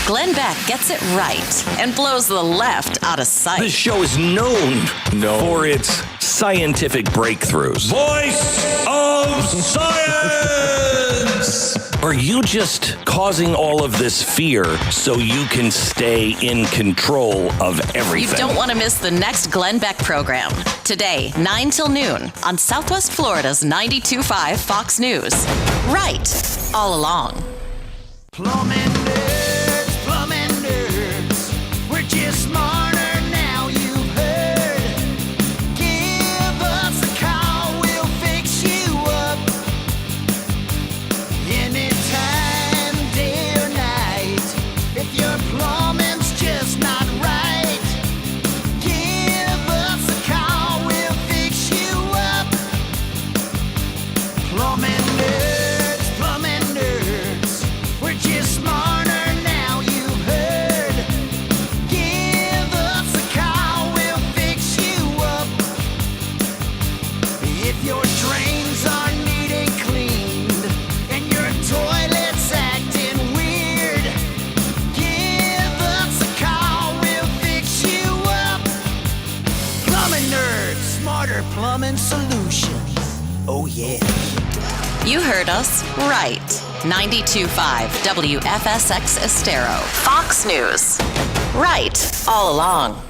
Glenn Beck gets it right and blows the left out of sight. This show is known for its scientific breakthroughs. Voice of science! Are you just causing all of this fear so you can stay in control of everything? You don't want to miss the next Glenn Beck program. Today, 9 till noon on Southwest Florida's 92.5 Fox News. Right all along. Plumbing nerds, we're just smarter now, you've heard. Give us a call, we'll fix you up. Anytime, day or night, if your plumbing's just not right, give us a call, we'll fix you up. Plumbing nerds, we're just smarter now, you've heard. Give us a call, we'll fix you up. If your drains aren't neat and cleaned and your toilet's acting weird, give us a call, we'll fix you up. Plumbing nerds, smarter plumbing solutions. Oh yeah. You heard us right. 92.5 WFSX Estero. Fox News. Right all along.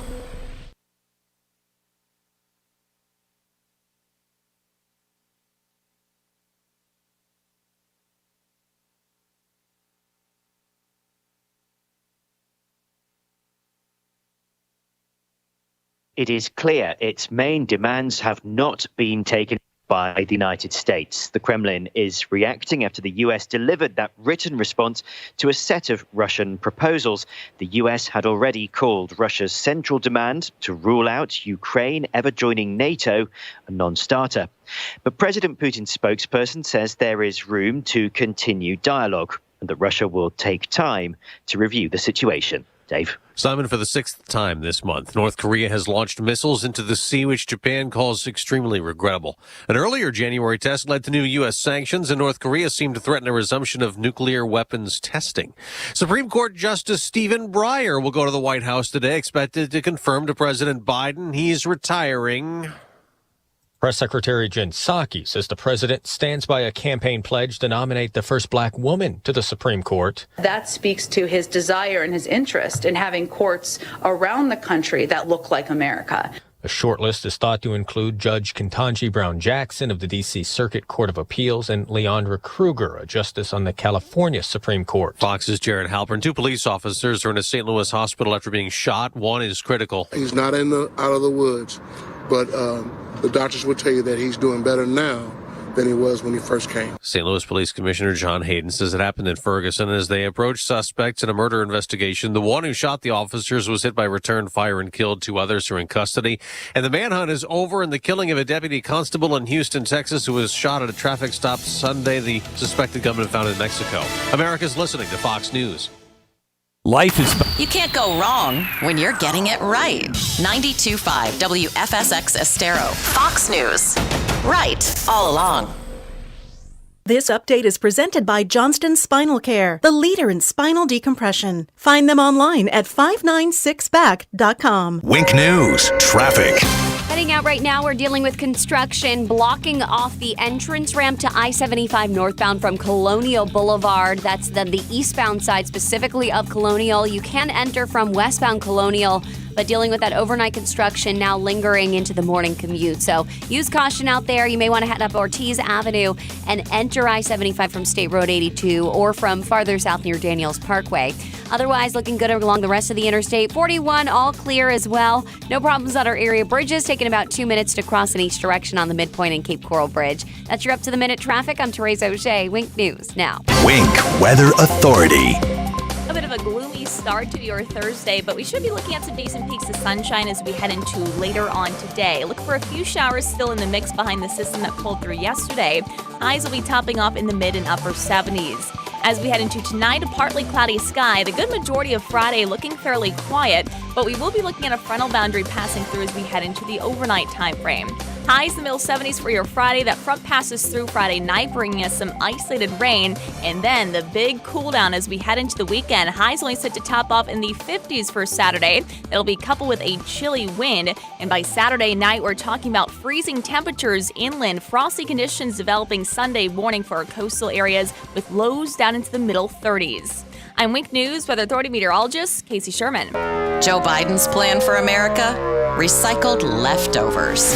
It is clear its main demands have not been taken by the United States. The Kremlin is reacting after the US delivered that written response to a set of Russian proposals. The US had already called Russia's central demand to rule out Ukraine ever joining NATO a non-starter. But President Putin's spokesperson says there is room to continue dialogue and that Russia will take time to review the situation. Dave. Simon, for the sixth time this month, North Korea has launched missiles into the sea, which Japan calls extremely regrettable. An earlier January test led to new U.S. sanctions, and North Korea seemed to threaten a resumption of nuclear weapons testing. Supreme Court Justice Stephen Breyer will go to the White House today, expected to confirm to President Biden he's retiring. Press Secretary Jen Psaki says the president stands by a campaign pledge to nominate the first black woman to the Supreme Court. That speaks to his desire and his interest in having courts around the country that look like America. The shortlist is thought to include Judge Ketanji Brown Jackson of the D.C. Circuit Court of Appeals and Leandra Kruger, a justice on the California Supreme Court. Fox's Jared Halpern. Two police officers are in a St. Louis hospital after being shot. One is critical. He's not out of the woods, but the doctors will tell you that he's doing better now than he was when he first came. St. Louis Police Commissioner John Hayden says it happened in Ferguson. As they approached suspects in a murder investigation, the one who shot the officers was hit by return fire and killed. Two others are in custody. And the manhunt is over in the killing of a deputy constable in Houston, Texas, who was shot at a traffic stop Sunday. The suspected gunman found in Mexico. America's listening to Fox News. Life is... You can't go wrong when you're getting it right. 92.5 WFSX Estero. Fox News. Right all along. This update is presented by Johnston Spinal Care, the leader in spinal decompression. Find them online at 596back.com. Wink News, traffic. Heading out right now, we're dealing with construction blocking off the entrance ramp to I-75 northbound from Colonial Boulevard. That's the eastbound side, specifically of Colonial. You can enter from westbound Colonial, but dealing with that overnight construction now lingering into the morning commute. So use caution out there. You may want to head up Ortiz Avenue and enter I-75 from State Road 82 or from farther south near Daniels Parkway. Otherwise, looking good along the rest of the interstate. 41, all clear as well. No problems on our area bridges, taking about 2 minutes to cross in each direction on the midpoint and Cape Coral Bridge. That's your up-to-the-minute traffic. I'm Therese O'Shea. Wink News now. Wink Weather Authority. A bit of a gloomy start to your Thursday, but we should be looking at some decent peaks of sunshine as we head into later on today. Look for a few showers still in the mix behind the system that pulled through yesterday. Highs will be topping off in the mid and upper 70s. As we head into tonight, a partly cloudy sky. The good majority of Friday looking fairly quiet, but we will be looking at a frontal boundary passing through as we head into the overnight time frame. Highs in the middle 70s for your Friday. That front passes through Friday night, bringing us some isolated rain. And then the big cool down as we head into the weekend. Highs only set to top off in the 50s for Saturday. It'll be coupled with a chilly wind. And by Saturday night, we're talking about freezing temperatures inland. Frosty conditions developing Sunday morning for our coastal areas with lows down into the middle 30s. I'm Wink News Weather Authority meteorologist Casey Sherman. Joe Biden's plan for America? Recycled leftovers.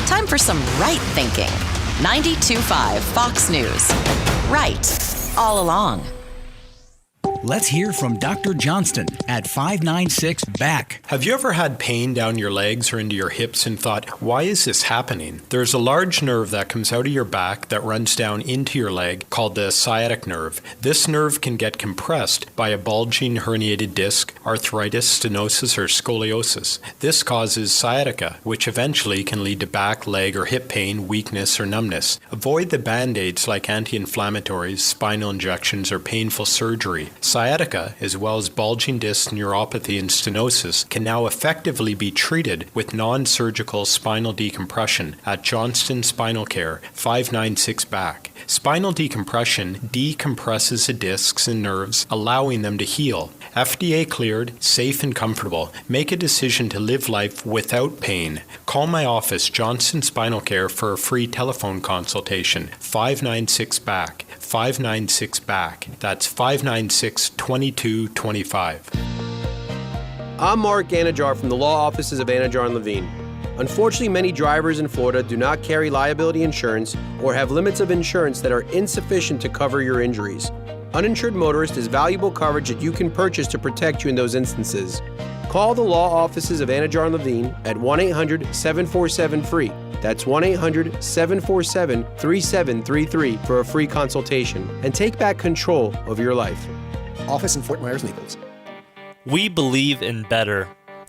Time for some right thinking. 92.5 Fox News. Right. All along. Let's hear from Dr. Johnston at 596-BACK. Have you ever had pain down your legs or into your hips and thought, why is this happening? There's a large nerve that comes out of your back that runs down into your leg called the sciatic nerve. This nerve can get compressed by a bulging herniated disc, arthritis, stenosis, or scoliosis. This causes sciatica, which eventually can lead to back, leg, or hip pain, weakness, or numbness. Avoid the band-aids like anti-inflammatories, spinal injections, or painful surgery. Sciatica, as well as bulging disc neuropathy and stenosis, can now effectively be treated with non-surgical spinal decompression at Johnston Spinal Care, 596-BACK. Spinal decompression decompresses the discs and nerves, allowing them to heal. FDA cleared, safe and comfortable. Make a decision to live life without pain. Call my office, Johnston Spinal Care, for a free telephone consultation. 596-BACK. 596-BACK. That's 596-2225. I'm Mark Anajar from the law offices of Anajar & Levine. Unfortunately, many drivers in Florida do not carry liability insurance or have limits of insurance that are insufficient to cover your injuries. Uninsured motorist is valuable coverage that you can purchase to protect you in those instances. Call the law offices of Anajar & Levine at 1-800-747-FREE. That's 1-800-747-3733 for a free consultation and take back control of your life. Office in Fort Myers, Naples. We believe in better.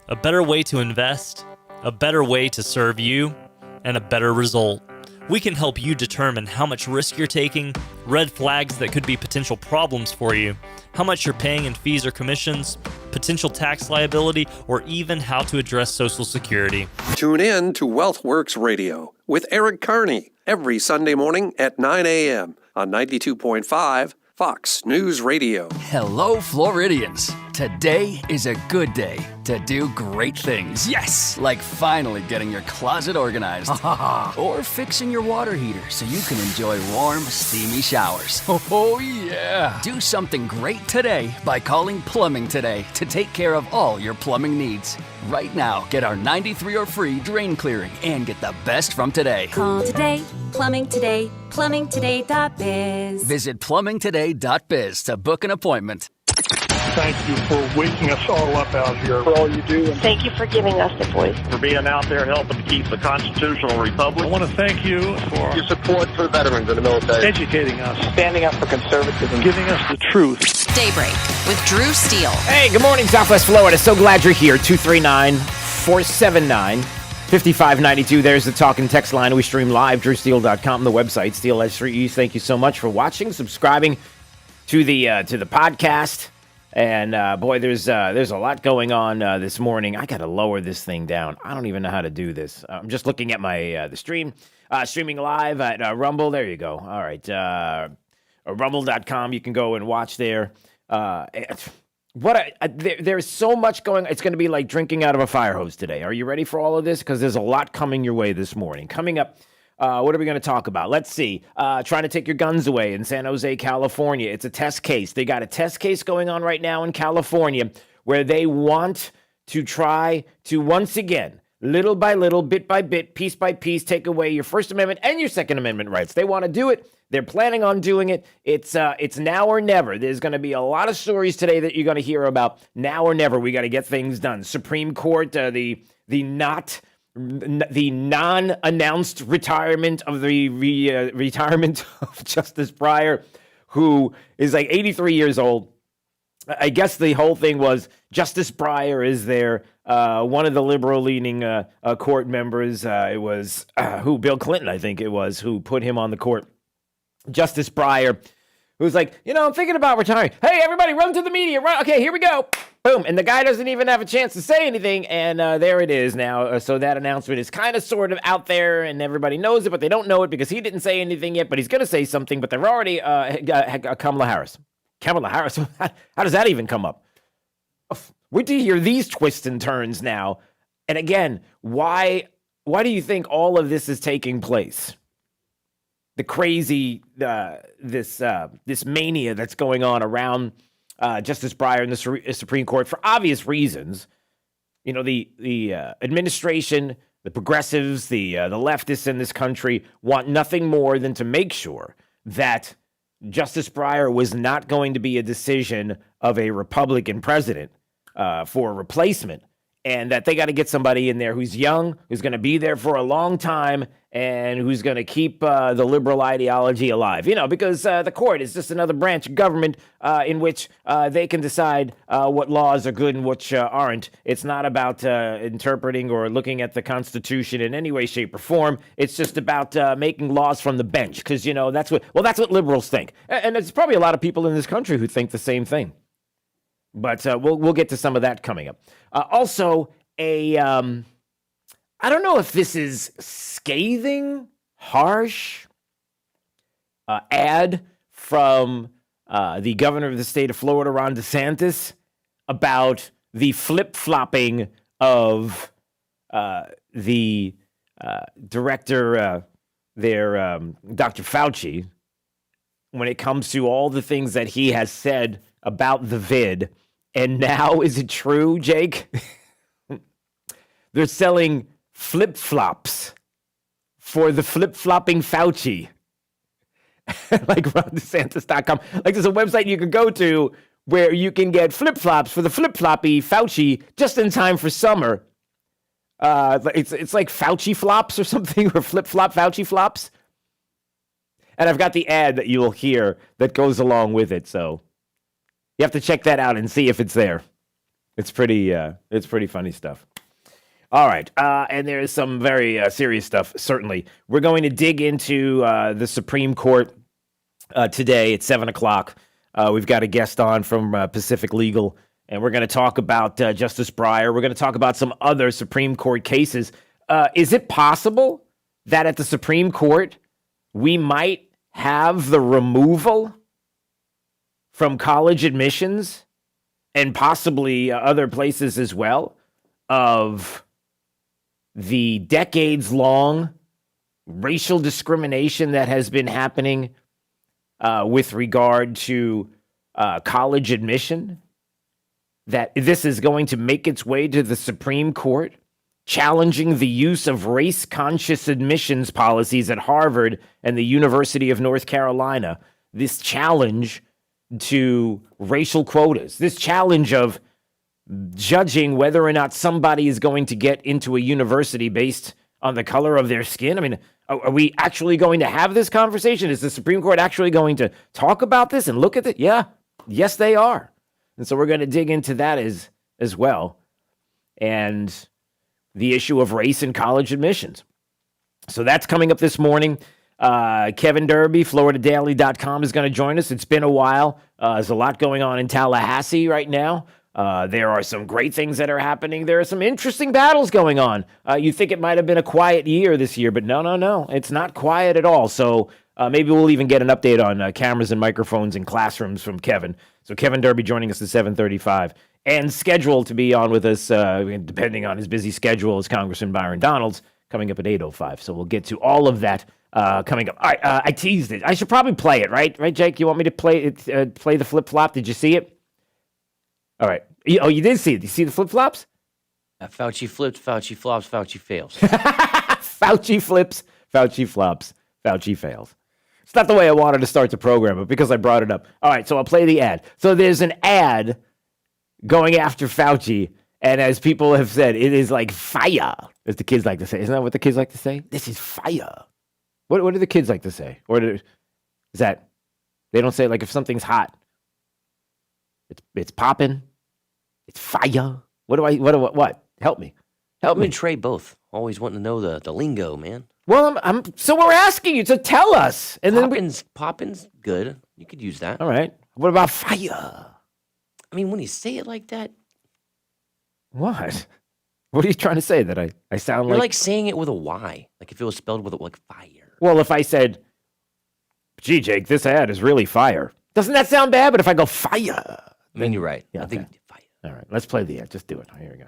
A better way to invest, a better way to serve you, and a better result. We can help you determine how much risk you're taking, red flags that could be potential problems for you, how much you're paying in fees or commissions, potential tax liability, or even how to address Social Security. Tune in to WealthWorks Radio with Eric Carney every Sunday morning at 9 a.m. on 92.5 Fox News Radio. Hello, Floridians. Today is a good day to do great things. Yes! Like finally getting your closet organized. Or fixing your water heater so you can enjoy warm, steamy showers. Oh, yeah! Do something great today by calling Plumbing Today to take care of all your plumbing needs. Right now, get our 93 or free drain clearing and get the best from today. Call today, Plumbing Today, plumbingtoday.biz. Visit plumbingtoday.biz to book an appointment. Thank you for waking us all up out here. For all you do. And thank you for giving us the voice. For being out there helping to keep the constitutional republic. I want to thank you for your support for the veterans in the military. Educating us. Standing up for conservatism. Giving us the truth. Daybreak with Drew Steele. Hey, good morning, Southwest Florida. So glad you're here. 239-479-5592. There's the talk and text line. We stream live, drewsteele.com, the website, Steele S3E. Thank you so much for watching, subscribing to the podcast. And boy, there's a lot going on this morning. I got to lower this thing down. I don't even know how to do this. I'm just looking at my the stream, streaming live at Rumble. There you go. All right, rumble.com. You can go and watch there. There's so much going. It's going to be like drinking out of a fire hose today. Are you ready for all of this? Because there's a lot coming your way this morning. Coming up. What are we going to talk about? Let's see. Trying to take your guns away in San Jose, California. It's a test case. They got a test case going on right now in California where they want to try to once again, little by little, bit by bit, piece by piece, take away your First Amendment and your Second Amendment rights. They want to do it. They're planning on doing it. It's now or never. There's going to be a lot of stories today that you're going to hear about. Now or never. We got to get things done. Supreme Court, the non-announced retirement of the retirement of Justice Breyer, who is like 83 years old. I guess the whole thing was Justice Breyer is there. One of the liberal-leaning court members, it was Bill Clinton, I think it was, who put him on the court. Justice Breyer, who's like, I'm thinking about retiring. Hey, everybody, run to the media. Run. Okay, here we go. Boom. And the guy doesn't even have a chance to say anything. And there it is now. So that announcement is kind of sort of out there and everybody knows it, but they don't know it because he didn't say anything yet, but he's going to say something. But they've already Kamala Harris. Kamala Harris. How does that even come up? Wait till you hear these twists and turns now. And again, why do you think all of this is taking place? The crazy, this mania that's going on around Justice Breyer in the Supreme Court for obvious reasons. You know, the administration, the progressives, the leftists in this country want nothing more than to make sure that Justice Breyer was not going to be a decision of a Republican president for a replacement, and that they got to get somebody in there who's young, who's going to be there for a long time, and who's going to keep the liberal ideology alive. You know, because the court is just another branch of government in which they can decide what laws are good and which aren't. It's not about interpreting or looking at the Constitution in any way, shape, or form. It's just about making laws from the bench, because, you know, that's what liberals think. And there's probably a lot of people in this country who think the same thing. But we'll get to some of that coming up. Also, I don't know if this is scathing, harsh ad from the governor of the state of Florida, Ron DeSantis, about the flip-flopping of the director there, Dr. Fauci, when it comes to all the things that he has said about the vid. And now, is it true, Jake? They're selling flip-flops for the flip-flopping Fauci. Like RonDeSantis.com. Like, there's a website you can go to where you can get flip-flops for the flip-floppy Fauci just in time for summer. It's like Fauci flops or something, or flip-flop Fauci flops. And I've got the ad that you'll hear that goes along with it, so you have to check that out and see if it's there. It's pretty funny stuff. All right, and there is some very serious stuff, certainly. We're going to dig into the Supreme Court today at 7 o'clock. We've got a guest on from Pacific Legal, and we're going to talk about Justice Breyer. We're going to talk about some other Supreme Court cases. Is it possible that at the Supreme Court we might have the removal from college admissions and possibly other places as well of the decades-long racial discrimination that has been happening with regard to college admission? That this is going to make its way to the Supreme Court, challenging the use of race-conscious admissions policies at Harvard and the University of North Carolina. This challenge to racial quotas, this challenge of judging whether or not somebody is going to get into a university based on the color of their skin. I mean, are we actually going to have this conversation? Is the Supreme Court actually going to talk about this and look at it? Yeah, yes, they are. And so we're going to dig into that as well. And the issue of race in college admissions. So that's coming up this morning. Kevin Derby, FloridaDaily.com, is going to join us. It's been a while. There's a lot going on in Tallahassee right now. There are some great things that are happening. There are some interesting battles going on. You think it might have been a quiet year this year, but no. It's not quiet at all. So maybe we'll even get an update on cameras and microphones in classrooms from Kevin. So Kevin Derby joining us at 7:35. And scheduled to be on with us, depending on his busy schedule, is Congressman Byron Donalds, coming up at 8:05. So we'll get to all of that coming up. All right, I teased it. I should probably play it, right? Right, Jake? You want me to play it? Play the flip-flop? Did you see it? All right. Oh, you did see it. Did you see the flip-flops? Fauci flips, Fauci flops, Fauci fails. Fauci flips, Fauci flops, Fauci fails. It's not the way I wanted to start the program, but because I brought it up. All right, so I'll play the ad. So there's an ad going after Fauci, and as people have said, it is like fire, as the kids like to say. Isn't that what the kids like to say? This is fire. What do the kids like to say? Or is that they don't say, like, if something's hot, it's popping, it's fire. What? Help me. Help me. Trey both. Always wanting to know the lingo, man. Well, so we're asking you to tell us. And Poppin's good. You could use that. All right. What about fire? I mean, when you say it like that, What? What are you trying to say? That I sound You're like saying it with a Y. Like if it was spelled with like fire. Well, if I said, gee, Jake, this ad is really fire. Doesn't that sound bad? But if I go fire. I mean, you're right. Yeah, I think fire. All right, let's play the ad. Just do it. Here we go.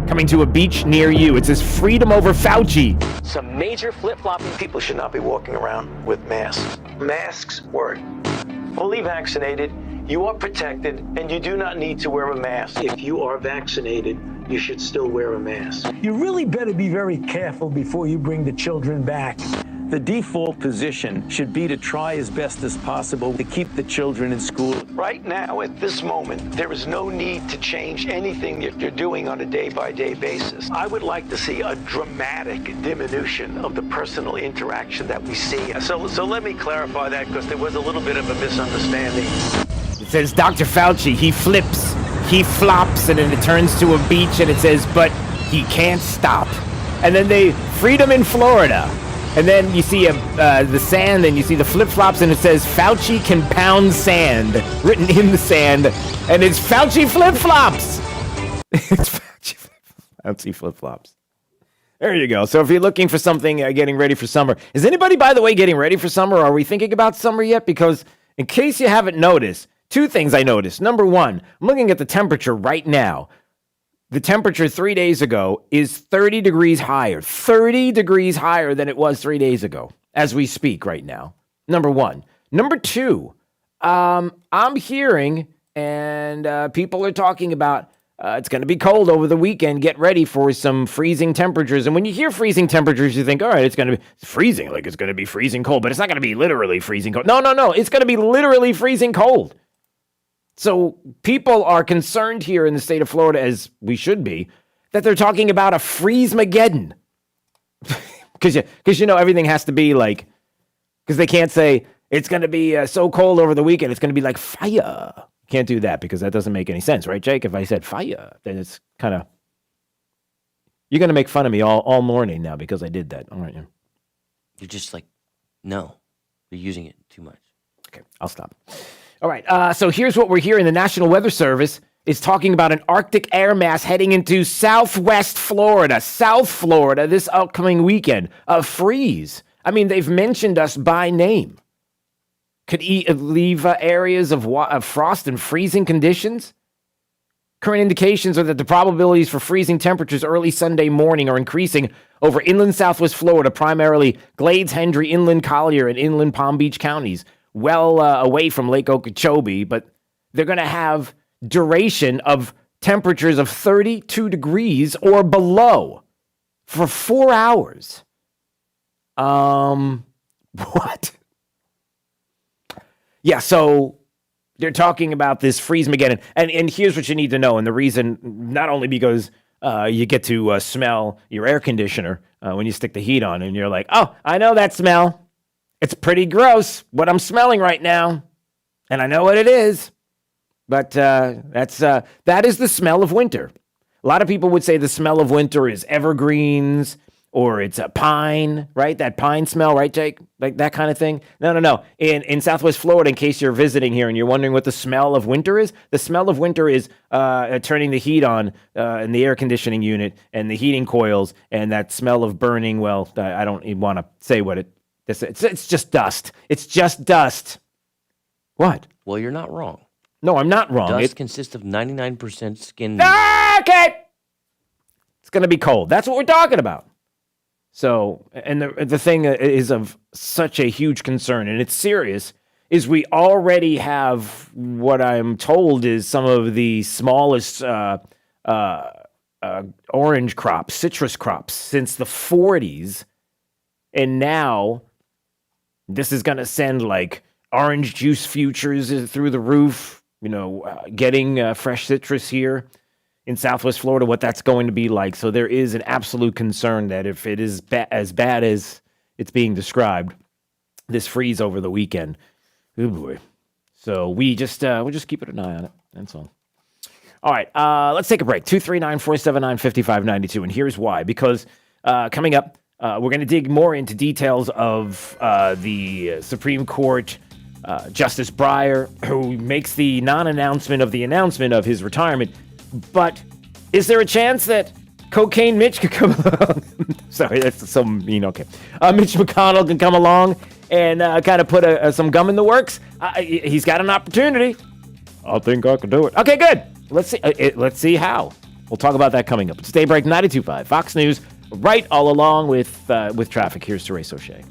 Coming to a beach near you. It says freedom over Fauci. Some major flip-flopping people should not be walking around with masks. Masks work. Fully vaccinated, you are protected, and you do not need to wear a mask. If you are vaccinated, you should still wear a mask. You really better be very careful before you bring the children back. The default position should be to try as best as possible to keep the children in school. Right now, at this moment, there is no need to change anything that you're doing on a day-by-day basis. I would like to see a dramatic diminution of the personal interaction that we see. So let me clarify that, because there was a little bit of a misunderstanding. It says Dr. Fauci, he flips, he flops, and then it turns to a beach, and it says, but he can't stop. And then they, freedom in Florida. And then you see the sand, and you see the flip-flops, and it says Fauci can pound sand, written in the sand, and it's Fauci flip-flops. It's Fauci flip-flops. There you go. So if you're looking for something, getting ready for summer, is anybody, by the way, getting ready for summer? Are we thinking about summer yet? Because in case you haven't noticed, two things I noticed. Number one, I'm looking at the temperature right now. The temperature 3 days ago is 30 degrees higher. 30 degrees higher than it was 3 days ago as we speak right now. Number one. Number two, I'm hearing and people are talking about it's going to be cold over the weekend. Get ready for some freezing temperatures. And when you hear freezing temperatures, you think, all right, it's going to be freezing. Like it's going to be freezing cold. But it's not going to be literally freezing cold. No. It's going to be literally freezing cold. So people are concerned here in the state of Florida, as we should be, that they're talking about a freeze-mageddon. Because everything has to be like, because they can't say it's going to be so cold over the weekend, it's going to be like fire. Can't do that because that doesn't make any sense, right, Jake? If I said fire, then it's kind of, you're going to make fun of me all morning now because I did that, aren't you? You're just like, no, you're using it too much. Okay, I'll stop. All right, so here's what we're hearing. The National Weather Service is talking about an Arctic air mass heading into southwest Florida, South Florida, this upcoming weekend. A freeze. I mean, they've mentioned us by name. Could leave areas of frost and freezing conditions. Current indications are that the probabilities for freezing temperatures early Sunday morning are increasing over inland southwest Florida, primarily Glades, Hendry, inland Collier, and inland Palm Beach counties. Well away from Lake Okeechobee, but they're going to have duration of temperatures of 32 degrees or below for 4 hours. What? Yeah, so they're talking about this freeze-mageddon. And here's what you need to know. And the reason, not only because you get to smell your air conditioner when you stick the heat on, and you're like, oh, I know that smell. It's pretty gross, what I'm smelling right now. And I know what it is. But that is the smell of winter. A lot of people would say the smell of winter is evergreens or it's a pine, right? That pine smell, right, Jake? Like that kind of thing? No. In Southwest Florida, in case you're visiting here and you're wondering what the smell of winter is, the smell of winter is turning the heat on in the air conditioning unit and the heating coils and that smell of burning, well, I don't even want to say what it's just dust. It's just dust. What? Well, you're not wrong. No, I'm not wrong. Dust consists of 99% skin. Okay. It's going to be cold. That's what we're talking about. So, and the thing is of such a huge concern, and it's serious, is we already have what I'm told is some of the smallest orange crops, citrus crops since the 40s. And now this is going to send like orange juice futures through the roof, getting fresh citrus here in Southwest Florida, what that's going to be like. So there is an absolute concern that if it is as bad as it's being described, this freeze over the weekend, oh boy. So we'll just keep an eye on it. That's all. All right, let's take a break. 239-479-5592. And here's why. Because coming up, we're going to dig more into details of the Supreme Court Justice Breyer, who makes the non-announcement of the announcement of his retirement, but Is there a chance that Cocaine Mitch could come along? Sorry, that's so mean. Okay. Mitch McConnell can come along and kind of put some gum in the works. He's got an opportunity. I think I can do it. Okay, good. Let's see how. We'll talk about that coming up. It's Daybreak 92.5 Fox News, right all along with traffic. Here's Therese O'Shea.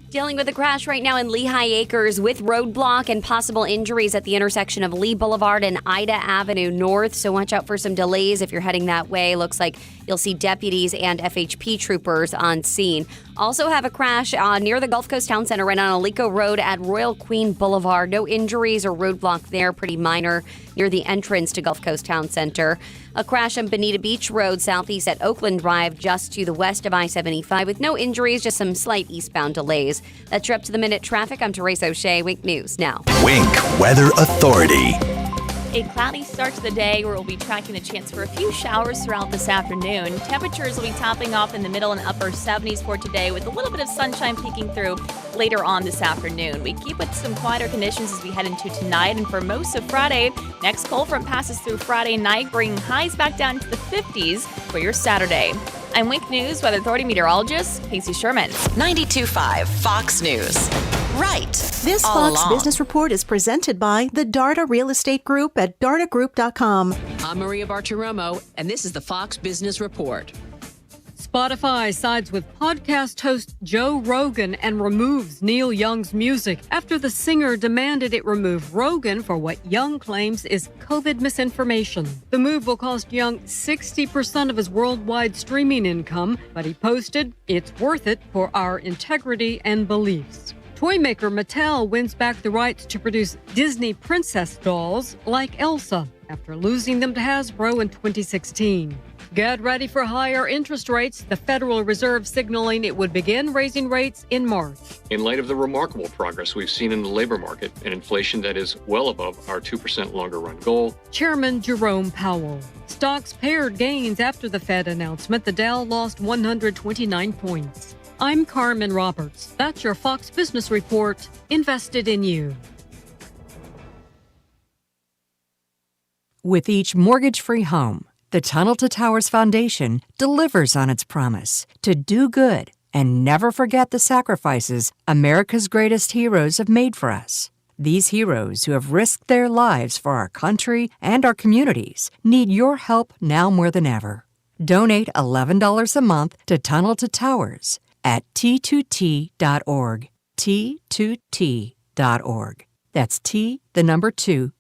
Dealing with a crash right now in Lehigh Acres with roadblock and possible injuries at the intersection of Lee Boulevard and Ida Avenue North. So watch out for some delays if you're heading that way. Looks like you'll see deputies and FHP troopers on scene. Also have a crash near the Gulf Coast Town Center right on Alico Road at Royal Queen Boulevard. No injuries or roadblock there, pretty minor near the entrance to Gulf Coast Town Center. A crash on Bonita Beach Road southeast at Oakland Drive just to the west of I-75 with no injuries, just some slight eastbound delays. That's your up to the minute traffic. I'm Therese O'Shea. Wink News now. Wink Weather Authority. A cloudy start to the day where we'll be tracking the chance for a few showers throughout this afternoon. Temperatures will be topping off in the middle and upper 70s for today with a little bit of sunshine peeking through later on this afternoon. We keep with some quieter conditions as we head into tonight and for most of Friday. Next cold front passes through Friday night, bringing highs back down to the 50s for your Saturday. I'm Wink News Weather Authority meteorologist Casey Sherman. 92.5 Fox News. Right. This Fox Business Report is presented by the Darda Real Estate Group at dardagroup.com. I'm Maria Bartiromo, and this is the Fox Business Report. Spotify sides with podcast host Joe Rogan and removes Neil Young's music after the singer demanded it remove Rogan for what Young claims is COVID misinformation. The move will cost Young 60% of his worldwide streaming income, but he posted, "It's worth it for our integrity and beliefs." Toy maker Mattel wins back the rights to produce Disney princess dolls like Elsa after losing them to Hasbro in 2016. Get ready for higher interest rates. The Federal Reserve signaling it would begin raising rates in March. In light of the remarkable progress we've seen in the labor market and inflation that is well above our 2% longer run goal, Chairman Jerome Powell. Stocks paired gains after the Fed announcement. The Dow lost 129 points. I'm Carmen Roberts. That's your Fox Business Report, invested in you. With each mortgage-free home, the Tunnel to Towers Foundation delivers on its promise to do good and never forget the sacrifices America's greatest heroes have made for us. These heroes who have risked their lives for our country and our communities need your help now more than ever. Donate $11 a month to Tunnel to Towers at T2T.org. T2T.org. That's T2T.org.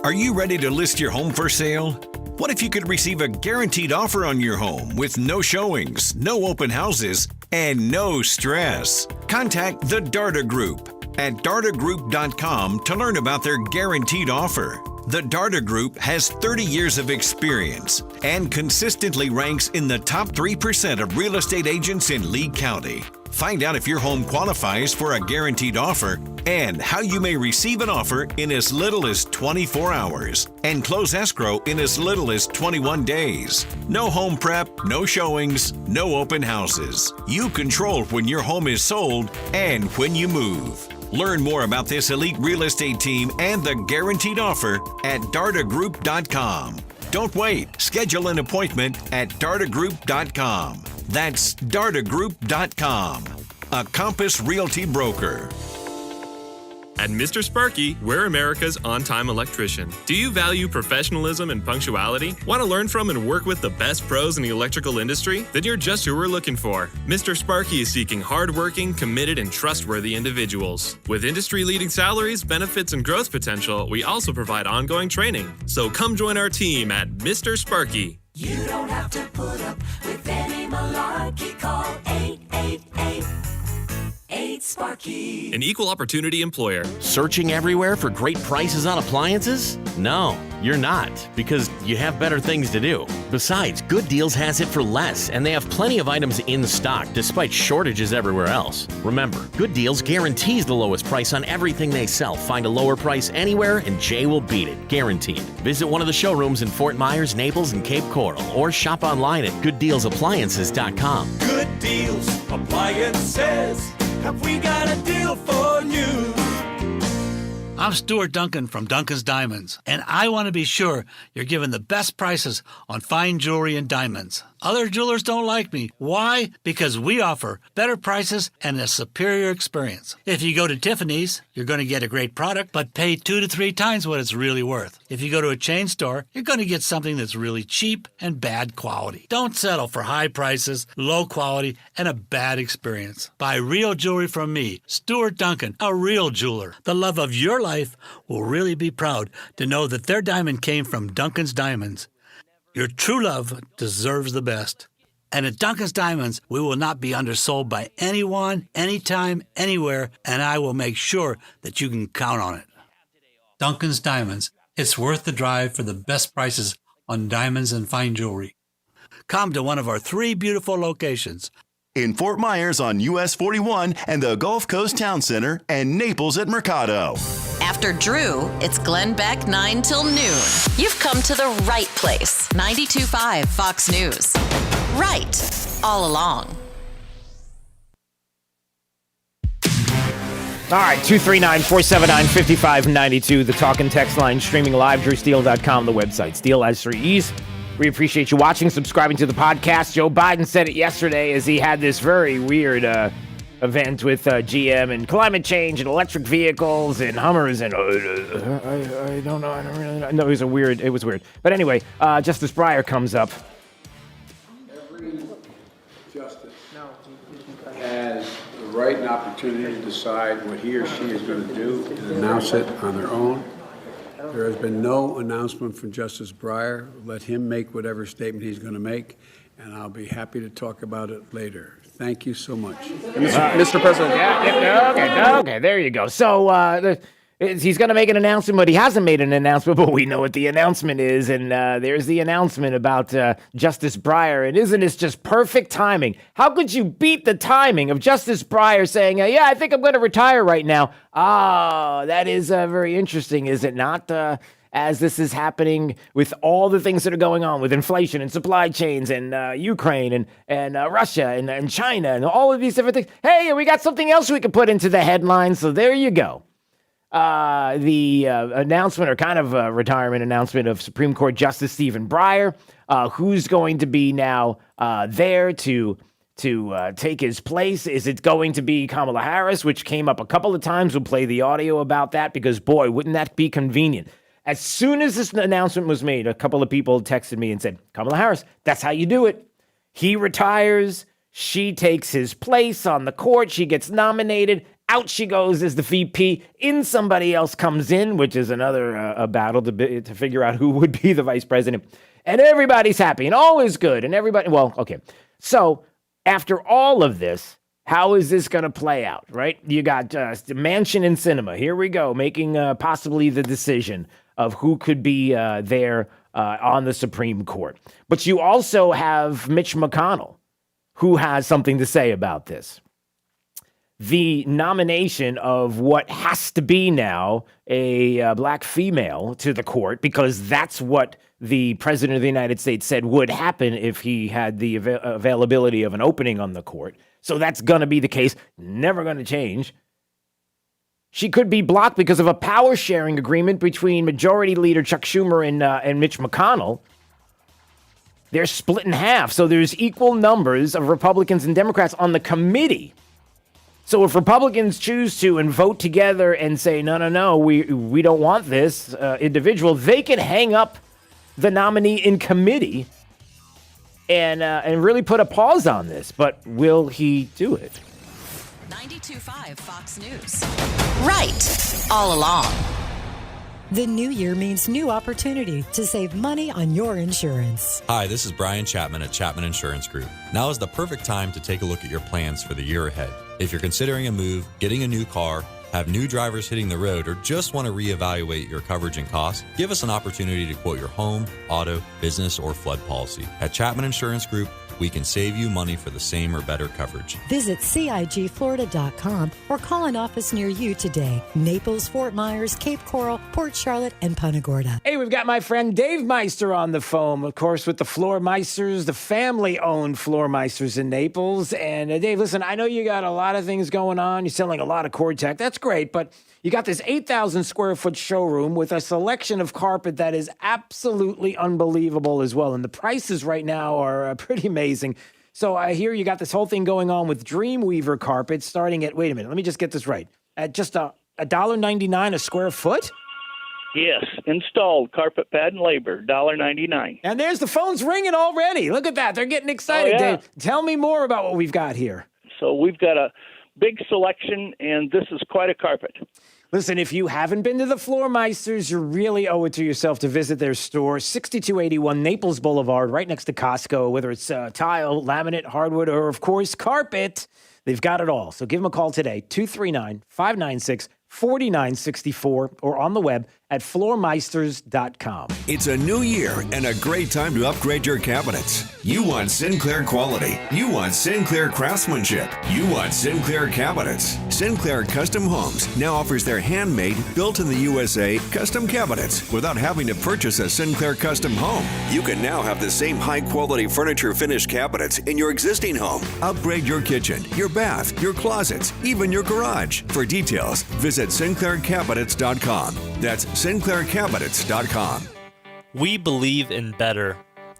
Are you ready to list your home for sale? What if you could receive a guaranteed offer on your home with no showings, no open houses, and no stress? Contact the Darda Group at dardagroup.com to learn about their guaranteed offer. The Darda Group has 30 years of experience and consistently ranks in the top 3% of real estate agents in Lee County. Find out if your home qualifies for a guaranteed offer and how you may receive an offer in as little as 24 hours and close escrow in as little as 21 days. No home prep, no showings, no open houses. You control when your home is sold and when you move. Learn more about this elite real estate team and the guaranteed offer at dardagroup.com. Don't wait. Schedule an appointment at dardagroup.com. That's dardagroup.com. A Compass Realty broker. At Mr. Sparky, we're America's on-time electrician. Do you value professionalism and punctuality? Want to learn from and work with the best pros in the electrical industry? Then you're just who we're looking for. Mr. Sparky is seeking hardworking, committed, and trustworthy individuals. With industry-leading salaries, benefits, and growth potential, we also provide ongoing training. So come join our team at Mr. Sparky. You don't have to put up with any malarkey. Call 888-8 An equal opportunity employer. Searching everywhere for great prices on appliances? No, you're not, because you have better things to do. Besides, Good Deals has it for less, and they have plenty of items in stock despite shortages everywhere else. Remember, Good Deals guarantees the lowest price on everything they sell. Find a lower price anywhere, and Jay will beat it, guaranteed. Visit one of the showrooms in Fort Myers, Naples, and Cape Coral, or shop online at GoodDealsAppliances.com. Good Deals Appliances. Have we got a deal for you? I'm Stuart Duncan from Duncan's Diamonds, and I want to be sure you're given the best prices on fine jewelry and diamonds. Other jewelers don't like me. Why? Because we offer better prices and a superior experience. If you go to Tiffany's, you're going to get a great product, but pay 2 to 3 times what it's really worth. If you go to a chain store, you're going to get something that's really cheap and bad quality. Don't settle for high prices, low quality, and a bad experience. Buy real jewelry from me, Stuart Duncan, a real jeweler. The love of your life will really be proud to know that their diamond came from Duncan's Diamonds. Your true love deserves the best. And at Duncan's Diamonds, we will not be undersold by anyone, anytime, anywhere, and I will make sure that you can count on it. Duncan's Diamonds. It's worth the drive for the best prices on diamonds and fine jewelry. Come to one of our 3 beautiful locations. In Fort Myers on US 41 and the Gulf Coast Town Center and Naples at Mercado. After Drew, it's Glenn Beck 9 till noon. You've come to the right place. 92.5 Fox News. Right. All along. All right, 239-479-5592, the talk and text line, streaming live, drewsteele.com, the website, Steele has 3 E's. We appreciate you watching, subscribing to the podcast. Joe Biden said it yesterday as he had this very weird event with GM and climate change and electric vehicles and Hummers and I don't know. I don't really know. No, it was weird. But anyway, Justice Breyer comes up. Every justice has the right and opportunity to decide what he or she is going to do and announce it on their own. There has been no announcement from Justice Breyer. Let him make whatever statement he's going to make, and I'll be happy to talk about it later. Thank you so much. Mr. President. Okay, there you go. So he's going to make an announcement, but he hasn't made an announcement, but we know what the announcement is, and there's the announcement about Justice Breyer, and isn't this just perfect timing? How could you beat the timing of Justice Breyer saying, yeah, I think I'm going to retire right now? That is very interesting, is it not? As this is happening with all the things that are going on with inflation and supply chains and Ukraine and Russia and China and all of these different things. Hey, we got something else we can put into the headlines, so there you go. The announcement, or kind of retirement announcement, of Supreme Court Justice Stephen Breyer, who's going to be now there to take his place. Is it going to be Kamala Harris, which came up a couple of times? We'll play the audio about that because, boy, wouldn't that be convenient. As soon as this announcement was made, a couple of people texted me and said, Kamala Harris, that's how you do it. He retires. She takes his place on the court. She gets nominated. Out she goes as the VP. In somebody else comes in, which is another battle to figure out who would be the vice president. And everybody's happy and all is good. And everybody, well, okay. So after all of this, how is this going to play out, right? You got Manchin and Sinema. Here we go, making possibly the decision of who could be there on the Supreme Court. But you also have Mitch McConnell, who has something to say about this. The nomination of what has to be now a black female to the court, because that's what the president of the United States said would happen if he had the availability of an opening on the court. So that's going to be the case. Never going to change. She could be blocked because of a power-sharing agreement between Majority Leader Chuck Schumer and Mitch McConnell. They're split in half, so there's equal numbers of Republicans and Democrats on the committee. So if Republicans choose to and vote together and say, no, we don't want this individual, they can hang up the nominee in committee and really put a pause on this. But will he do it? 92.5 Fox News. Right. All along. The new year means new opportunity to save money on your insurance. Hi, this is Brian Chapman at Chapman Insurance Group. Now is the perfect time to take a look at your plans for the year ahead. If you're considering a move, getting a new car, have new drivers hitting the road, or just want to reevaluate your coverage and costs, give us an opportunity to quote your home, auto, business, or flood policy. At Chapman Insurance Group, we can save you money for the same or better coverage. Visit CIGFlorida.com or call an office near you today. Naples, Fort Myers, Cape Coral, Port Charlotte, and Punta Gorda. Hey, we've got my friend Dave Meister on the phone, of course, with the Floor Meisters, the family-owned Floor Meisters in Naples. And Dave, listen, I know you got a lot of things going on. You're selling a lot of cord tech. That's great, but you got this 8,000 square foot showroom with a selection of carpet that is absolutely unbelievable as well. And the prices right now are pretty amazing. So I hear you got this whole thing going on with Dreamweaver carpet starting at, wait a minute, let me just get this right, at just $1.99 a square foot? Yes, installed carpet pad and labor, $1.99. And there's the phones ringing already. Look at that. They're getting excited. Oh, yeah. Dave, tell me more about what we've got here. So we've got a big selection, and this is quite a carpet. Listen, if you haven't been to the Floor Meisters, you really owe it to yourself to visit their store, 6281 Naples Boulevard, right next to Costco. Whether it's tile, laminate, hardwood, or, of course, carpet, they've got it all. So give them a call today, 239-596-4964, or on the web at floormeisters.com. It's a new year and a great time to upgrade your cabinets. You want Sinclair quality. You want Sinclair craftsmanship. You want Sinclair cabinets. Sinclair Custom Homes now offers their handmade, built in the USA custom cabinets without having to purchase a Sinclair custom home. You can now have the same high-quality furniture finished cabinets in your existing home. Upgrade your kitchen, your bath, your closets, even your garage. For details, visit SinclairCabinets.com. That's SinclairCabinets.com. We believe in better.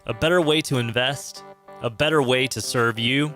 A better way to invest, a better way to serve you,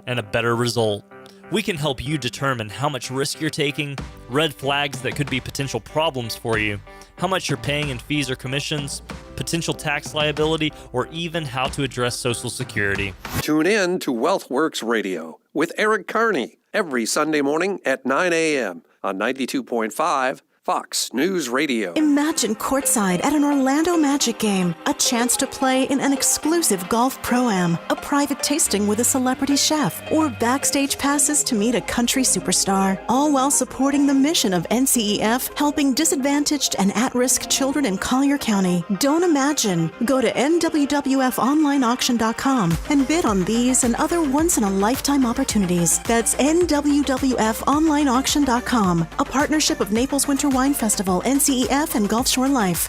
and a better result. We can help you determine how much risk you're taking, red flags that could be potential problems for you, how much you're paying in fees or commissions, potential tax liability, or even how to address Social Security. Tune in to WealthWorks Radio with Eric Carney every Sunday morning at 9 a.m. on 92.5 Fox News Radio. Imagine courtside at an Orlando Magic game, a chance to play in an exclusive golf pro-am, a private tasting with a celebrity chef, or backstage passes to meet a country superstar, all while supporting the mission of NCEF, helping disadvantaged and at-risk children in Collier County. Don't imagine. Go to nwwfonlineauction.com and bid on these and other once-in-a-lifetime opportunities. That's nwwfonlineauction.com, a partnership of Naples Winter Wine Festival, NCEF, and Gulf Shore Life.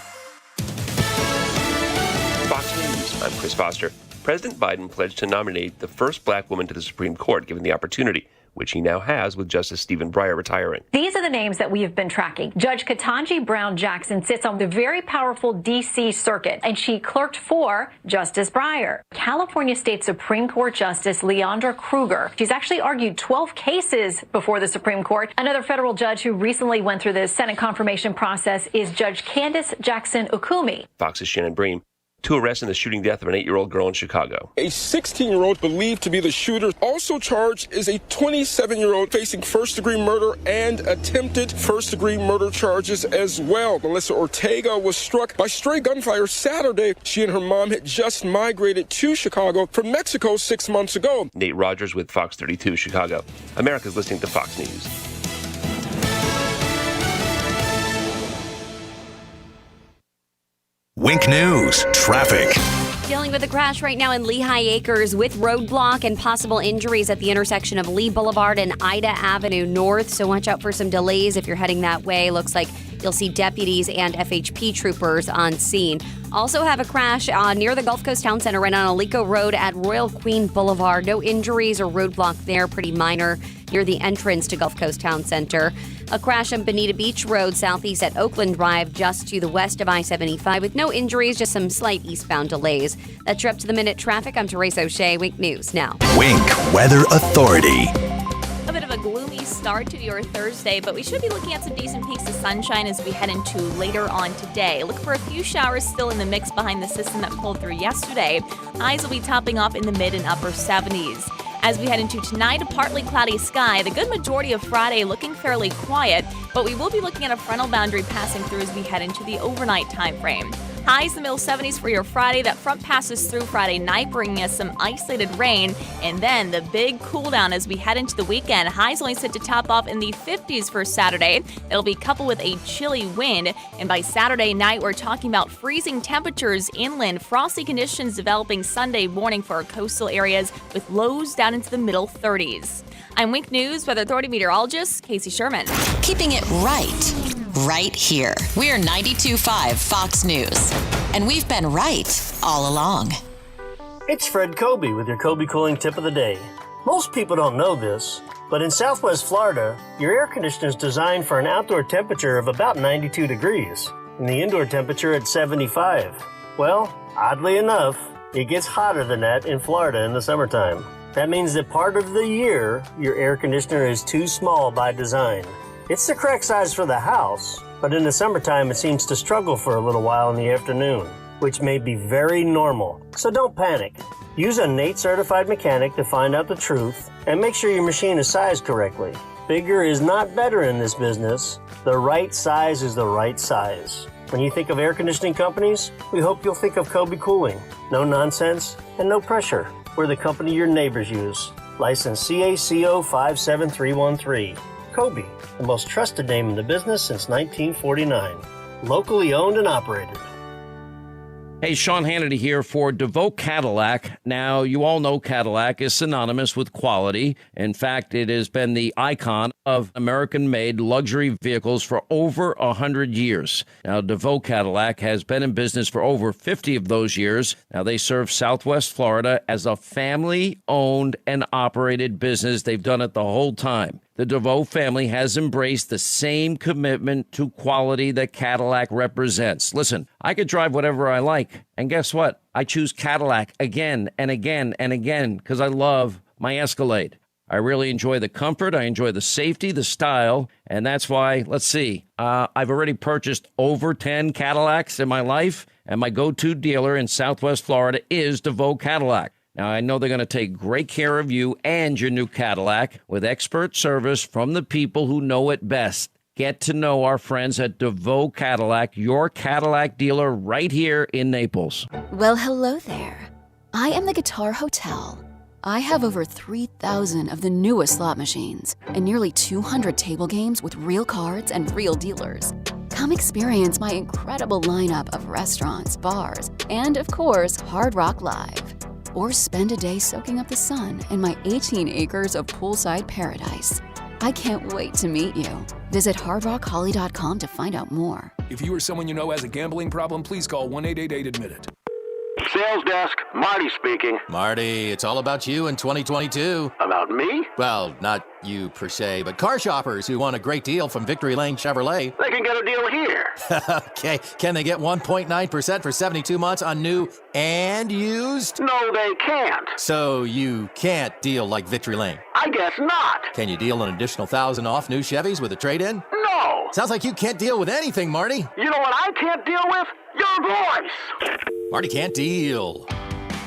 Fox News, I'm Chris Foster. President Biden pledged to nominate the first black woman to the Supreme Court, given the opportunity, which he now has with Justice Stephen Breyer retiring. These are the names that we have been tracking. Judge Ketanji Brown Jackson sits on the very powerful D.C. Circuit, and she clerked for Justice Breyer. California State Supreme Court Justice Leandra Kruger. She's actually argued 12 cases before the Supreme Court. Another federal judge who recently went through the Senate confirmation process is Judge Candace Jackson Okumi. Fox's Shannon Bream. 2 arrests in the shooting death of an 8-year-old girl in Chicago. A 16-year-old believed to be the shooter. Also charged is a 27-year-old facing first-degree murder and attempted first-degree murder charges as well. Melissa Ortega was struck by stray gunfire Saturday. She and her mom had just migrated to Chicago from Mexico 6 months ago. Nate Rogers with Fox 32 Chicago. America's listening to Fox News. Wink News Traffic. Dealing with a crash right now in Lehigh Acres with roadblock and possible injuries at the intersection of Lee Boulevard and Ida Avenue North. So watch out for some delays if you're heading that way. Looks like you'll see deputies and FHP troopers on scene. Also have a crash near the Gulf Coast Town Center right on Alico Road at Royal Queen Boulevard. No injuries or roadblock there, pretty minor, near the entrance to Gulf Coast Town Center. A crash on Bonita Beach Road southeast at Oakland Drive just to the west of I-75 with no injuries, just some slight eastbound delays. That's your up-to-the-minute traffic. I'm Therese O'Shea. Wink News now. Wink Weather Authority. A bit of a gloomy start to your Thursday, but we should be looking at some decent peaks of sunshine as we head into later on today. Look for a few showers still in the mix behind the system that pulled through yesterday. Highs will be topping off in the mid and upper 70s. As we head into tonight, a partly cloudy sky. The good majority of Friday looking fairly quiet, but we will be looking at a frontal boundary passing through as we head into the overnight time frame. Highs in the middle 70s for your Friday. That front passes through Friday night, bringing us some isolated rain. And then the big cool down as we head into the weekend. Highs only set to top off in the 50s for Saturday. It'll be coupled with a chilly wind. And by Saturday night, we're talking about freezing temperatures inland. Frosty conditions developing Sunday morning for our coastal areas with lows down into the middle 30s. I'm Wink News Weather Authority meteorologist Casey Sherman. Keeping it right here. We're 92.5 Fox News. And we've been right all along. It's Fred Kobe with your Kobe Cooling Tip of the Day. Most people don't know this, but in Southwest Florida, your air conditioner is designed for an outdoor temperature of about 92 degrees and the indoor temperature at 75. Well, oddly enough, it gets hotter than that in Florida in the summertime. That means that part of the year, your air conditioner is too small by design. It's the correct size for the house, but in the summertime it seems to struggle for a little while in the afternoon, which may be very normal. So don't panic. Use a NATE certified mechanic to find out the truth and make sure your machine is sized correctly. Bigger is not better in this business. The right size is the right size. When you think of air conditioning companies, we hope you'll think of Kobe Cooling. No nonsense and no pressure. We're the company your neighbors use. License CACO 57313. Kobe, the most trusted name in the business since 1949. Locally owned and operated. Hey, Sean Hannity here for DeVoe Cadillac. Now, you all know Cadillac is synonymous with quality. In fact, it has been the icon of American-made luxury vehicles for over 100 years. Now, DeVoe Cadillac has been in business for over 50 of those years. Now, they serve Southwest Florida as a family-owned and operated business. They've done it the whole time. The DeVoe family has embraced the same commitment to quality that Cadillac represents. Listen, I could drive whatever I like. And guess what? I choose Cadillac again and again and again because I love my Escalade. I really enjoy the comfort. I enjoy the safety, the style. And that's why, let's see, I've already purchased over 10 Cadillacs in my life. And my go-to dealer in Southwest Florida is DeVoe Cadillac. Now, I know they're going to take great care of you and your new Cadillac with expert service from the people who know it best. Get to know our friends at DeVoe Cadillac, your Cadillac dealer right here in Naples. Well, hello there. I am the Guitar Hotel. I have over 3,000 of the newest slot machines and nearly 200 table games with real cards and real dealers. Come experience my incredible lineup of restaurants, bars, and, of course, Hard Rock Live. Or spend a day soaking up the sun in my 18 acres of poolside paradise. I can't wait to meet you. Visit hardrockholly.com to find out more. If you or someone you know has a gambling problem, please call 1-888-ADMIT-IT. Sales desk, Marty speaking. Marty, it's all about you in 2022. About me? Well, not you per se, but car shoppers who want a great deal from Victory Lane Chevrolet. They can get a deal here. Okay, can they get 1.9% for 72 months on new and used? No, they can't. So you can't deal like Victory Lane? I guess not. Can you deal an additional $1,000 off new Chevys with a trade-in? No. Sounds like you can't deal with anything, Marty. You know what I can't deal with? Your voice. Marty can't deal.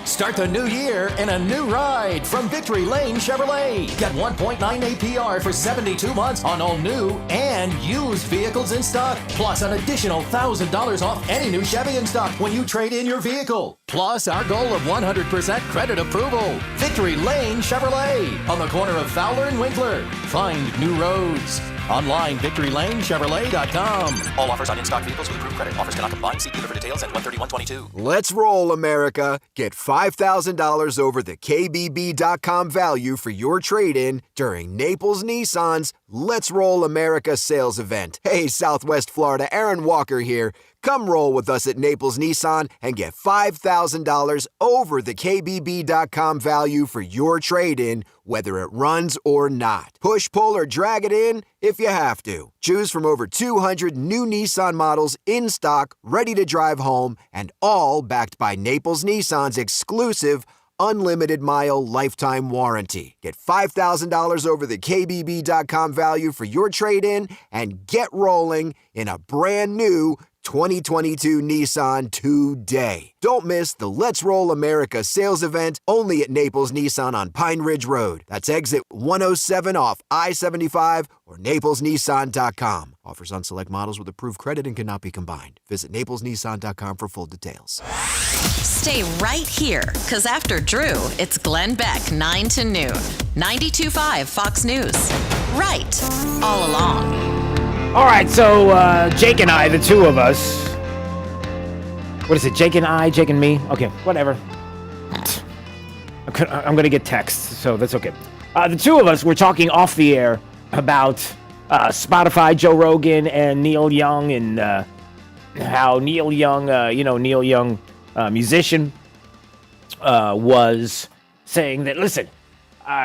Start the new year in a new ride from Victory Lane Chevrolet. Get 1.9 APR for 72 months on all new and used vehicles in stock. Plus an additional $1,000 off any new Chevy in stock when you trade in your vehicle. Plus our goal of 100% credit approval. Victory Lane Chevrolet on the corner of Fowler and Winkler. Find new roads. Online, VictoryLaneChevrolet.com. All offers on in-stock vehicles with approved credit. Offers cannot combine. See dealer for details at 131.22. Let's roll, America. Get $5,000 over the KBB.com value for your trade-in during Naples Nissan's Let's Roll America sales event. Hey, Southwest Florida, Aaron Walker here. Come roll with us at Naples Nissan and get $5,000 over the KBB.com value for your trade-in, whether it runs or not. Push, pull, or drag it in if you have to. Choose from over 200 new Nissan models in stock, ready to drive home, and all backed by Naples Nissan's exclusive unlimited mile lifetime warranty. Get $5,000 over the KBB.com value for your trade-in and get rolling in a brand new 2022 Nissan today. Don't miss the Let's Roll America sales event only at Naples Nissan on Pine Ridge Road. That's exit 107 off I-75 or naplesnissan.com. Offers on select models with approved credit and cannot be combined. Visit naplesnissan.com for full details. Stay right here, because after Drew, it's Glenn Beck, 9 to noon. 92.5 Fox News. Right all along. All right, so Jake and I, the two of us. What is it, Jake and I, Jake and me? Okay, whatever. I'm going to get texts, so that's okay. The two of us were talking off the air about Spotify, Joe Rogan, and Neil Young, and how Neil Young, Neil Young, musician, was saying that, listen,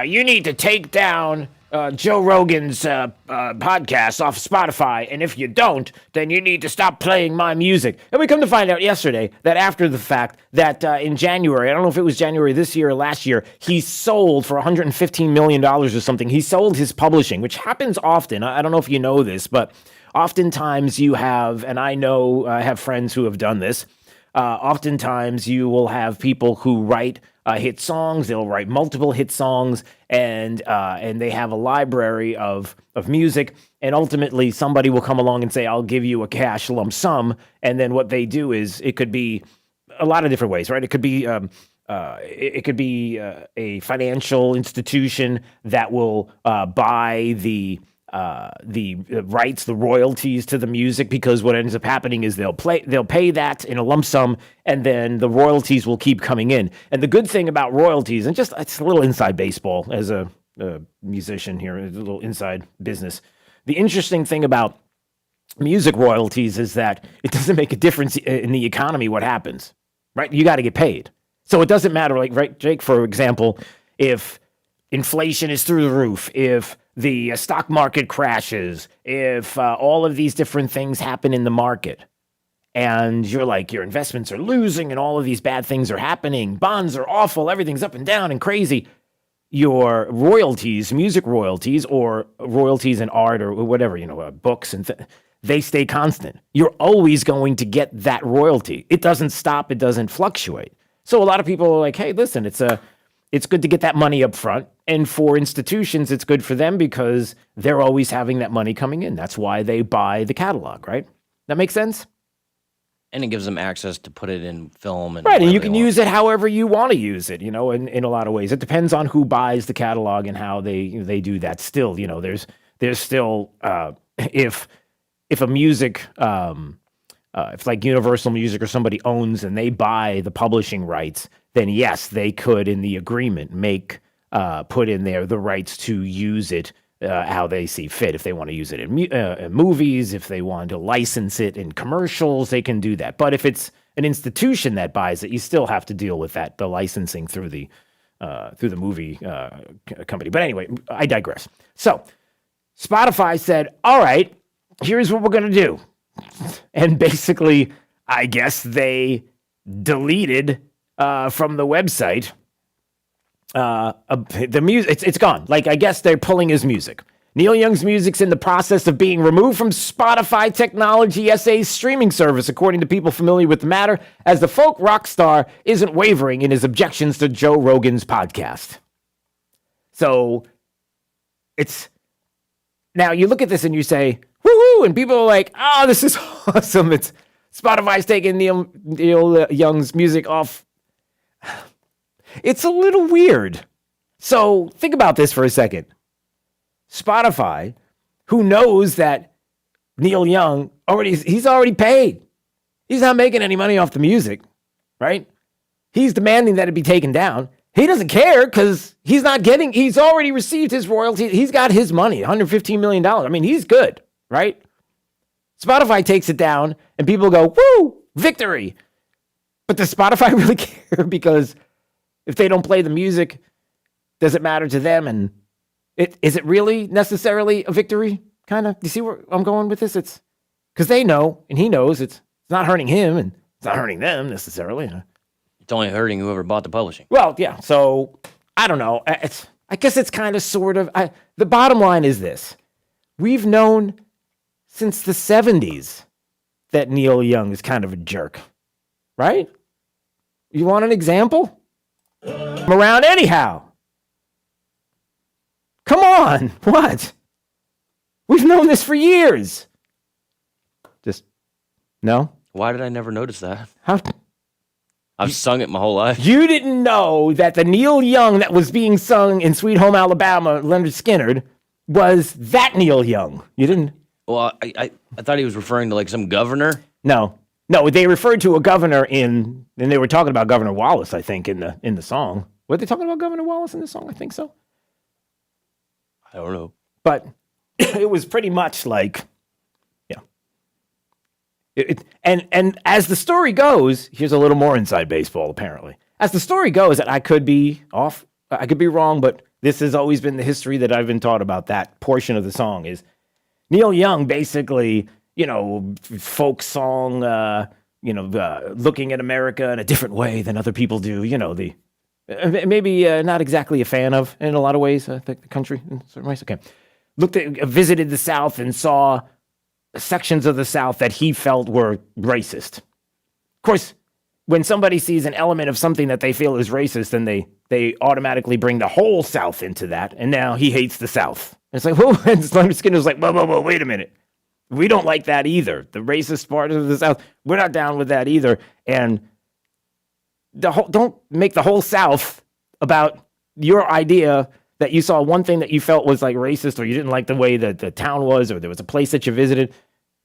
you need to take down Joe Rogan's podcast off Spotify, and if you don't, then you need to stop playing my music. And we come to find out yesterday that after the fact that in January, I don't know if it was January this year or last year, he sold for $115 million or something. He sold his publishing, which happens often. I don't know if you know this, but oftentimes you have, and I know I have friends who have done this, oftentimes you will have people who write hit songs. They'll write multiple hit songs, and they have a library of music. And ultimately, somebody will come along and say, "I'll give you a cash lump sum." And then what they do is, it could be a lot of different ways, right? It could be a financial institution that will buy the rights, the royalties to the music, because what ends up happening is they'll pay that in a lump sum, and then the royalties will keep coming in. And the good thing about royalties, and just it's a little inside baseball as a musician here, a little inside business. The interesting thing about music royalties is that it doesn't make a difference in the economy what happens, right? You got to get paid. So it doesn't matter, like, right, Jake, for example, if inflation is through the roof, if the stock market crashes, if all of these different things happen in the market, and you're like, your investments are losing and all of these bad things are happening, bonds are awful, everything's up and down and crazy, your royalties, music royalties, or royalties in art or whatever, books, and they stay constant. You're always going to get that royalty. It doesn't stop. It doesn't fluctuate. So a lot of people are like, hey, listen, it's good to get that money up front. And for institutions, it's good for them because they're always having that money coming in. That's why they buy the catalog, right? That makes sense? And it gives them access to put it in film. And right, and you can use it however you want to use it, in a lot of ways. It depends on who buys the catalog and how they do that. Still, there's still, if a music, if like Universal Music or somebody owns and they buy the publishing rights, then yes, they could, in the agreement, put in there the rights to use it how they see fit. If they want to use it in movies, if they want to license it in commercials, they can do that. But if it's an institution that buys it, you still have to deal with the licensing through the movie company. But anyway, I digress. So Spotify said, all right, here's what we're going to do. And basically, I guess they deleted from the website the music. It's gone. Like, I guess they're pulling his music. Neil Young's music's in the process of being removed from Spotify Technology SA's streaming service, according to people familiar with the matter, as the folk rock star isn't wavering in his objections to Joe Rogan's podcast. So it's now you look at this and you say, woohoo, and people are like, oh, this is awesome. It's Spotify's taking Neil Young's music off. It's a little weird. So think about this for a second. Spotify, who knows that Neil Young he's already paid. He's not making any money off the music, right? He's demanding that it be taken down. He doesn't care because he's already received his royalties. He's got his money, $115 million. I mean, he's good, right? Spotify takes it down and people go, woo, victory. But does Spotify really care? Because if they don't play the music, does it matter to them? And is it really necessarily a victory? Kind of. Do you see where I'm going with this? It's because they know, and he knows it's not hurting him, and it's not hurting them necessarily. It's only hurting whoever bought the publishing. Well, yeah. So I don't know. I guess it's kind of sort of. The bottom line is this: we've known since the 70s that Neil Young is kind of a jerk, right? You want an example? I'm around anyhow. Come on, what? We've known this for years. Just, no? Why did I never notice that? How? I've sung it my whole life. You didn't know that the Neil Young that was being sung in Sweet Home Alabama, Leonard Skinner, was that Neil Young. You didn't? Well, I thought he was referring to like some governor. No, they referred to a governor and they were talking about Governor Wallace, I think, in the song. Were they talking about Governor Wallace in the song? I think so. I don't know. But it was pretty much like, and as the story goes, here's a little more inside baseball, apparently. As the story goes, that I could be off, I could be wrong, but this has always been the history that I've been taught about that portion of the song is Neil Young basically, folk song, looking at America in a different way than other people do, maybe not exactly a fan of in a lot of ways, the country in certain ways. Okay. Visited the South and saw sections of the South that he felt were racist. Of course, when somebody sees an element of something that they feel is racist, then they automatically bring the whole South into that, and now he hates the South. And it's like, whoa, and Leonard Skinner's like, whoa, wait a minute. We don't like that either. The racist part of the South, we're not down with that either. And don't make the whole South about your idea that you saw one thing that you felt was like racist, or you didn't like the way that the town was, or there was a place that you visited.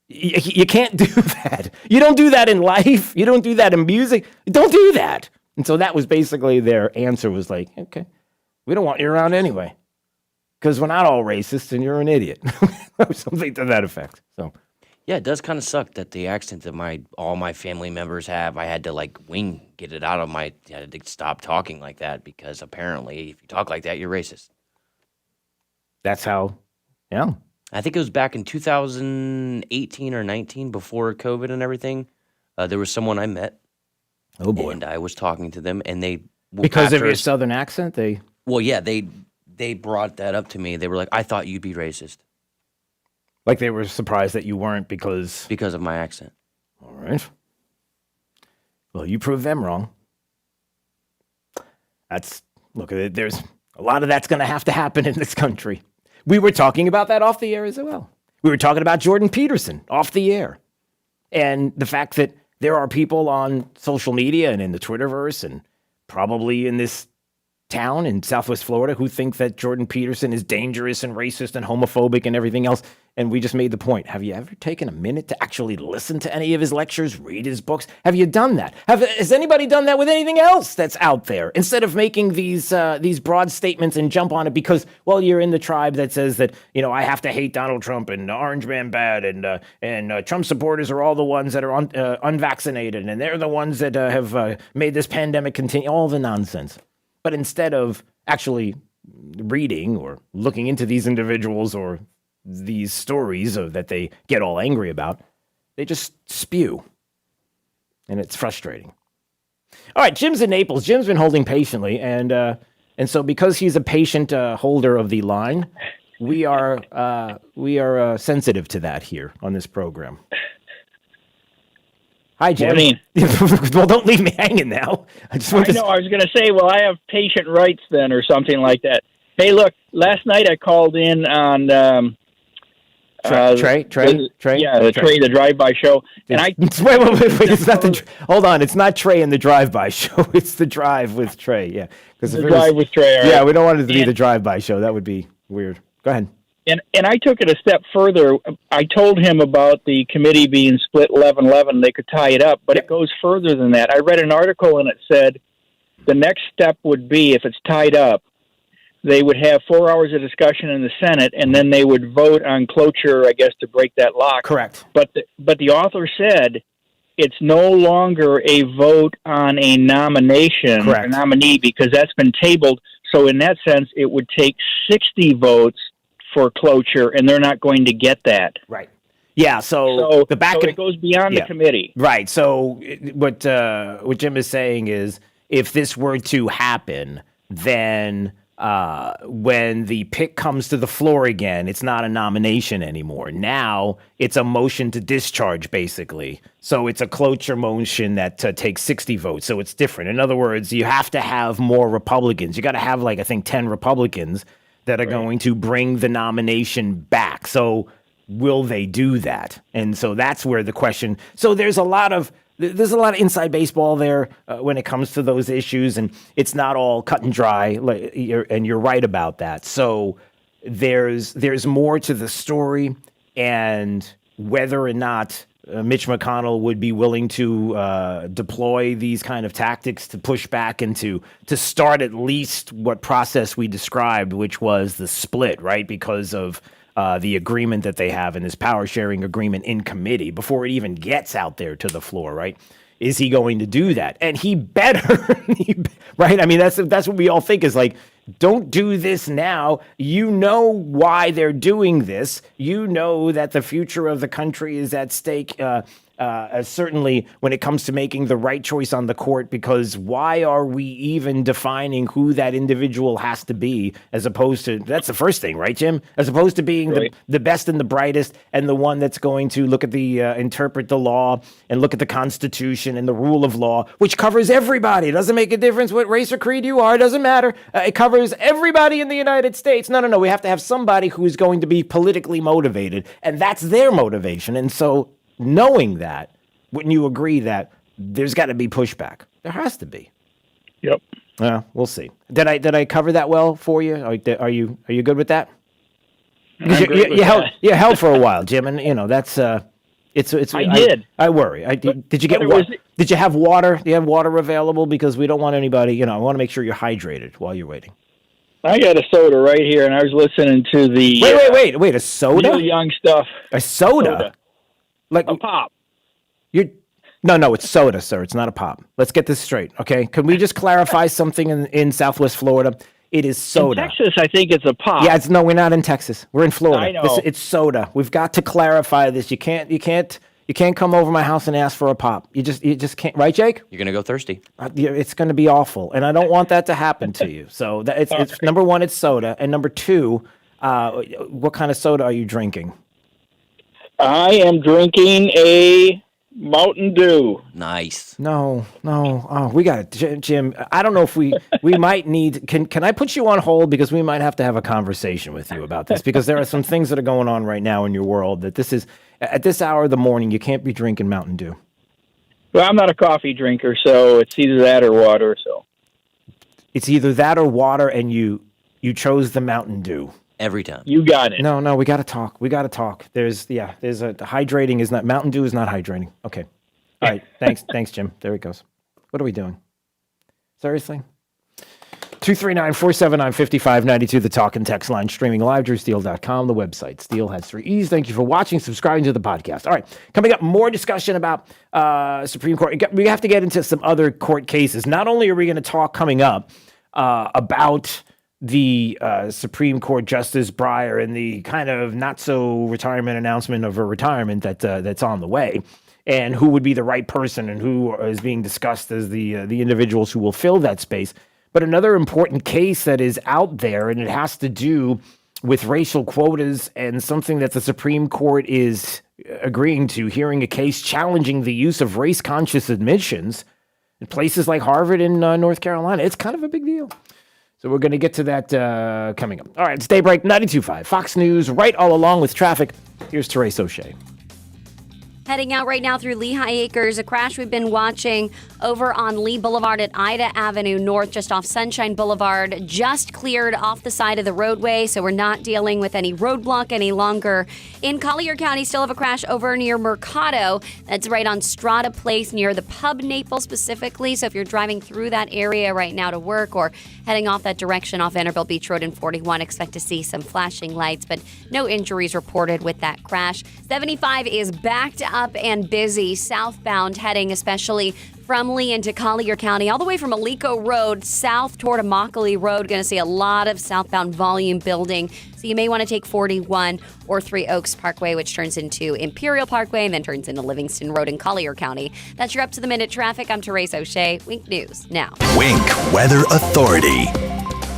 You can't do that. You don't do that in life. You don't do that in music. Don't do that. And so that was basically their answer was like, okay, we don't want you around anyway, because we're not all racist and you're an idiot. Something to that effect. So, yeah, it does kind of suck that the accent that all my family members have, I had to get it out of I had to stop talking like that because apparently if you talk like that, you're racist. That's how, yeah. I think it was back in 2018 or 19 before COVID and everything. There was someone I met. Oh boy. And I was talking to them and they... Because of your Southern accent, Well, yeah, they brought that up to me. They were like, I thought you'd be racist. Like they were surprised that you weren't because of my accent. All right. Well, you proved them wrong. There's a lot of that's going to have to happen in this country. We were talking about that off the air as well. We were talking about Jordan Peterson off the air. And the fact that there are people on social media and in the Twitterverse and probably in this town in Southwest Florida who think that Jordan Peterson is dangerous and racist and homophobic and everything else. And we just made the point. Have you ever taken a minute to actually listen to any of his lectures, read his books? Have you done that? Has anybody done that with anything else that's out there? Instead of making these broad statements and jump on it because, well, you're in the tribe that says that, I have to hate Donald Trump and Orange Man bad and Trump supporters are all the ones that are unvaccinated and they're the ones that have made this pandemic continue, all the nonsense. But instead of actually reading or looking into these individuals or these stories that they get all angry about, they just spew. And it's frustrating. All right, Jim's in Naples. Jim's been holding patiently. And so because he's a patient holder of the line, we are sensitive to that here on this program. Hi, Jim. Morning. Well, don't leave me hanging now. I was going to say, well, I have patient rights then or something like that. Hey, look, last night I called in on... Trey? Yeah, the drive-by show. And wait, it's not hold on, it's not Trey and the drive-by show. It's the drive with Trey, yeah. The drive with Trey, right. Yeah, we don't want it to be the drive-by show. That would be weird. Go ahead. And I took it a step further. I told him about the committee being split 11-11. They could tie it up, but it goes further than that. I read an article and it said the next step would be, if it's tied up, they would have 4 hours of discussion in the Senate, and then they would vote on cloture, I guess, to break that lock. Correct. But the author said it's no longer a vote on a nomination or nominee because that's been tabled. So in that sense, it would take 60 votes for cloture, and they're not going to get that. Right. Yeah, so it goes beyond the committee. Right. So what Jim is saying is if this were to happen, then when the pick comes to the floor again, it's not a nomination anymore. Now it's a motion to discharge, basically. So it's a cloture motion that takes 60 votes. So it's different. In other words, you have to have more Republicans. You got to have, like, I think 10 Republicans that are going to bring the nomination back. So will they do that? And so that's where the question. So there's a lot of inside baseball there when it comes to those issues, and it's not all cut and dry. And you're right about that. So there's more to the story, and whether or not Mitch McConnell would be willing to deploy these kind of tactics to push back and to start at least what process we described, which was the split, right? Because of the agreement that they have in this power sharing agreement in committee before it even gets out there to the floor, right? Is he going to do that? And he better, right? I mean, that's what we all think is like, don't do this now. You know why they're doing this. You know that the future of the country is at stake, certainly when it comes to making the right choice on the court, because why are we even defining who that individual has to be, as opposed to, that's the first thing, right, Jim? As opposed to being the best and the brightest and the one that's going to look at the, interpret the law and look at the Constitution and the rule of law, which covers everybody. It doesn't make a difference what race or creed you are. It doesn't matter. It covers everybody in the United States. No. We have to have somebody who is going to be politically motivated, and that's their motivation. And so, knowing that, wouldn't you agree that there's got to be pushback? There has to be. Yep. We'll see. Did I cover that well for you? Are you good with that? You held for a while, Jim, and that's it's. I did. I worry. Did you get water? Did you have water? Do you have water available? Because we don't want anybody. I want to make sure you're hydrated while you're waiting. I got a soda right here, and I was listening to the wait, a soda? Neil Young stuff. A soda? Like a pop. No, it's soda, sir. It's not a pop. Let's get this straight, okay? Can we just clarify something in Southwest Florida? It is soda. In Texas, I think it's a pop. Yeah, we're not in Texas. We're in Florida. I know. It's soda. We've got to clarify this. You can't come over my house and ask for a pop. You just can't, right, Jake? You're gonna go thirsty. It's going to be awful, and I don't want that to happen to you. So it's number one, it's soda, and number two, what kind of soda are you drinking? I am drinking a Mountain Dew. Nice. No. Oh, we got it, Jim. I don't know if we might need. Can I put you on hold, because we might have to have a conversation with you about this, because there are some things that are going on right now in your world that this is at this hour of the morning. You can't be drinking Mountain Dew. Well, I'm not a coffee drinker, so it's either that or water. So it's either that or water, and you chose the Mountain Dew. Every time. You got it. No, we got to talk. There's hydrating is not, Mountain Dew is not hydrating. Okay. All right. Thanks, Jim. There it goes. What are we doing? Seriously? 239-479-5592, the talk and text line, streaming live, drewsteele.com, the website. Steele has 3 E's. Thank you for watching, subscribing to the podcast. All right. Coming up, more discussion about Supreme Court. We have to get into some other court cases. Not only are we going to talk coming up about the Supreme Court Justice Breyer and the kind of not so retirement announcement of a retirement that's on the way, and who would be the right person and who is being discussed as the individuals who will fill that space. But another important case that is out there, and it has to do with racial quotas and something that the Supreme Court is agreeing to, hearing a case challenging the use of race-conscious admissions in places like Harvard and North Carolina. It's kind of a big deal. So we're going to get to that coming up. All right, it's Daybreak 92.5, Fox News, right all along with traffic. Here's Therese O'Shea. Heading out right now through Lehigh Acres, a crash we've been watching over on Lee Boulevard at Ida Avenue North, just off Sunshine Boulevard, just cleared off the side of the roadway, so we're not dealing with any roadblock any longer. In Collier County, still have a crash over near Mercado. That's right on Strata Place near the Pub Naples specifically, so if you're driving through that area right now to work or heading off that direction off Vanderbilt Beach Road in 41, expect to see some flashing lights, but no injuries reported with that crash. 75 is backed up and busy southbound, heading especially from Lee into Collier County, all the way from Alico Road south toward Immokalee Road. Going to see a lot of southbound volume building. So you may want to take 41 or 3 Oaks Parkway, which turns into Imperial Parkway and then turns into Livingston Road in Collier County. That's your up-to-the-minute traffic. I'm Therese O'Shea. Wink News now. Wink Weather Authority.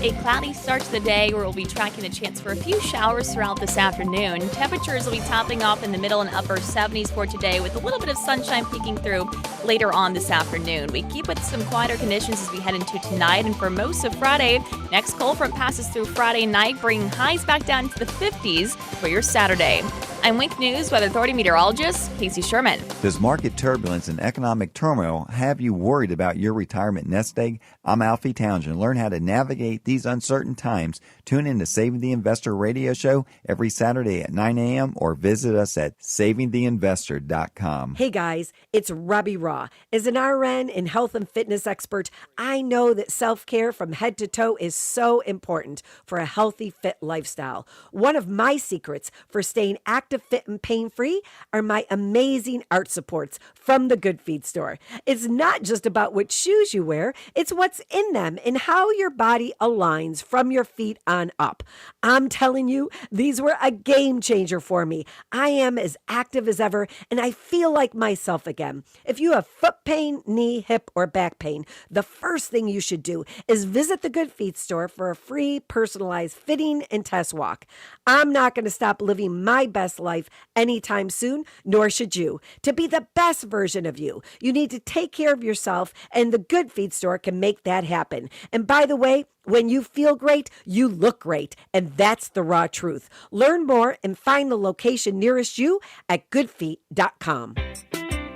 A cloudy start to the day where we'll be tracking the chance for a few showers throughout this afternoon. Temperatures will be topping off in the middle and upper 70s for today with a little bit of sunshine peeking through later on this afternoon. We keep with some quieter conditions as we head into tonight and for most of Friday. Next cold front passes through Friday night, bringing highs back down to the 50s for your Saturday. I'm Wink News Weather Authority meteorologist Casey Sherman. Does market turbulence and economic turmoil have you worried about your retirement nest egg? I'm Alfie Townsend. Learn how to navigate these uncertain times. Tune in to Saving the Investor radio show every Saturday at 9 a.m. or visit us at savingtheinvestor.com. Hey guys, it's Robbie Raw. As an RN and health and fitness expert, I know that self-care from head to toe is so important for a healthy, fit lifestyle. One of my secrets for staying active, fit, and pain-free are my amazing art supports from the Good Feet store. It's not just about what shoes you wear, it's what's in them and how your body aligns from your feet on up. I'm telling you, these were a game changer for me. I am as active as ever, and I feel like myself again. If you have foot pain, knee, hip, or back pain, the first thing you should do is visit the Good Feet store for a free personalized fitting and test walk. I'm not going to stop living my best life anytime soon, nor should you. To be the best version of you, you need to take care of yourself, and the Good Feet store can make that happen. And by the way, when you feel great, you look great, and that's the raw truth. Learn more and find the location nearest you at goodfeet.com.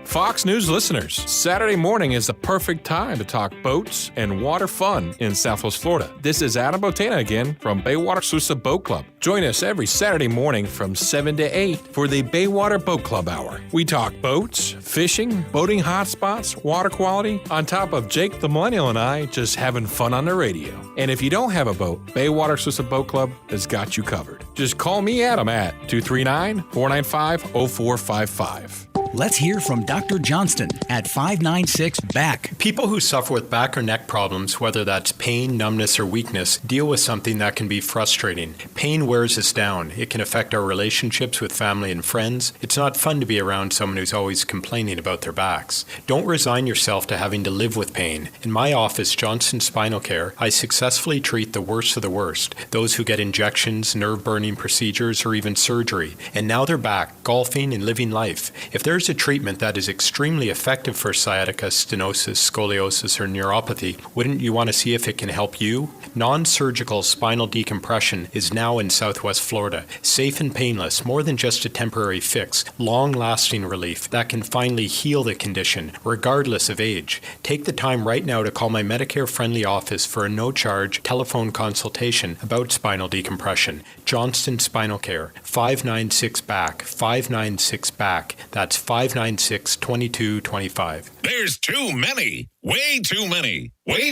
Fox News listeners, Saturday morning is the perfect time to talk boats and water fun in Southwest Florida. This is Adam Botana again from Baywater Sousa Boat Club. Join us every Saturday morning from 7 to 8 for the Baywater Boat Club Hour. We talk boats, fishing, boating hotspots, water quality, on top of Jake the Millennial and I just having fun on the radio. And if you don't have a boat, Baywater Sousa Boat Club has got you covered. Just call me, Adam, at 239-495-0455. Let's hear from Dr. Johnston at 596-BACK. People who suffer with back or neck problems, whether that's pain, numbness, or weakness, deal with something that can be frustrating. Pain wears us down. It can affect our relationships with family and friends. It's not fun to be around someone who's always complaining about their backs. Don't resign yourself to having to live with pain. In my office, Johnston Spinal Care, I successfully treat the worst of the worst, those who get injections, nerve-burning procedures, or even surgery. And now they're back, golfing and living life. If there's a treatment that is extremely effective for sciatica, stenosis, scoliosis, or neuropathy, wouldn't you want to see if it can help you? Non-surgical spinal decompression is now in Southwest Florida. Safe and painless, more than just a temporary fix, long-lasting relief that can finally heal the condition, regardless of age. Take the time right now to call my Medicare-friendly office for a no-charge telephone consultation about spinal decompression. Johnston Spinal Care, 596-BACK, 596-BACK. That's 596-2225. There's too many. Way too many. Way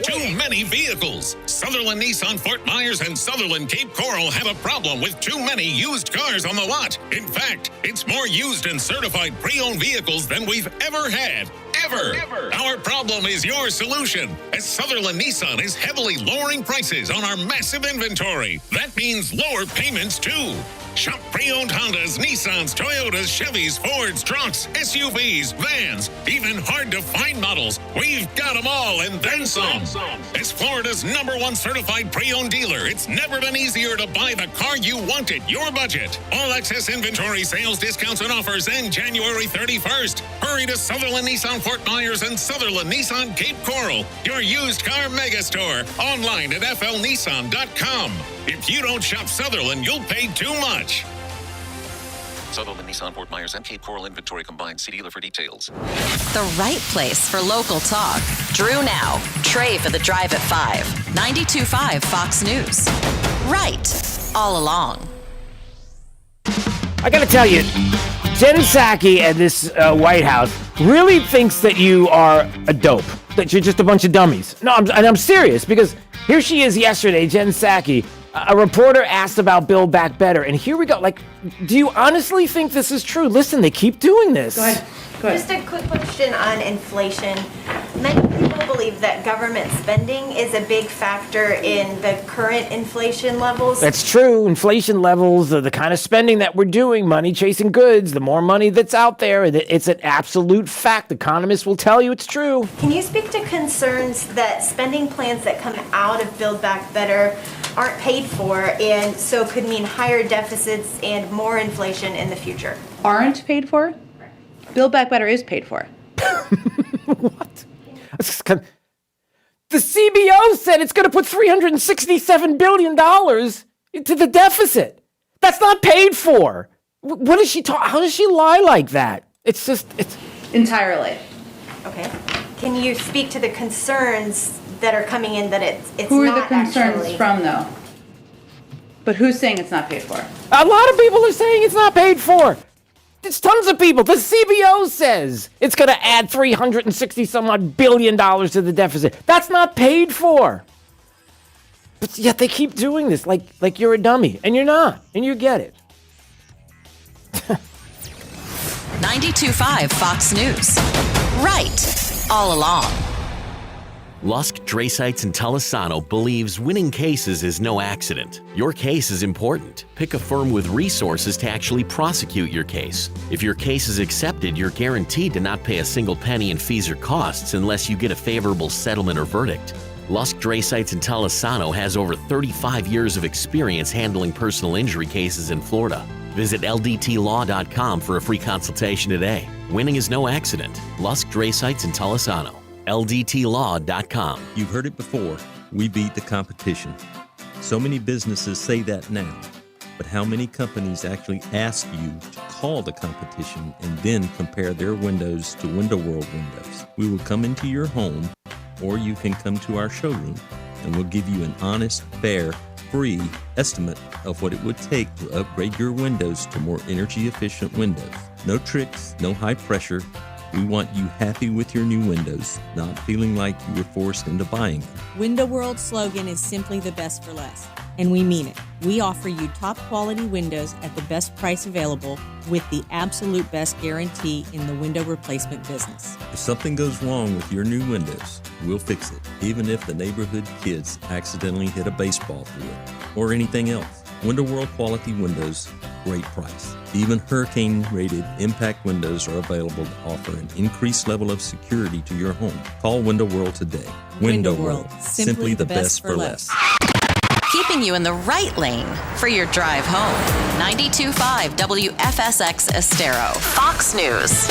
too many vehicles. Sutherland Nissan Fort Myers and Sutherland Cape Coral have a problem with too many used cars on the lot. In fact, it's more used and certified pre-owned vehicles than we've ever had. Ever. Our problem is your solution, as Sutherland Nissan is heavily lowering prices on our massive inventory. That means lower payments too. Shop pre-owned Hondas, Nissans, Toyotas, Chevys, Fords, trucks, SUVs, vans, even hard-to-find models. We've got them all and then some. As Florida's #1 certified pre-owned dealer, it's never been easier to buy the car you want at your budget. All access inventory, sales discounts, and offers end January 31st. Hurry to Sutherland Nissan Fort Myers and Sutherland Nissan Cape Coral, your used car megastore. Online at flnissan.com. If you don't shop Sutherland, you'll pay too much. Sutherland Nissan Fort Myers and Cape Coral inventory combined. See dealer for details. The right place for local talk. Drew now. Trey for the drive at 5. 92.5 Fox News. Right. All along. I gotta tell you, Jen Psaki and this White House really thinks that you are a dope, that you're just a bunch of dummies. No, I'm serious, because here she is yesterday, Jen Psaki, A reporter asked about Build Back Better, and here we go. Like, do you honestly think this is true? Listen, they keep doing this. Go ahead. Just a quick question on inflation. Many people believe that government spending is a big factor in the current inflation levels. That's true. Inflation levels are the kind of spending that we're doing, money chasing goods, the more money that's out there. It's an absolute fact. Economists will tell you it's true. Can you speak to concerns that spending plans that come out of Build Back Better aren't paid for and so could mean higher deficits and more inflation in the future? Aren't paid for? Build Back Better is paid for. What? The CBO said it's going to put $367 billion into the deficit. That's not paid for. What is she talking? How does she lie like that? It's entirely. Okay. Can you speak to the concerns that are coming in that it's Who not are the concerns actually from, though? But who's saying it's not paid for? A lot of people are saying it's not paid for. There's tons of people. The CBO says it's going to add $360-some-odd billion to the deficit. That's not paid for. But yet they keep doing this like you're a dummy. And you're not. And you get it. 92.5 Fox News. Right. All along. Lusk, Dresites, and Tolosano believes winning cases is no accident. Your case is important. Pick a firm with resources to actually prosecute your case. If your case is accepted, you're guaranteed to not pay a single penny in fees or costs unless you get a favorable settlement or verdict. Lusk, Dresites, and Tolosano has over 35 years of experience handling personal injury cases in Florida. Visit ldtlaw.com for a free consultation today. Winning is no accident. Lusk, Dresites, and Tolosano. ldtlaw.com. You've heard it before. We beat the competition. So many businesses say that now. But how many companies actually ask you to call the competition and then compare their windows to Window World windows? We will come into your home, or you can come to our showroom, and we'll give you an honest, fair, free estimate of what it would take to upgrade your windows to more energy-efficient windows. No tricks, no high pressure. We want you happy with your new windows, not feeling like you were forced into buying them. Window World's slogan is simply the best for less, and we mean it. We offer you top quality windows at the best price available with the absolute best guarantee in the window replacement business. If something goes wrong with your new windows, we'll fix it, even if the neighborhood kids accidentally hit a baseball through it or anything else. Window World quality windows, great price. Even hurricane-rated impact windows are available to offer an increased level of security to your home. Call Window World today. Window World, simply the best for less. Keeping you in the right lane for your drive home. 92.5 WFSX Estero. Fox News.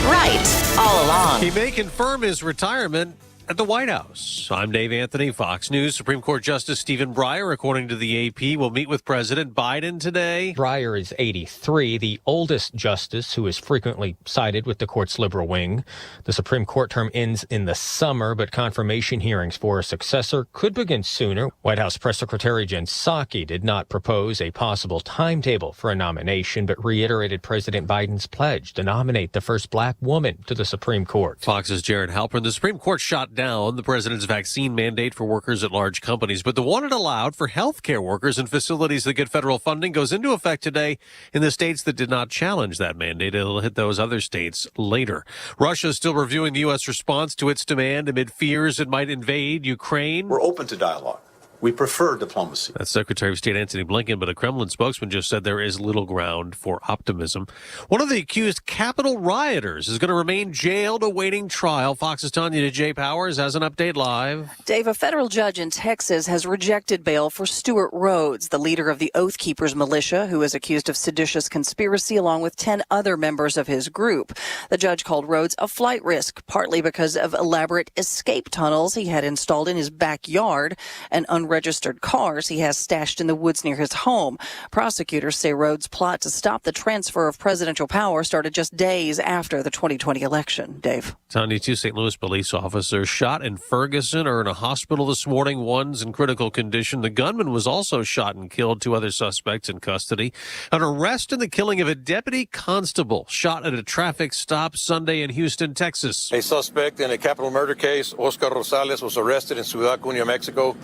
Right all along. He may confirm his retirement at the White House. I'm Dave Anthony, Fox News. Supreme Court Justice Stephen Breyer, according to the AP, will meet with President Biden today. Breyer is 83, the oldest justice who is frequently cited with the court's liberal wing. The Supreme Court term ends in the summer, but confirmation hearings for a successor could begin sooner. White House Press Secretary Jen Psaki did not propose a possible timetable for a nomination, but reiterated President Biden's pledge to nominate the first black woman to the Supreme Court. Fox's Jared Halpern. The Supreme Court shot down the president's vaccine mandate for workers at large companies, but the one it allowed for healthcare workers in facilities that get federal funding goes into effect today in the states that did not challenge that mandate. It'll hit those other states later. Russia is still reviewing the U.S. response to its demand amid fears it might invade Ukraine. We're open to dialogue. We prefer diplomacy. That's Secretary of State Antony Blinken, but a Kremlin spokesman just said there is little ground for optimism. One of the accused Capitol rioters is going to remain jailed awaiting trial. Fox's Tanya J. Powers has an update live. Dave, a federal judge in Texas has rejected bail for Stuart Rhodes, the leader of the Oath Keepers militia, who is accused of seditious conspiracy along with 10 other members of his group. The judge called Rhodes a flight risk, partly because of elaborate escape tunnels he had installed in his backyard and unregistered cars he has stashed in the woods near his home. Prosecutors say Rhodes' plot to stop the transfer of presidential power started just days after the 2020 election. Dave. Tony, 2 St. Louis police officers shot in Ferguson are in a hospital this morning. One's in critical condition. The gunman was also shot and killed. 2 other suspects in custody. An arrest in the killing of a deputy constable shot at a traffic stop Sunday in Houston, Texas. A suspect in a capital murder case, Oscar Rosales, was arrested in Ciudad Cunha, Mexico,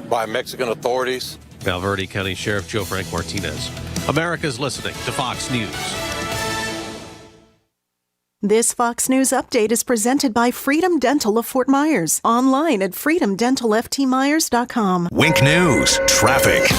by Mexican authorities. Valverde County Sheriff Joe Frank Martinez. America's listening to Fox News. This Fox News update is presented by Freedom Dental of Fort Myers. Online at freedomdentalftmyers.com. Wink News, traffic.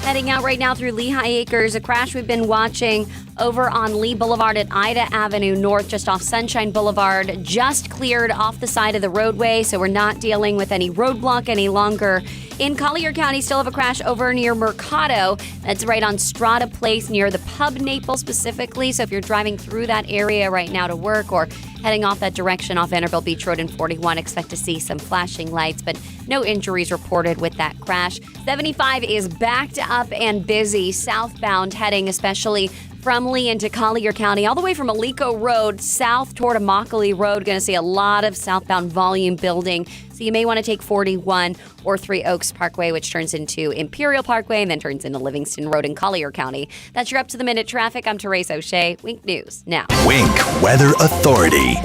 Heading out right now through Lehigh Acres, a crash we've been watching over on Lee Boulevard at Ida Avenue North, just off Sunshine Boulevard, just cleared off the side of the roadway, so we're not dealing with any roadblock any longer. In Collier County, still have a crash over near Mercado. That's right on Strata Place near the Pub Naples specifically. So if you're driving through that area right now to work or heading off that direction off Vanderbilt Beach Road in 41, expect to see some flashing lights, but no injuries reported with that crash. 75 is backed up and busy southbound heading, especially from Lee into Collier County, all the way from Alico Road south toward Immokalee Road. Going to see a lot of southbound volume building. So you may want to take 41 or 3 Oaks Parkway, which turns into Imperial Parkway and then turns into Livingston Road in Collier County. That's your up-to-the-minute traffic. I'm Therese O'Shea. Wink News now. Wink Weather Authority.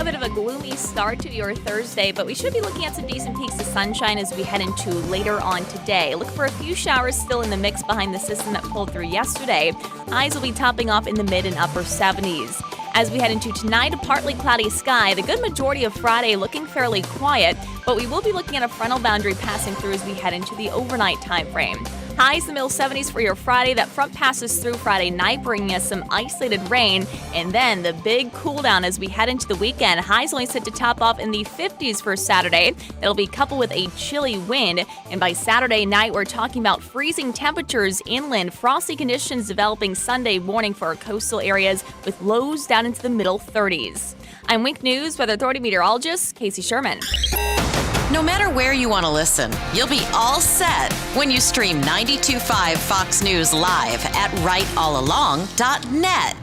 A bit of a gloomy start to your Thursday, but we should be looking at some decent peaks of sunshine as we head into later on today. Look for a few showers still in the mix behind the system that pulled through yesterday. Highs will be topping off in the mid and upper 70s. As we head into tonight, a partly cloudy sky. The good majority of Friday looking fairly quiet, but we will be looking at a frontal boundary passing through as we head into the overnight time frame. Highs in the middle 70s for your Friday. That front passes through Friday night, bringing us some isolated rain. And then the big cool down as we head into the weekend. Highs only set to top off in the 50s for Saturday. It'll be coupled with a chilly wind. And by Saturday night, we're talking about freezing temperatures inland. Frosty conditions developing Sunday morning for our coastal areas with lows down into the middle 30s. I'm Wink News Weather Authority meteorologist Casey Sherman. No matter where you want to listen, you'll be all set when you stream 92.5 Fox News live at rightallalong.net.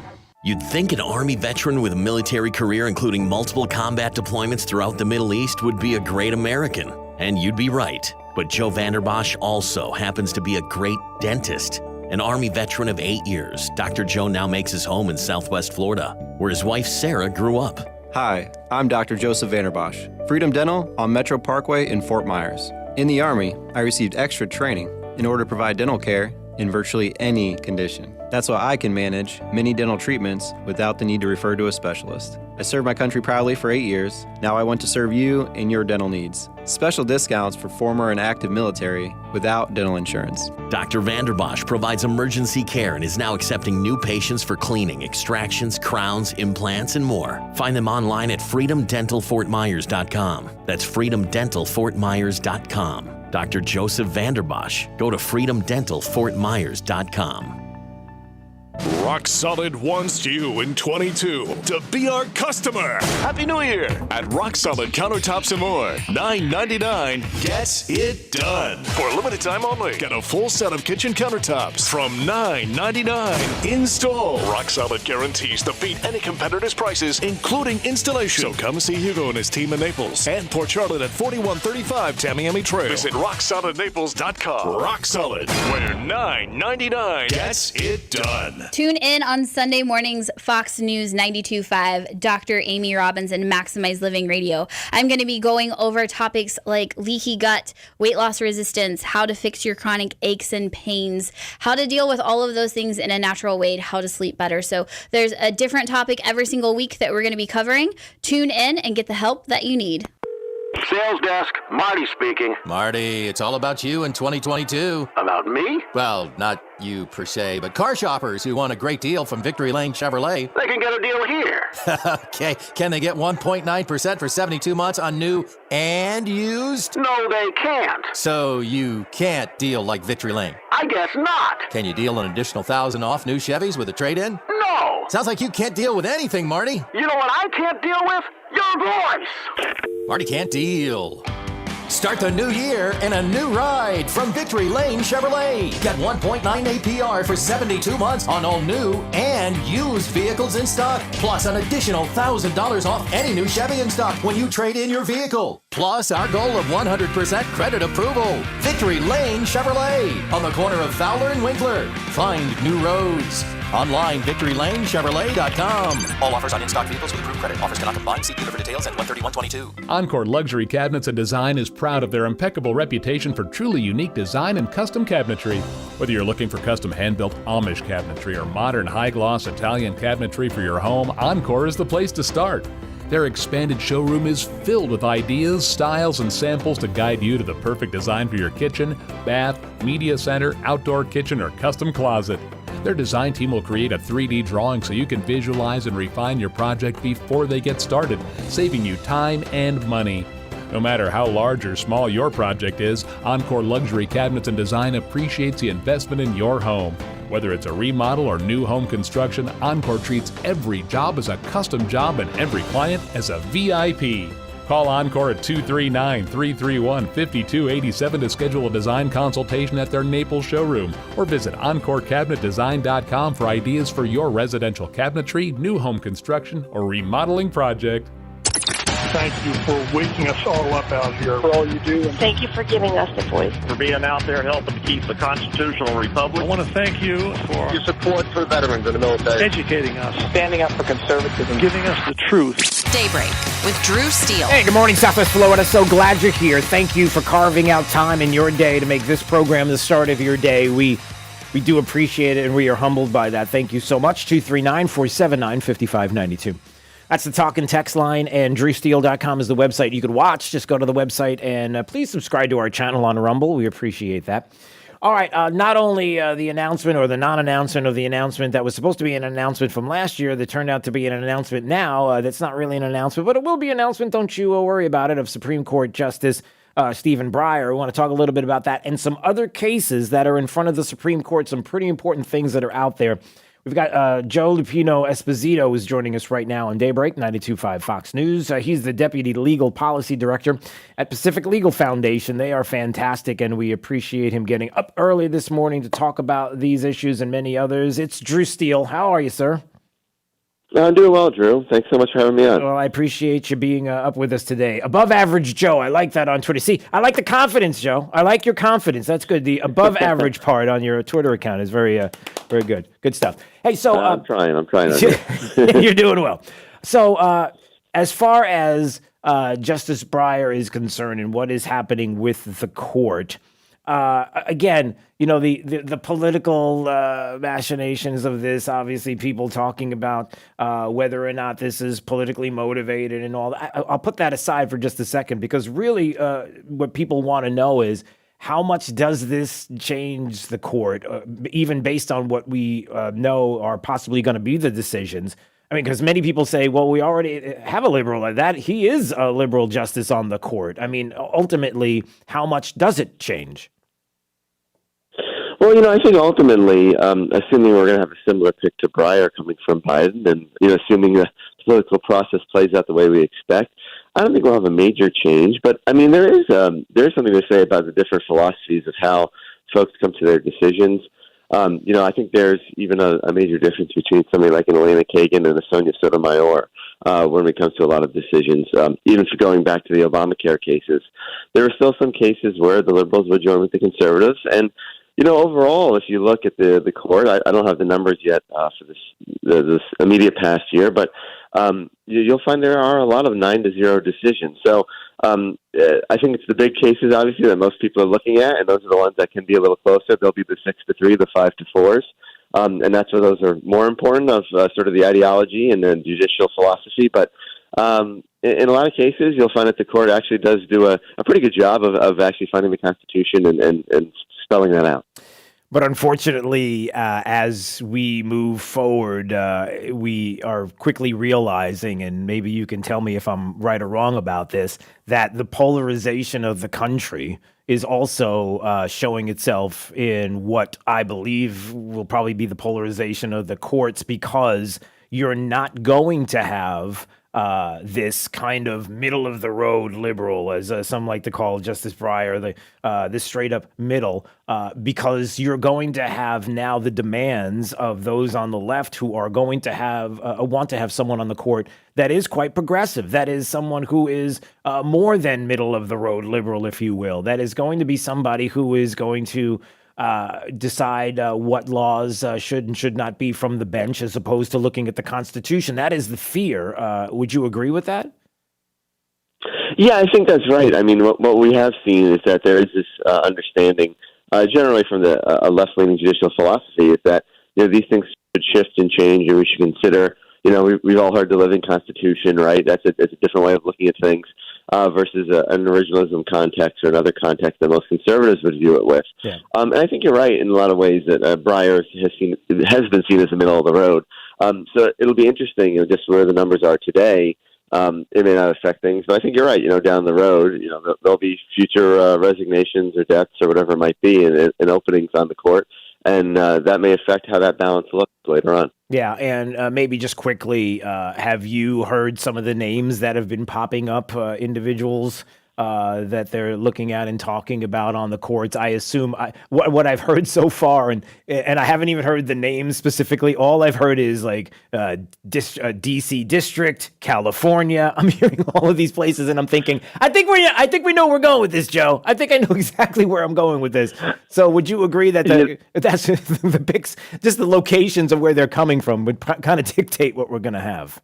You'd think an Army veteran with a military career including multiple combat deployments throughout the Middle East would be a great American. And you'd be right. But Joe Vanderbosch also happens to be a great dentist. An Army veteran of 8 years, Dr. Joe now makes his home in Southwest Florida, where his wife Sarah grew up. Hi, I'm Dr. Joseph Vanderbosch, Freedom Dental on Metro Parkway in Fort Myers. In the Army, I received extra training in order to provide dental care in virtually any condition. That's why I can manage many dental treatments without the need to refer to a specialist. I served my country proudly for 8 years. Now I want to serve you and your dental needs. Special discounts for former and active military without dental insurance. Dr. Vanderbosch provides emergency care and is now accepting new patients for cleaning, extractions, crowns, implants, and more. Find them online at freedomdentalfortmyers.com. That's freedomdentalfortmyers.com. Dr. Joseph Vanderbosch. Go to freedomdentalfortmyers.com. Rock Solid wants you in 22 to be our customer. Happy New Year at Rock Solid Countertops and More. $9.99 gets it done. For a limited time only, get a full set of kitchen countertops from $9.99. Install. Rock Solid guarantees to beat any competitor's prices, including installation. So come see Hugo and his team in Naples and Port Charlotte at 4135 Tamiami Trail. Visit RockSolidNaples.com. Rock Solid, where $9.99 gets it done. Tune in on Sunday mornings, Fox News 92.5, Dr. Amy Robbins and Maximize Living Radio. I'm going to be going over topics like leaky gut, weight loss resistance, how to fix your chronic aches and pains, how to deal with all of those things in a natural way, how to sleep better. So there's a different topic every single week that we're going to be covering. Tune in and get the help that you need. Sales desk, Marty speaking. Marty, it's all about you in 2022. About me? Well, not you per se, but car shoppers who want a great deal from Victory Lane Chevrolet. They can get a deal here. Okay, can they get 1.9% for 72 months on new and used? No, they can't. So you can't deal like Victory Lane? I guess not. Can you deal an additional $1,000 off new Chevys with a trade-in? No. Sounds like you can't deal with anything, Marty. You know what I can't deal with? Your voice. Marty can't deal. Start the new year in a new ride from Victory Lane Chevrolet. Get 1.9 APR for 72 months on all new and used vehicles in stock, plus an additional $1,000 off any new Chevy in stock when you trade in your vehicle. Plus, our goal of 100% credit approval. Victory Lane Chevrolet on the corner of Fowler and Winkler. Find new roads. Online, victorylanechevrolet.com. All offers on in-stock vehicles with approved credit. Offers cannot combine. See dealer for details at 13122. Encore Luxury Cabinets and Design is proud of their impeccable reputation for truly unique design and custom cabinetry. Whether you're looking for custom hand-built Amish cabinetry or modern high-gloss Italian cabinetry for your home, Encore is the place to start. Their expanded showroom is filled with ideas, styles, and samples to guide you to the perfect design for your kitchen, bath, media center, outdoor kitchen, or custom closet. Their design team will create a 3D drawing so you can visualize and refine your project before they get started, saving you time and money. No matter how large or small your project is, Encore Luxury Cabinets and Design appreciates the investment in your home. Whether it's a remodel or new home construction, Encore treats every job as a custom job and every client as a VIP. Call Encore at 239-331-5287 to schedule a design consultation at their Naples showroom, or visit EncoreCabinetDesign.com for ideas for your residential cabinetry, new home construction, or remodeling project. Thank you for waking us all up out here, for all you do. And thank you for giving us the voice. For being out there helping to keep the constitutional republic. I want to thank you for your support for veterans in the military. Educating us. Standing up for conservatism. Giving us the truth. Daybreak with Drew Steele. Hey, good morning, Southwest Florida. So glad you're here. Thank you for carving out time in your day to make this program the start of your day. We do appreciate it, and we are humbled by that. Thank you so much. 239-479-5592. That's the talk and text line, and drewsteele.com is the website you could watch. Just go to the website, and please subscribe to our channel on Rumble. We appreciate that. All right, not only the announcement or the non-announcement of the announcement that was supposed to be an announcement from last year that turned out to be an announcement now, that's not really an announcement, but it will be an announcement, don't you worry about it, of Supreme Court Justice Stephen Breyer. We want to talk a little bit about that and some other cases that are in front of the Supreme Court, some pretty important things that are out there. We've got Joe Lupino Esposito is joining us right now on Daybreak, 92.5 Fox News. He's the Deputy Legal Policy Director at Pacific Legal Foundation. They are fantastic, and we appreciate him getting up early this morning to talk about these issues and many others. It's Drew Steele. How are you, sir? I'm doing well, Drew. Thanks so much for having me on. Well, I appreciate you being up with us today. Above average Joe. I like that on Twitter. See, I like the confidence, Joe. I like your confidence. That's good. The above average part on your Twitter account is very good. Good stuff. Hey, so I'm trying. You're doing well. So as far as Justice Breyer is concerned and what is happening with the court, again, you know, the political machinations of this, obviously people talking about whether or not this is politically motivated and all that. I'll put that aside for just a second, because really what people want to know is, how much does this change the court, even based on what we know are possibly going to be the decisions? I mean, because many people say, well, we already have a liberal like that. He is a liberal justice on the court. I mean, ultimately, how much does it change? Well, you know, I think ultimately, assuming we're going to have a similar pick to Breyer coming from Biden, and assuming the political process plays out the way we expect, I don't think we'll have a major change. But I mean, there is something to say about the different philosophies of how folks come to their decisions. I think there's even a major difference between somebody like an Elena Kagan and a Sonia Sotomayor when it comes to a lot of decisions. Even for going back to the Obamacare cases, there are still some cases where the liberals would join with the conservatives. And overall, if you look at the court, I don't have the numbers yet for this immediate past year, but you'll find there are a lot of 9-0 decisions. So I think it's the big cases, obviously, that most people are looking at, and those are the ones that can be a little closer. They'll be the 6-3, the 5-4s, and that's where those are more important of sort of the ideology and the judicial philosophy. But in a lot of cases, you'll find that the court actually does do a pretty good job of actually finding the Constitution and spelling that out. But unfortunately, as we move forward, we are quickly realizing, and maybe you can tell me if I'm right or wrong about this, that the polarization of the country is also showing itself in what I believe will probably be the polarization of the courts, because you're not going to have this kind of middle of the road liberal, as some like to call Justice Breyer, this straight up middle, because you're going to have now the demands of those on the left who are going to have want to have someone on the court that is quite progressive, that is someone who is more than middle of the road liberal, if you will, that is going to be somebody who is going to decide what laws should and should not be from the bench, as opposed to looking at the Constitution. That is the fear. Would you agree with that? Yeah, I think that's right. I mean, what we have seen is that there is this understanding, generally from the left-leaning judicial philosophy, is that these things should shift and change, and we should consider. We've all heard the living Constitution, right? It's a different way of looking at things. Versus an originalism context or another context that most conservatives would view it with. Yeah. And I think you're right in a lot of ways that Breyer has been seen as the middle of the road. So it'll be interesting, just where the numbers are today. It may not affect things, but I think you're right. Down the road, there'll be future resignations or deaths or whatever it might be, and openings on the court, and that may affect how that balance looks later on. Yeah, and maybe just quickly, have you heard some of the names that have been popping up, individuals that they're looking at and talking about on the courts? I assume what I've heard so far, and I haven't even heard the names specifically. All I've heard is like D.C. District, California. I'm hearing all of these places, and I'm thinking, I think we know where we're going with this, Joe. I think I know exactly where I'm going with this. So, would you agree that that's the picks, just the locations of where they're coming from, would kind of dictate what we're going to have?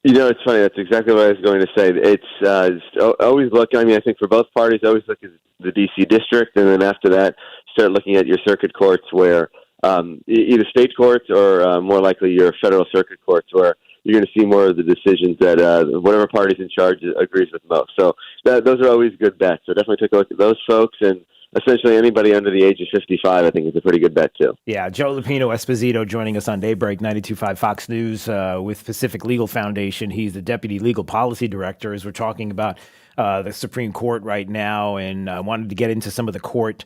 It's funny. That's exactly what I was going to say. It's always look. I mean, I think for both parties, always look at the D.C. district, and then after that, start looking at your circuit courts, where either state courts or more likely your federal circuit courts, where you're going to see more of the decisions that whatever party's in charge agrees with most. So those are always good bets. So definitely take a look at those folks, and essentially anybody under the age of 55, I think, is a pretty good bet, too. Yeah, Joe Lupino Esposito joining us on Daybreak 92.5 Fox News with Pacific Legal Foundation. He's the Deputy Legal Policy Director, as we're talking about the Supreme Court right now, and I wanted to get into some of the court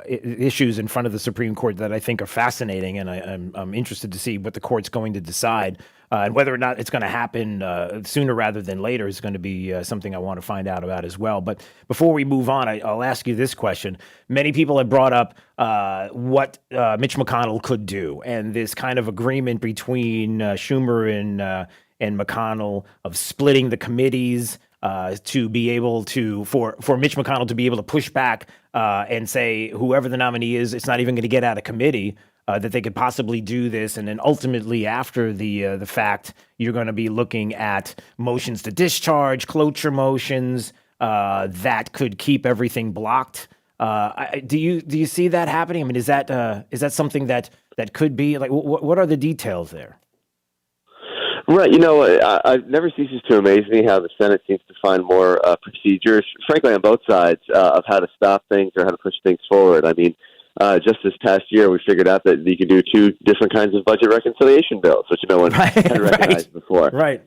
issues in front of the Supreme Court that I think are fascinating, and I'm interested to see what the court's going to decide. And whether or not it's going to happen sooner rather than later is going to be something I want to find out about as well. But before we move on, I'll ask you this question. Many people have brought up what Mitch McConnell could do, and this kind of agreement between Schumer and McConnell of splitting the committees to be able to, for Mitch McConnell to be able to push back and say whoever the nominee is, it's not even going to get out of committee. That they could possibly do this, and then ultimately after the fact, you're going to be looking at motions to discharge, cloture motions that could keep everything blocked. Do you see that happening? I mean, is that something that could be like? What are the details there? Right. It never ceases to amaze me how the Senate seems to find more procedures, frankly, on both sides of how to stop things or how to push things forward. I mean, just this past year, we figured out that you could do two different kinds of budget reconciliation bills, which no one had recognized before. Right.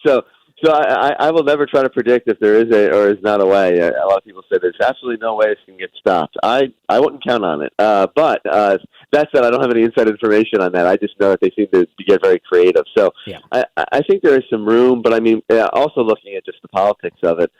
So I will never try to predict if there is or is not a way. A lot of people say there's absolutely no way this can get stopped. I wouldn't count on it. But that said, I don't have any inside information on that. I just know that they seem to get very creative. So yeah. I think there is some room, but I mean, also looking at just the politics of it,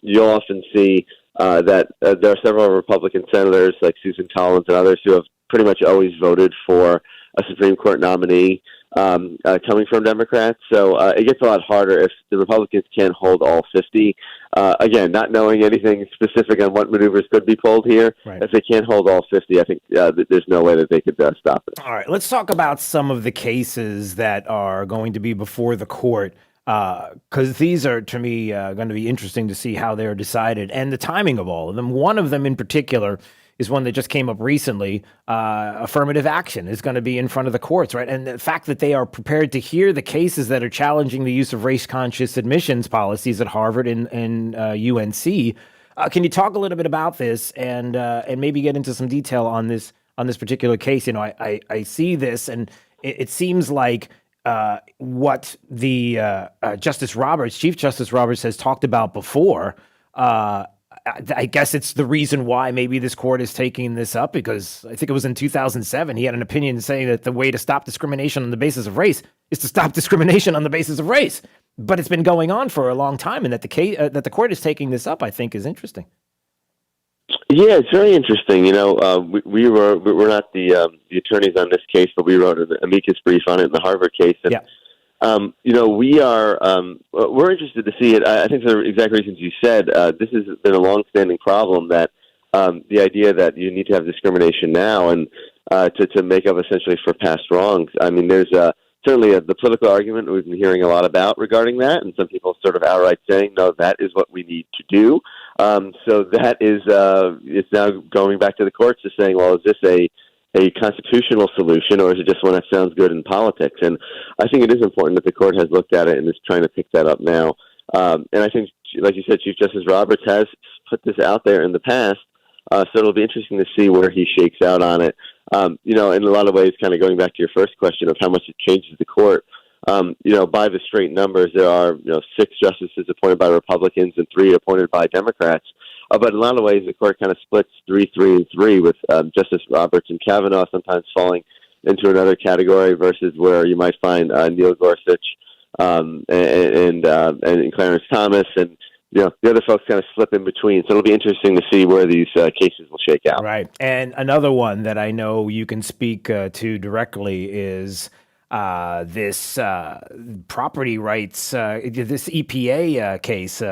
you'll often see that there are several Republican senators like Susan Collins and others who have pretty much always voted for a Supreme Court nominee coming from Democrats. So it gets a lot harder if the Republicans can't hold all 50. Again, not knowing anything specific on what maneuvers could be pulled here. Right. If they can't hold all 50, I think there's no way that they could stop it. All right, let's talk about some of the cases that are going to be before the court. Because these are, to me, going to be interesting to see how they're decided and the timing of all of them. One of them in particular is one that just came up recently. Affirmative action is going to be in front of the courts, right? And the fact that they are prepared to hear the cases that are challenging the use of race-conscious admissions policies at Harvard and UNC. Can you talk a little bit about this and maybe get into some detail on this particular case? I see this, and it seems like what the Chief Justice Roberts has talked about before, I guess it's the reason why maybe this court is taking this up, because I think it was in 2007 he had an opinion saying that the way to stop discrimination on the basis of race is to stop discrimination on the basis of race. But it's been going on for a long time, and that the court is taking this up, I think, is interesting. Yeah, it's very interesting. We're not the attorneys on this case, but we wrote an amicus brief on it in the Harvard case. And, we're interested to see it. I think for the exact reasons you said, this has been a long-standing problem, that the idea that you need to have discrimination now and to make up essentially for past wrongs. I mean, there's certainly the political argument we've been hearing a lot about regarding that, and some people sort of outright saying, no, that is what we need to do. So that is it's now going back to the courts to saying, well, is this a constitutional solution, or is it just one that sounds good in politics? And I think it is important that the court has looked at it and is trying to pick that up now. And I think, like you said, Chief Justice Roberts has put this out there in the past, so it'll be interesting to see where he shakes out on it. In a lot of ways, kind of going back to your first question of how much it changes the court, by the straight numbers, there are 6 justices appointed by Republicans and 3 appointed by Democrats. But in a lot of ways, the court kind of splits 3, 3, and 3, with Justice Roberts and Kavanaugh sometimes falling into another category versus where you might find Neil Gorsuch and Clarence Thomas, and the other folks kind of slip in between. So it'll be interesting to see where these cases will shake out. Right. And another one that I know you can speak to directly is this property rights, this EPA case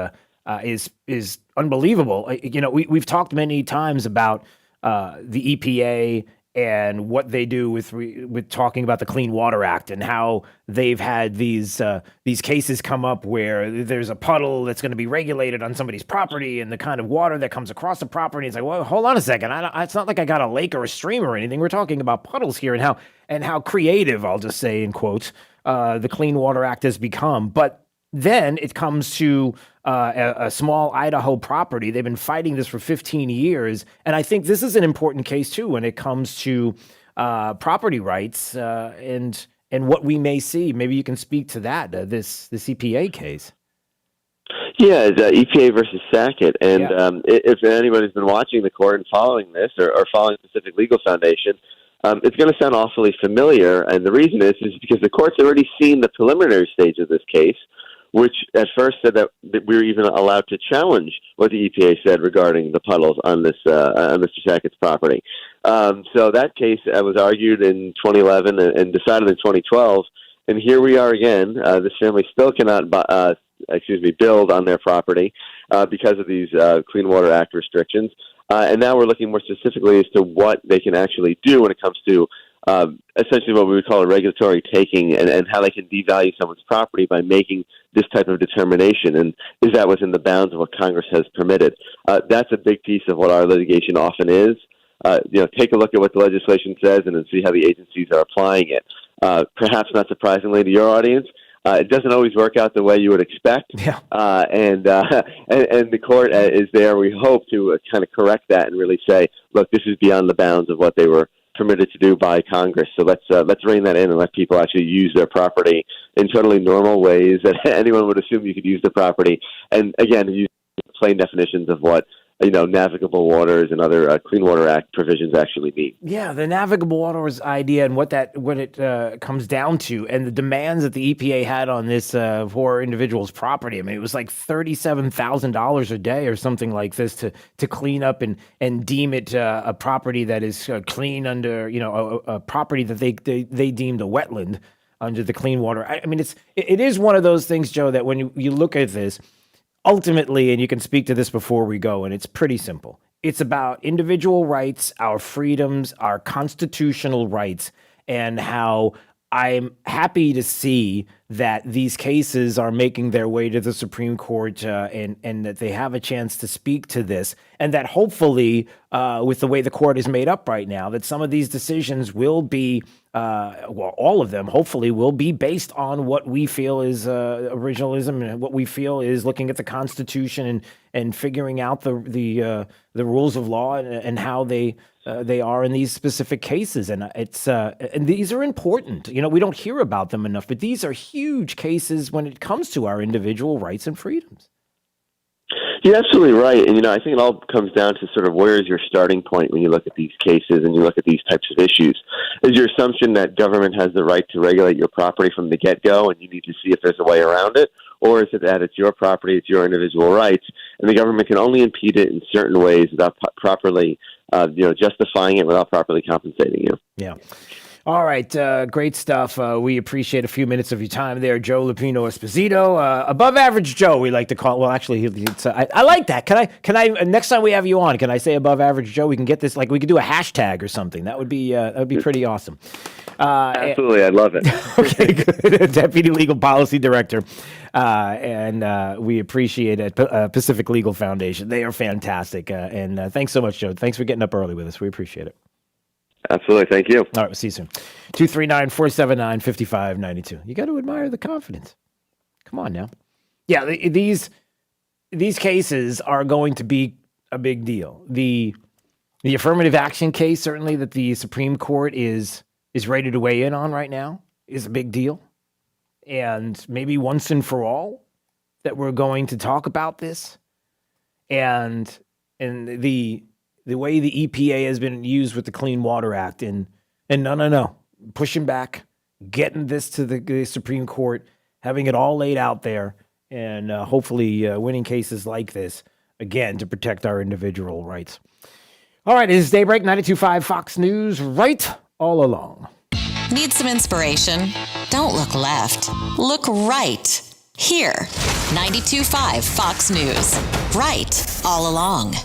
is unbelievable. We've talked many times about the EPA and what they do with talking about the Clean Water Act, and how they've had these cases come up where there's a puddle that's going to be regulated on somebody's property, and the kind of water that comes across the property. It's like, well, hold on a second. It's not like I got a lake or a stream or anything. We're talking about puddles here, and how creative, I'll just say in quotes, the Clean Water Act has become. But then it comes to a small Idaho property. They've been fighting this for 15 years. And I think this is an important case, too, when it comes to property rights and what we may see. Maybe you can speak to that, this EPA case. Yeah, it's EPA versus Sackett. And if anybody's been watching the court and following this, or following Pacific Legal Foundation, it's going to sound awfully familiar. And the reason is because the court's already seen the preliminary stage of this case, which at first said that we were even allowed to challenge what the EPA said regarding the puddles on this on Mr. Sackett's property. So that case was argued in 2011 and decided in 2012, and here we are again. This family still cannot build on their property because of these Clean Water Act restrictions, and now we're looking more specifically as to what they can actually do when it comes to essentially what we would call a regulatory taking, and how they can devalue someone's property by making this type of determination, and is that within the bounds of what Congress has permitted? That's a big piece of what our litigation often is. Take a look at what the legislation says and then see how the agencies are applying it. Perhaps not surprisingly to your audience, it doesn't always work out the way you would expect. Yeah. And the court is there, we hope, to kind of correct that and really say, look, this is beyond the bounds of what they were permitted to do by Congress. So let's rein that in and let people actually use their property in totally normal ways that anyone would assume you could use the property. And again, use plain definitions of what navigable waters and other Clean Water Act provisions actually mean. Yeah, the navigable waters idea and what it comes down to, and the demands that the EPA had on this poor individual's property. I mean, it was like $37,000 a day or something like this to clean up and deem it a property that is clean under a property that they deemed a wetland under the Clean Water. I mean, it is one of those things, Joe, that when you look at this. Ultimately, and you can speak to this before we go, and it's pretty simple. It's about individual rights, our freedoms, our constitutional rights, and how I'm happy to see that these cases are making their way to the Supreme Court and that they have a chance to speak to this, and that hopefully, with the way the court is made up right now, that some of these decisions will be, all of them hopefully will be based on what we feel is originalism and what we feel is looking at the Constitution and figuring out the rules of law and how they are in these specific cases. And and these are important. We don't hear about them enough, but these are huge cases when it comes to our individual rights and freedoms. You're absolutely right. And, I think it all comes down to sort of where is your starting point when you look at these cases and you look at these types of issues. Is your assumption that government has the right to regulate your property from the get-go and you need to see if there's a way around it? Or is it that it's your property, it's your individual rights, and the government can only impede it in certain ways without properly, justifying it, without properly compensating you? Yeah. All right, great stuff. We appreciate a few minutes of your time there, Joe Lupino Esposito. Above average Joe, we like to call. Well, actually, I like that. Can I? Next time we have you on, can I say above average Joe? We can get this. Like we could do a hashtag or something. That would be pretty awesome. Absolutely, I love it. Okay, good. Deputy Legal Policy Director, and we appreciate it. Pacific Legal Foundation. They are fantastic. And thanks so much, Joe. Thanks for getting up early with us. We appreciate it. Absolutely. Thank you. All right. We'll see you soon. 239-479-5592. You got to admire the confidence. Come on now. Yeah. These cases are going to be a big deal. The affirmative action case, certainly that the Supreme Court is ready to weigh in on right now, is a big deal. And maybe once and for all that we're going to talk about this and the way the EPA has been used with the Clean Water Act and no, pushing back, getting this to the Supreme Court, having it all laid out there, and hopefully winning cases like this, again, to protect our individual rights. All right, it is Daybreak, 92.5 Fox News, right all along. Need some inspiration? Don't look left. Look right. Here, 92.5 Fox News. Right all along.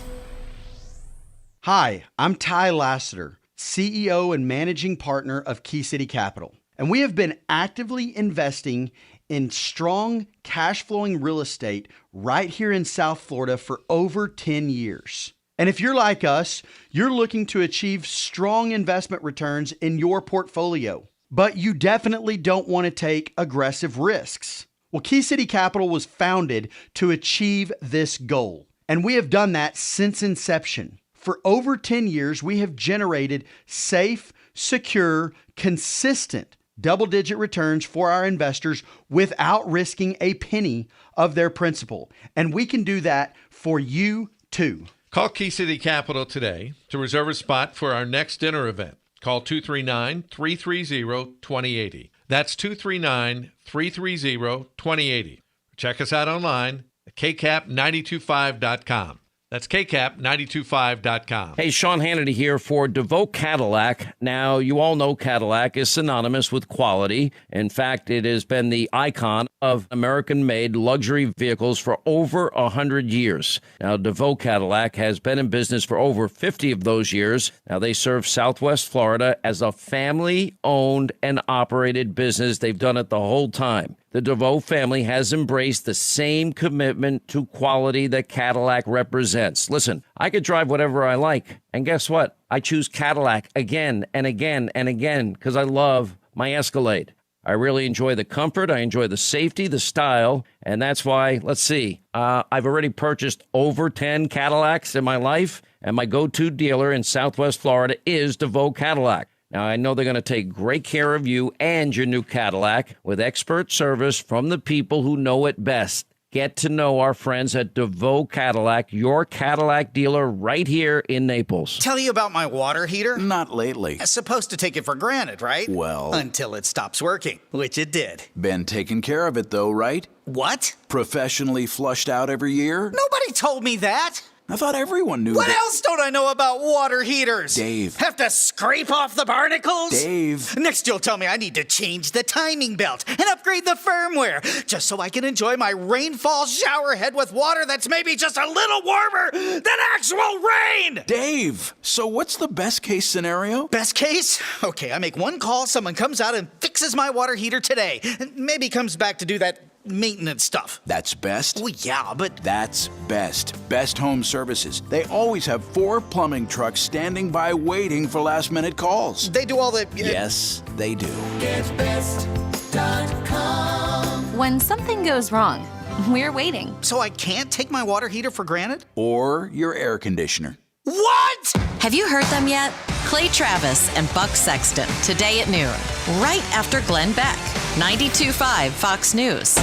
Hi, I'm Ty Lassiter, CEO and managing partner of Key City Capital. And we have been actively investing in strong cash flowing real estate right here in South Florida for over 10 years. And if you're like us, you're looking to achieve strong investment returns in your portfolio, but you definitely don't want to take aggressive risks. Well, Key City Capital was founded to achieve this goal, and we have done that since inception. For over 10 years, we have generated safe, secure, consistent double-digit returns for our investors without risking a penny of their principal. And we can do that for you too. Call Key City Capital today to reserve a spot for our next dinner event. Call 239-330-2080. That's 239-330-2080. Check us out online at kcap925.com. That's kcap925.com. Hey, Sean Hannity here for DeVoe Cadillac. Now, you all know Cadillac is synonymous with quality. In fact, it has been the icon of American-made luxury vehicles for over 100 years. Now, DeVoe Cadillac has been in business for over 50 of those years. Now, they serve Southwest Florida as a family-owned and operated business. They've done it the whole time. The DeVoe family has embraced the same commitment to quality that Cadillac represents. Listen, I could drive whatever I like. And guess what? I choose Cadillac again and again and again because I love my Escalade. I really enjoy the comfort. I enjoy the safety, the style. And that's why, let's see, I've already purchased over 10 Cadillacs in my life. And my go-to dealer in Southwest Florida is DeVoe Cadillac. Now, I know they're going to take great care of you and your new Cadillac with expert service from the people who know it best. Get to know our friends at DeVoe Cadillac, your Cadillac dealer right here in Naples. Tell you about my water heater? Not lately. Supposed to take it for granted, right? Well. Until it stops working, which it did. Been taking care of it, though, right? What? Professionally flushed out every year? Nobody told me that. I thought everyone knew What that. else don't I know about water heaters? Dave. Have to scrape off the barnacles? Dave. Next you'll tell me I need to change the timing belt and upgrade the firmware just so I can enjoy my rainfall shower head with water that's maybe just a little warmer than actual rain! Dave, so what's the best case scenario? Best case? Okay, I make one call, someone comes out and fixes my water heater today. Maybe comes back to do that maintenance stuff. That's best? Well, yeah, but... That's best. Best Home Services. They always have 4 plumbing trucks standing by waiting for last-minute calls. They do all the... Yes, they do. GetBest.com. When something goes wrong, we're waiting. So I can't take my water heater for granted? Or your air conditioner. What? Have you heard them yet? Clay Travis and Buck Sexton, today at noon, right after Glenn Beck. 92.5 Fox News.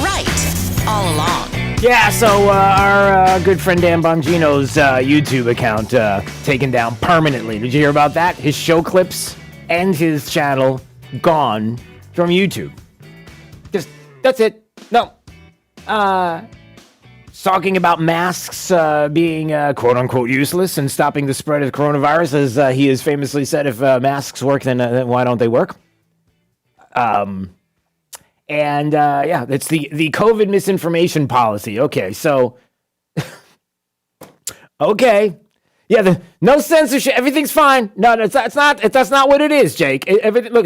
Right all along. Yeah, so our good friend Dan Bongino's YouTube account taken down permanently. Did you hear about that? His show clips and his channel gone from YouTube. Just, that's it. No. Talking about masks being quote-unquote useless and stopping the spread of coronavirus, as he has famously said, if masks work, then why don't they work? Yeah, it's the COVID misinformation policy. Okay, so okay, yeah, no censorship, everything's fine. No, that's not what it is, Jake. Look,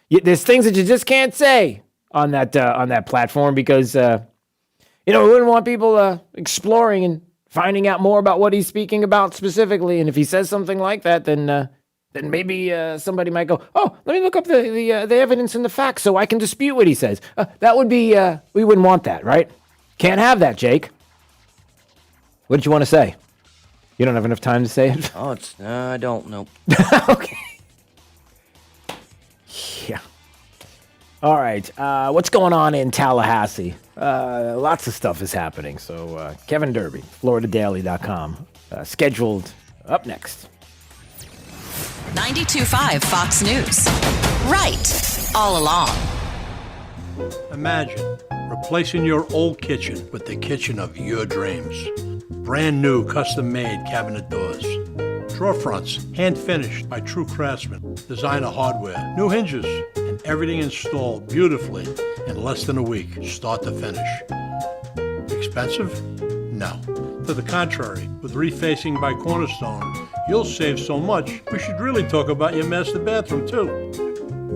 there's things that you just can't say on that platform because we wouldn't want people exploring and finding out more about what he's speaking about specifically. And if he says something like that, then maybe somebody might go, oh, let me look up the evidence and the facts so I can dispute what he says. That would be, we wouldn't want that, right? Can't have that, Jake. What did you want to say? You don't have enough time to say it? Oh, I don't know. Okay. Yeah. All right. What's going on in Tallahassee? Lots of stuff is happening. So Kevin Derby, FloridaDaily.com, scheduled up next. 92.5 Fox News. Right all along. Imagine replacing your old kitchen with the kitchen of your dreams. Brand new custom-made cabinet doors. Drawer fronts, hand-finished by true craftsmen. Designer hardware, new hinges, and everything installed beautifully in less than a week, start to finish. Expensive? No. To the contrary, with refacing by Cornerstone, you'll save so much, we should really talk about your master bathroom, too.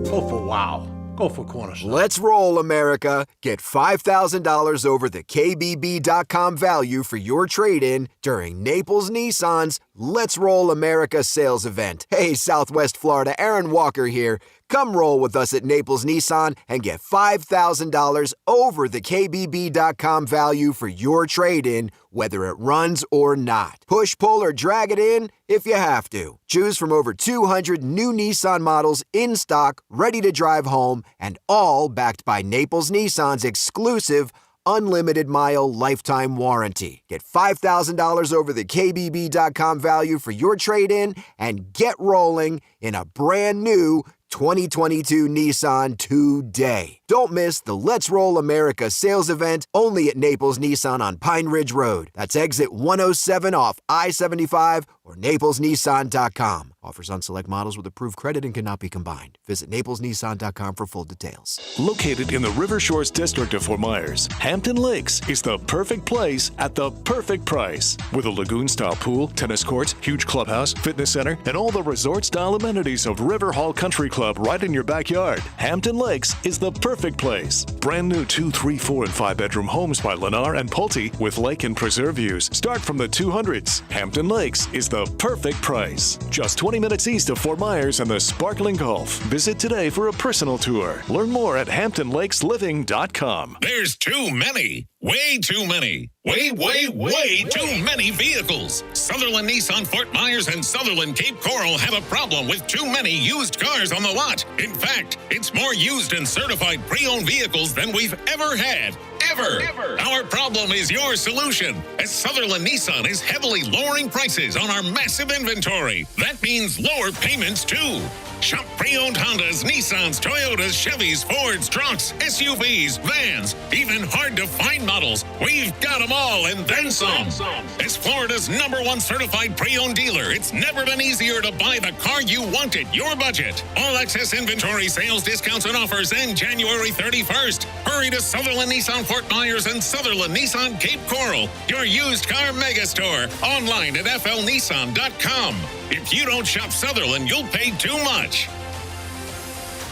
Go for wow. Go for Cornerstone. Let's roll, America. Get $5,000 over the KBB.com value for your trade-in during Naples Nissan's Let's Roll America sales event. Hey, Southwest Florida, Aaron Walker here. Come roll with us at Naples Nissan and get $5,000 over the KBB.com value for your trade-in, whether it runs or not. Push, pull, or drag it in if you have to. Choose from over 200 new Nissan models in stock, ready to drive home, and all backed by Naples Nissan's exclusive unlimited mile lifetime warranty. Get $5,000 over the KBB.com value for your trade-in and get rolling in a brand new 2022 Nissan today. Don't miss the Let's Roll America sales event only at Naples Nissan on Pine Ridge Road. That's exit 107 off I-75 or naplesnissan.com. Offers on select models with approved credit and cannot be combined. Visit naplesnissan.com for full details. Located in the River Shores district of Fort Myers, Hampton Lakes is the perfect place at the perfect price. With a lagoon-style pool, tennis courts, huge clubhouse, fitness center, and all the resort-style amenities of River Hall Country Club right in your backyard, Hampton Lakes is the perfect place. Brand new 2, 3, 4, and 5-bedroom homes by Lennar and Pulte with lake and preserve views start from the 200s. Hampton Lakes is the perfect price. Just 20 minutes east of Fort Myers and the sparkling Gulf. Visit today for a personal tour. Learn more at HamptonLakesLiving.com. There's too many. Way too many. Way too many vehicles. Sutherland Nissan Fort Myers and Sutherland Cape Coral have a problem with too many used cars on the lot. In fact, it's more used and certified pre-owned vehicles than we've ever had. Ever. Our problem is your solution, as Sutherland Nissan is heavily lowering prices on our massive inventory. That means lower payments too. Shop pre-owned Hondas, Nissans, Toyotas, Chevys, Fords, trucks, SUVs, vans, even hard-to-find models. We've got them all and then some. As Florida's #1 certified pre-owned dealer, it's never been easier to buy the car you wanted, your budget. All access inventory, sales discounts, and offers end January 31st. Hurry to Sutherland Nissan Fort Myers and Sutherland Nissan Cape Coral, your used car megastore. Online at flnissan.com. If you don't shop Sutherland, you'll pay too much.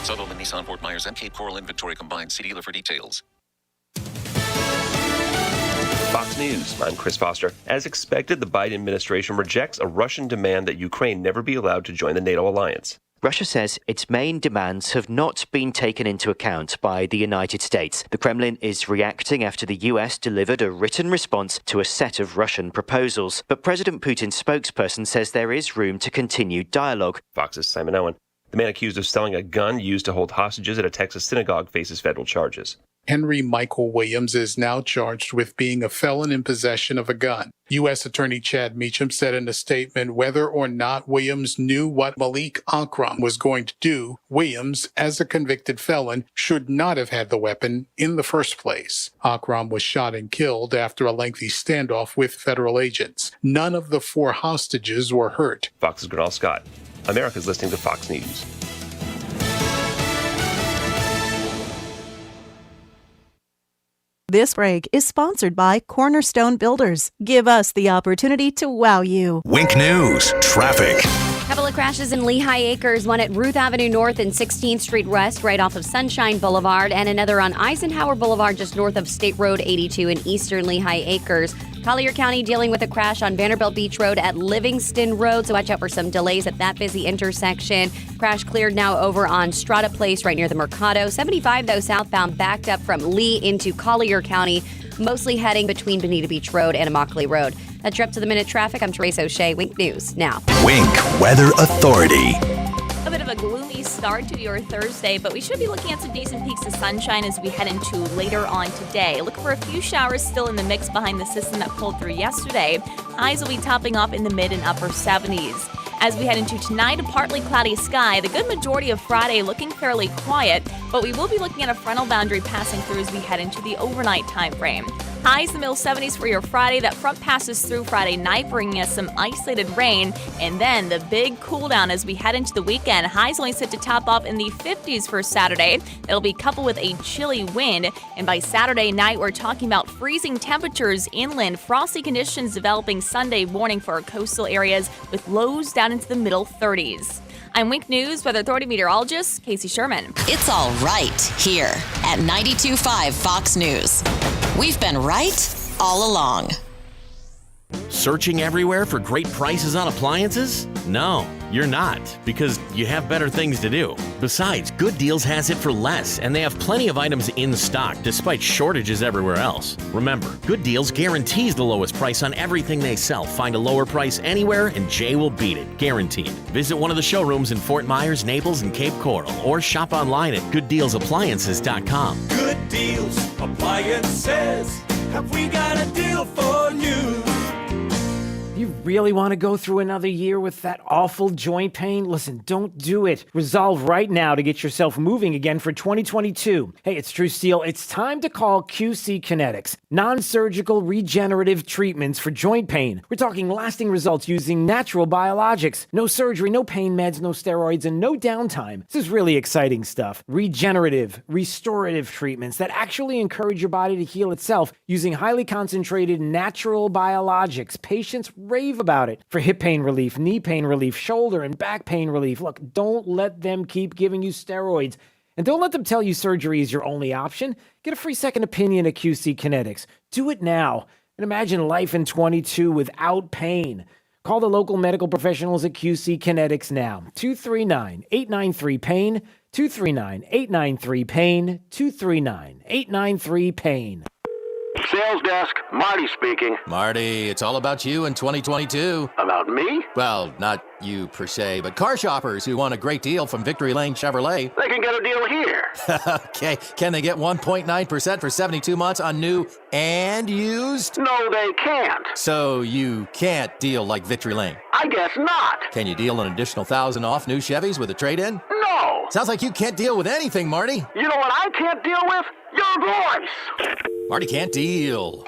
Sutherland Nissan Fort Myers and Cape Coral inventory combined. See dealer for details. Fox News, I'm Chris Foster. As expected, the Biden administration rejects a Russian demand that Ukraine never be allowed to join the NATO alliance. Russia says its main demands have not been taken into account by the United States. The Kremlin is reacting after the US delivered a written response to a set of Russian proposals. But President Putin's spokesperson says there is room to continue dialogue. Fox's Simon Owen. The man accused of selling a gun used to hold hostages at a Texas synagogue faces federal charges. Henry Michael Williams is now charged with being a felon in possession of a gun. U.S. Attorney Chad Meacham said in a statement whether or not Williams knew what Malik Akram was going to do, Williams, as a convicted felon, should not have had the weapon in the first place. Akram was shot and killed after a lengthy standoff with federal agents. None of the 4 hostages were hurt. Fox's Grinnell Scott. America's listening to Fox News. This break is sponsored by Cornerstone Builders. Give us the opportunity to wow you. Wink News, traffic. Couple of crashes in Lehigh Acres, one at Ruth Avenue North and 16th Street West, right off of Sunshine Boulevard, and another on Eisenhower Boulevard, just north of State Road 82 in eastern Lehigh Acres. Collier County dealing with a crash on Vanderbilt Beach Road at Livingston Road, so watch out for some delays at that busy intersection. Crash cleared now over on Strata Place right near the Mercado. 75, though, southbound backed up from Lee into Collier County, mostly heading between Bonita Beach Road and Immokalee Road. That's your up-to-the-minute traffic. I'm Teresa O'Shea. Wink News now. Wink Weather Authority. A bit of a gloomy start to your Thursday, but we should be looking at some decent peaks of sunshine as we head into later on today. Look for a few showers still in the mix behind the system that pulled through yesterday. Highs will be topping off in the mid and upper 70s. As we head into tonight, a partly cloudy sky. The good majority of Friday looking fairly quiet, but we will be looking at a frontal boundary passing through as we head into the overnight time frame. Highs in the middle 70s for your Friday. That front passes through Friday night, bringing us some isolated rain. And then the big cool down as we head into the weekend. Highs only set to top off in the 50s for Saturday. It'll be coupled with a chilly wind. And by Saturday night, we're talking about freezing temperatures inland. Frosty conditions developing Sunday morning for our coastal areas with lows down into the middle 30s. I'm Wink News Weather Authority meteorologist Casey Sherman. It's all right here at 92.5 Fox News. We've been right all along. Searching everywhere for great prices on appliances? No, you're not, because you have better things to do. Besides, Good Deals has it for less, and they have plenty of items in stock despite shortages everywhere else. Remember, Good Deals guarantees the lowest price on everything they sell. Find a lower price anywhere, and Jay will beat it, guaranteed. Visit one of the showrooms in Fort Myers, Naples, and Cape Coral, or shop online at GoodDealsAppliances.com. Good Deals Appliances. Have we got a deal for you? You really want to go through another year with that awful joint pain? Listen, don't do it. Resolve right now to get yourself moving again for 2022. Hey, it's True Steel. It's time to call QC Kinetics. Non-surgical regenerative treatments for joint pain. We're talking lasting results using natural biologics. No surgery, no pain meds, no steroids, and no downtime. This is really exciting stuff. Regenerative, restorative treatments that actually encourage your body to heal itself using highly concentrated natural biologics. Patients rave about it for hip pain relief, knee pain relief, shoulder and back pain relief. Look, don't let them keep giving you steroids. And don't let them tell you surgery is your only option. Get a free second opinion at QC Kinetics. Do it now and imagine life in 22 without pain. Call the local medical professionals at QC Kinetics now. 239-893-PAIN, 239-893-PAIN, 239-893-PAIN. Sales desk, Marty speaking. Marty, it's all about you in 2022. About me? Well, not you per se, but car shoppers who want a great deal from Victory Lane Chevrolet. They can get a deal here. Okay, can they get 1.9% for 72 months on new and used? No, they can't. So you can't deal like Victory Lane? I guess not. Can you deal an additional $1,000 off new Chevys with a trade-in? No. Sounds like you can't deal with anything, Marty. You know what I can't deal with? Your voice. Marty can't deal.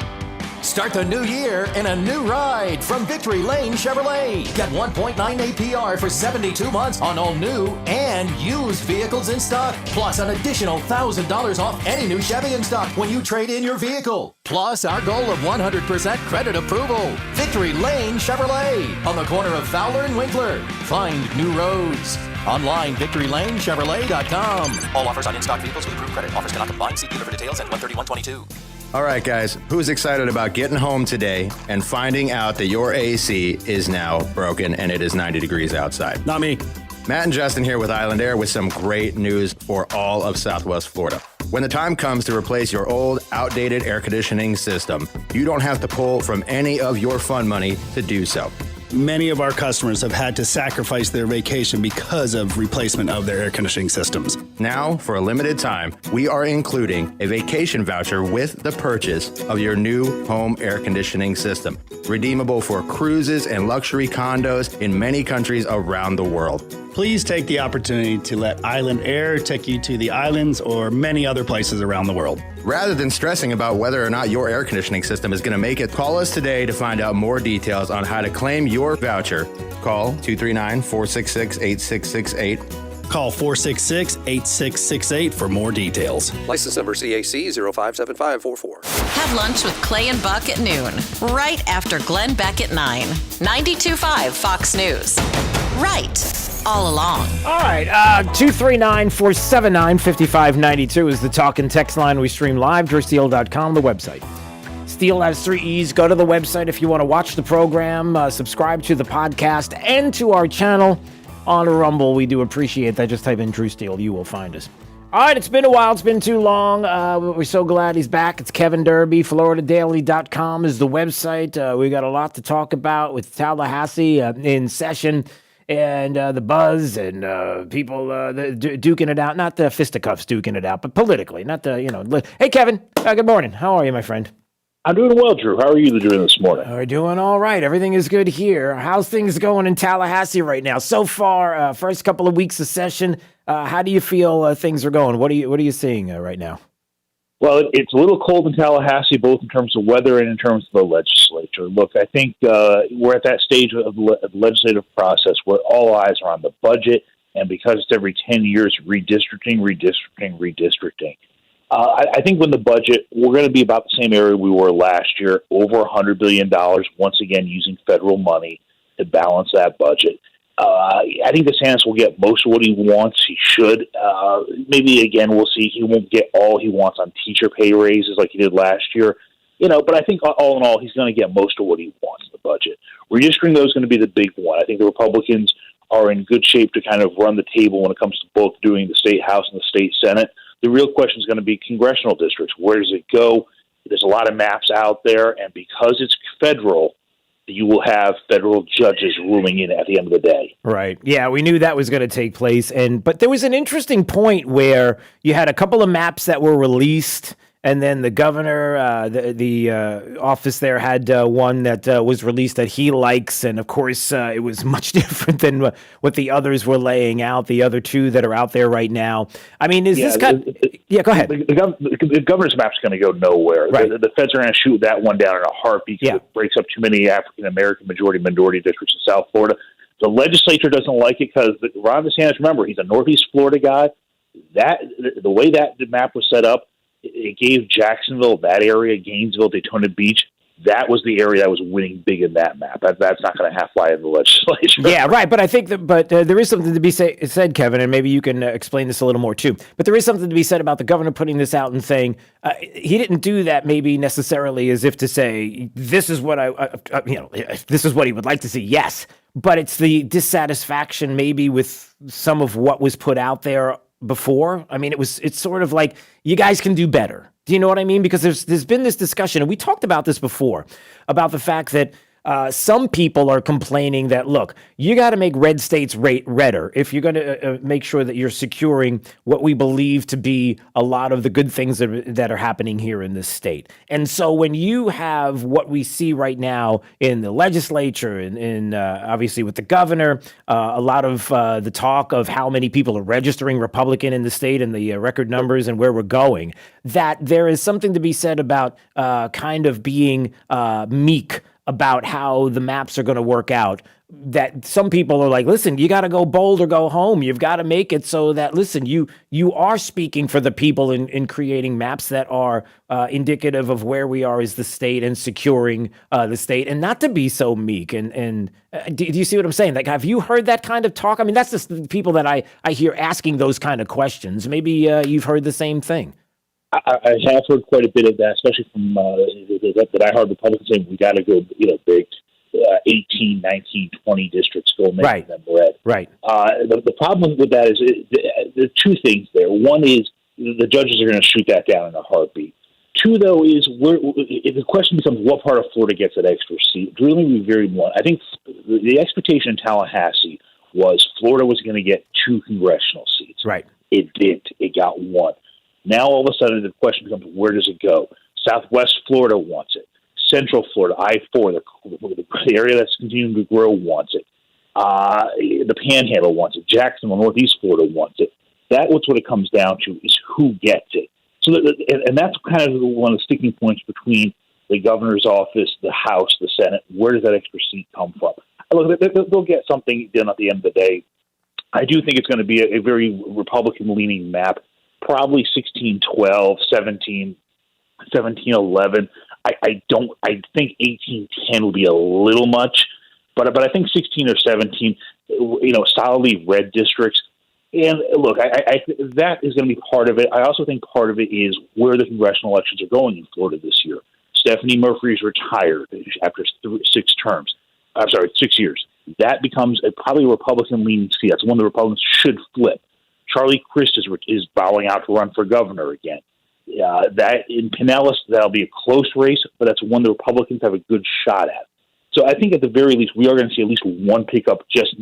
Start the new year in a new ride from Victory Lane Chevrolet. Get 1.9 APR for 72 months on all new and used vehicles in stock. Plus an additional $1,000 off any new Chevy in stock when you trade in your vehicle. Plus our goal of 100% credit approval. Victory Lane Chevrolet on the corner of Fowler and Winkler. Find new roads. Online, VictoryLaneChevrolet.com. All offers on in-stock vehicles with approved credit. Offers cannot combine. See dealer for details at 13122. All right, guys, who's excited about getting home today and finding out that your AC is now broken and it is 90 degrees outside? Not me. Matt and Justin here with Island Air with some great news for all of Southwest Florida. When the time comes to replace your old, outdated air conditioning system, you don't have to pull from any of your fund money to do so. Many of our customers have had to sacrifice their vacation because of replacement of their air conditioning systems. Now, for a limited time, we are including a vacation voucher with the purchase of your new home air conditioning system, redeemable for cruises and luxury condos in many countries around the world. Please take the opportunity to let Island Air take you to the islands or many other places around the world. Rather than stressing about whether or not your air conditioning system is going to make it, call us today to find out more details on how to claim your voucher. Call 239-466-8668. Call 466-8668 for more details. License number CAC 057544. Have lunch with Clay and Buck at noon, right after Glenn Beck at 9. 92.5 Fox News. Right. All along. All right, 239-479-5592 is the talk and text line. We stream live, DrSteele.com, the website. Steele has 3 E's. Go to the website if you want to watch the program, subscribe to the podcast, and to our channel on Rumble. We do appreciate that. Just type in Drew Steele. You will find us. All right, it's been a while. It's been too long. We're so glad he's back. It's Kevin Derby. FloridaDaily.com is the website. We got a lot to talk about with Tallahassee in session. And the buzz and people duking it out. Not the fisticuffs duking it out, but politically. Not the, Hey, Kevin. Good morning. How are you, my friend? I'm doing well, Drew. How are you doing this morning? We're doing all right. Everything is good here. How's things going in Tallahassee right now? So far, first couple of weeks of session, how do you feel things are going? What are you seeing right now? Well, it's a little cold in Tallahassee, both in terms of weather and in terms of the legislature. Look, I think we're at that stage of the legislative process where all eyes are on the budget, and because it's every 10 years, redistricting. I think when the budget, we're going to be about the same area we were last year, over $100 billion, once again using federal money to balance that budget. I think DeSantis will get most of what he wants. He should. Maybe, again, we'll see. He won't get all he wants on teacher pay raises like he did last year. But I think all in all, he's going to get most of what he wants in the budget. Redistricting, though, is going to be the big one. I think the Republicans are in good shape to kind of run the table when it comes to both doing the state House and the state Senate. The real question is going to be congressional districts. Where does it go? There's a lot of maps out there, and because it's federal, you will have federal judges ruling in at the end of the day. Right. Yeah, we knew that was going to take place. But there was an interesting point where you had a couple of maps that were released, and then the governor, the office there had one that was released that he likes. And, of course, it was much different than what the others were laying out, the other two that are out there right now. I mean, is this kind of... Yeah, go ahead. The governor's map's going to go nowhere. Right. The feds are going to shoot that one down in a heartbeat because it breaks up too many African-American minority districts in South Florida. The legislature doesn't like it because Ron DeSantis, remember, he's a Northeast Florida guy. The way that the map was set up, it gave Jacksonville, that area, Gainesville, Daytona Beach, that was the area that was winning big in that map. That's not going to fly in the legislature. Yeah, right. But I think there is something to be said, Kevin, and maybe you can explain this a little more too. But there is something to be said about the governor putting this out and saying he didn't do that maybe necessarily as if to say this is what this is what he would like to see. Yes, but it's the dissatisfaction maybe with some of what was put out there before. I mean, it's sort of like you guys can do better. Do you know what I mean? Because there's been this discussion, and we talked about this before, about the fact that some people are complaining that, look, you got to make red states redder if you're going to make sure that you're securing what we believe to be a lot of the good things that are happening here in this state. And so when you have what we see right now in the legislature and obviously with the governor, a lot of the talk of how many people are registering Republican in the state and the record numbers and where we're going, that there is something to be said about kind of being meek about how the maps are going to work out. That some people are like, listen, you got to go bold or go home. You've got to make it so that, listen, you are speaking for the people in creating maps that are indicative of where we are as the state and securing the state, and not to be so meek. And do you see what I'm saying? Like, have you heard that kind of talk? I mean, that's just the people that I hear asking those kind of questions. Maybe you've heard the same thing. I have heard quite a bit of that, especially from that I heard Republicans saying we got to go, big 18, 19, 20 districts, go make them red. Right. The problem with that is there are two things there. One is the judges are going to shoot that down in a heartbeat. Two, though, is the question becomes what part of Florida gets that extra seat. It's really be very blunt. I think the expectation in Tallahassee was Florida was going to get 2 congressional seats. Right. It didn't. It got 1. Now, all of a sudden, the question becomes, where does it go? Southwest Florida wants it. Central Florida, I-4, the area that's continuing to grow, wants it. The Panhandle wants it. Jacksonville, Northeast Florida wants it. That's what it comes down to, is who gets it. So, and that's kind of one of the sticking points between the governor's office, the House, the Senate. Where does that extra seat come from? Look, they'll get something done at the end of the day. I do think it's going to be a very Republican-leaning map, probably 16-12, 17-11. I think 18-10 will be a little much, but I think 16 or 17, solidly red districts. And look, I that is going to be part of it. I also think part of it is where the congressional elections are going in Florida this year. Stephanie Murphy's retired after 6 terms. I'm sorry, 6 years. That becomes probably a Republican-leaning seat. That's one the Republicans should flip. Charlie Crist is bowing out to run for governor again. That in Pinellas, that'll be a close race, but that's one the Republicans have a good shot at. So I think at the very least, we are going to see at least one pickup just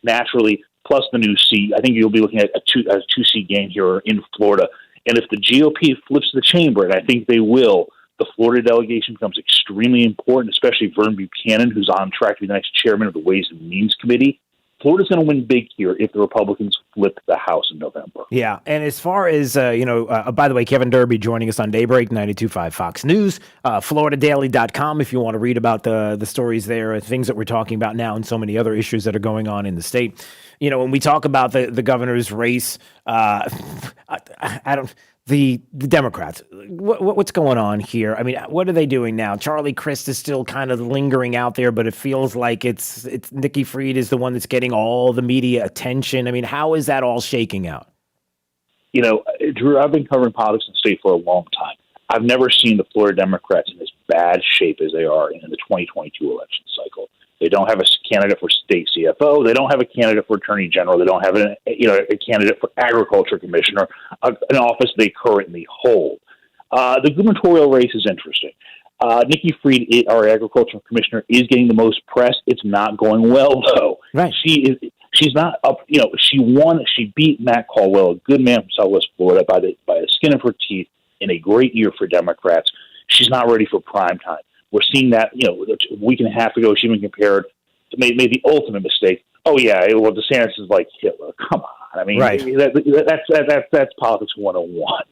naturally, plus the new seat. I think you'll be looking at a 2-seat game here in Florida. And if the GOP flips the chamber, and I think they will, the Florida delegation becomes extremely important, especially Vern Buchanan, who's on track to be the next chairman of the Ways and Means Committee. Florida's going to win big here if the Republicans flip the House in November. Yeah, and as far as, by the way, Kevin Derby joining us on Daybreak, 92.5 Fox News, FloridaDaily.com if you want to read about the stories there, things that we're talking about now and so many other issues that are going on in the state. When we talk about the governor's race, the Democrats, what's going on here? I mean, what are they doing now? Charlie Crist is still kind of lingering out there, but it feels like it's Nikki Fried is the one that's getting all the media attention. I mean, how is that all shaking out? Drew, I've been covering politics in the state for a long time. I've never seen the Florida Democrats in as bad shape as they are in the 2022 election cycle. They don't have a candidate for state CFO. They don't have a candidate for attorney general. They don't have a candidate for agriculture commissioner, an office they currently hold. The gubernatorial race is interesting. Nikki Fried, our agricultural commissioner, is getting the most press. It's not going well, though. Right. She's not up. She won. She beat Matt Caldwell, a good man from Southwest Florida, by the skin of her teeth in a great year for Democrats. She's not ready for prime time. We're seeing that, a week and a half ago, she even compared, made the ultimate mistake. Oh, yeah, well, DeSantis is like Hitler. Come on. I mean, right. That's politics 101.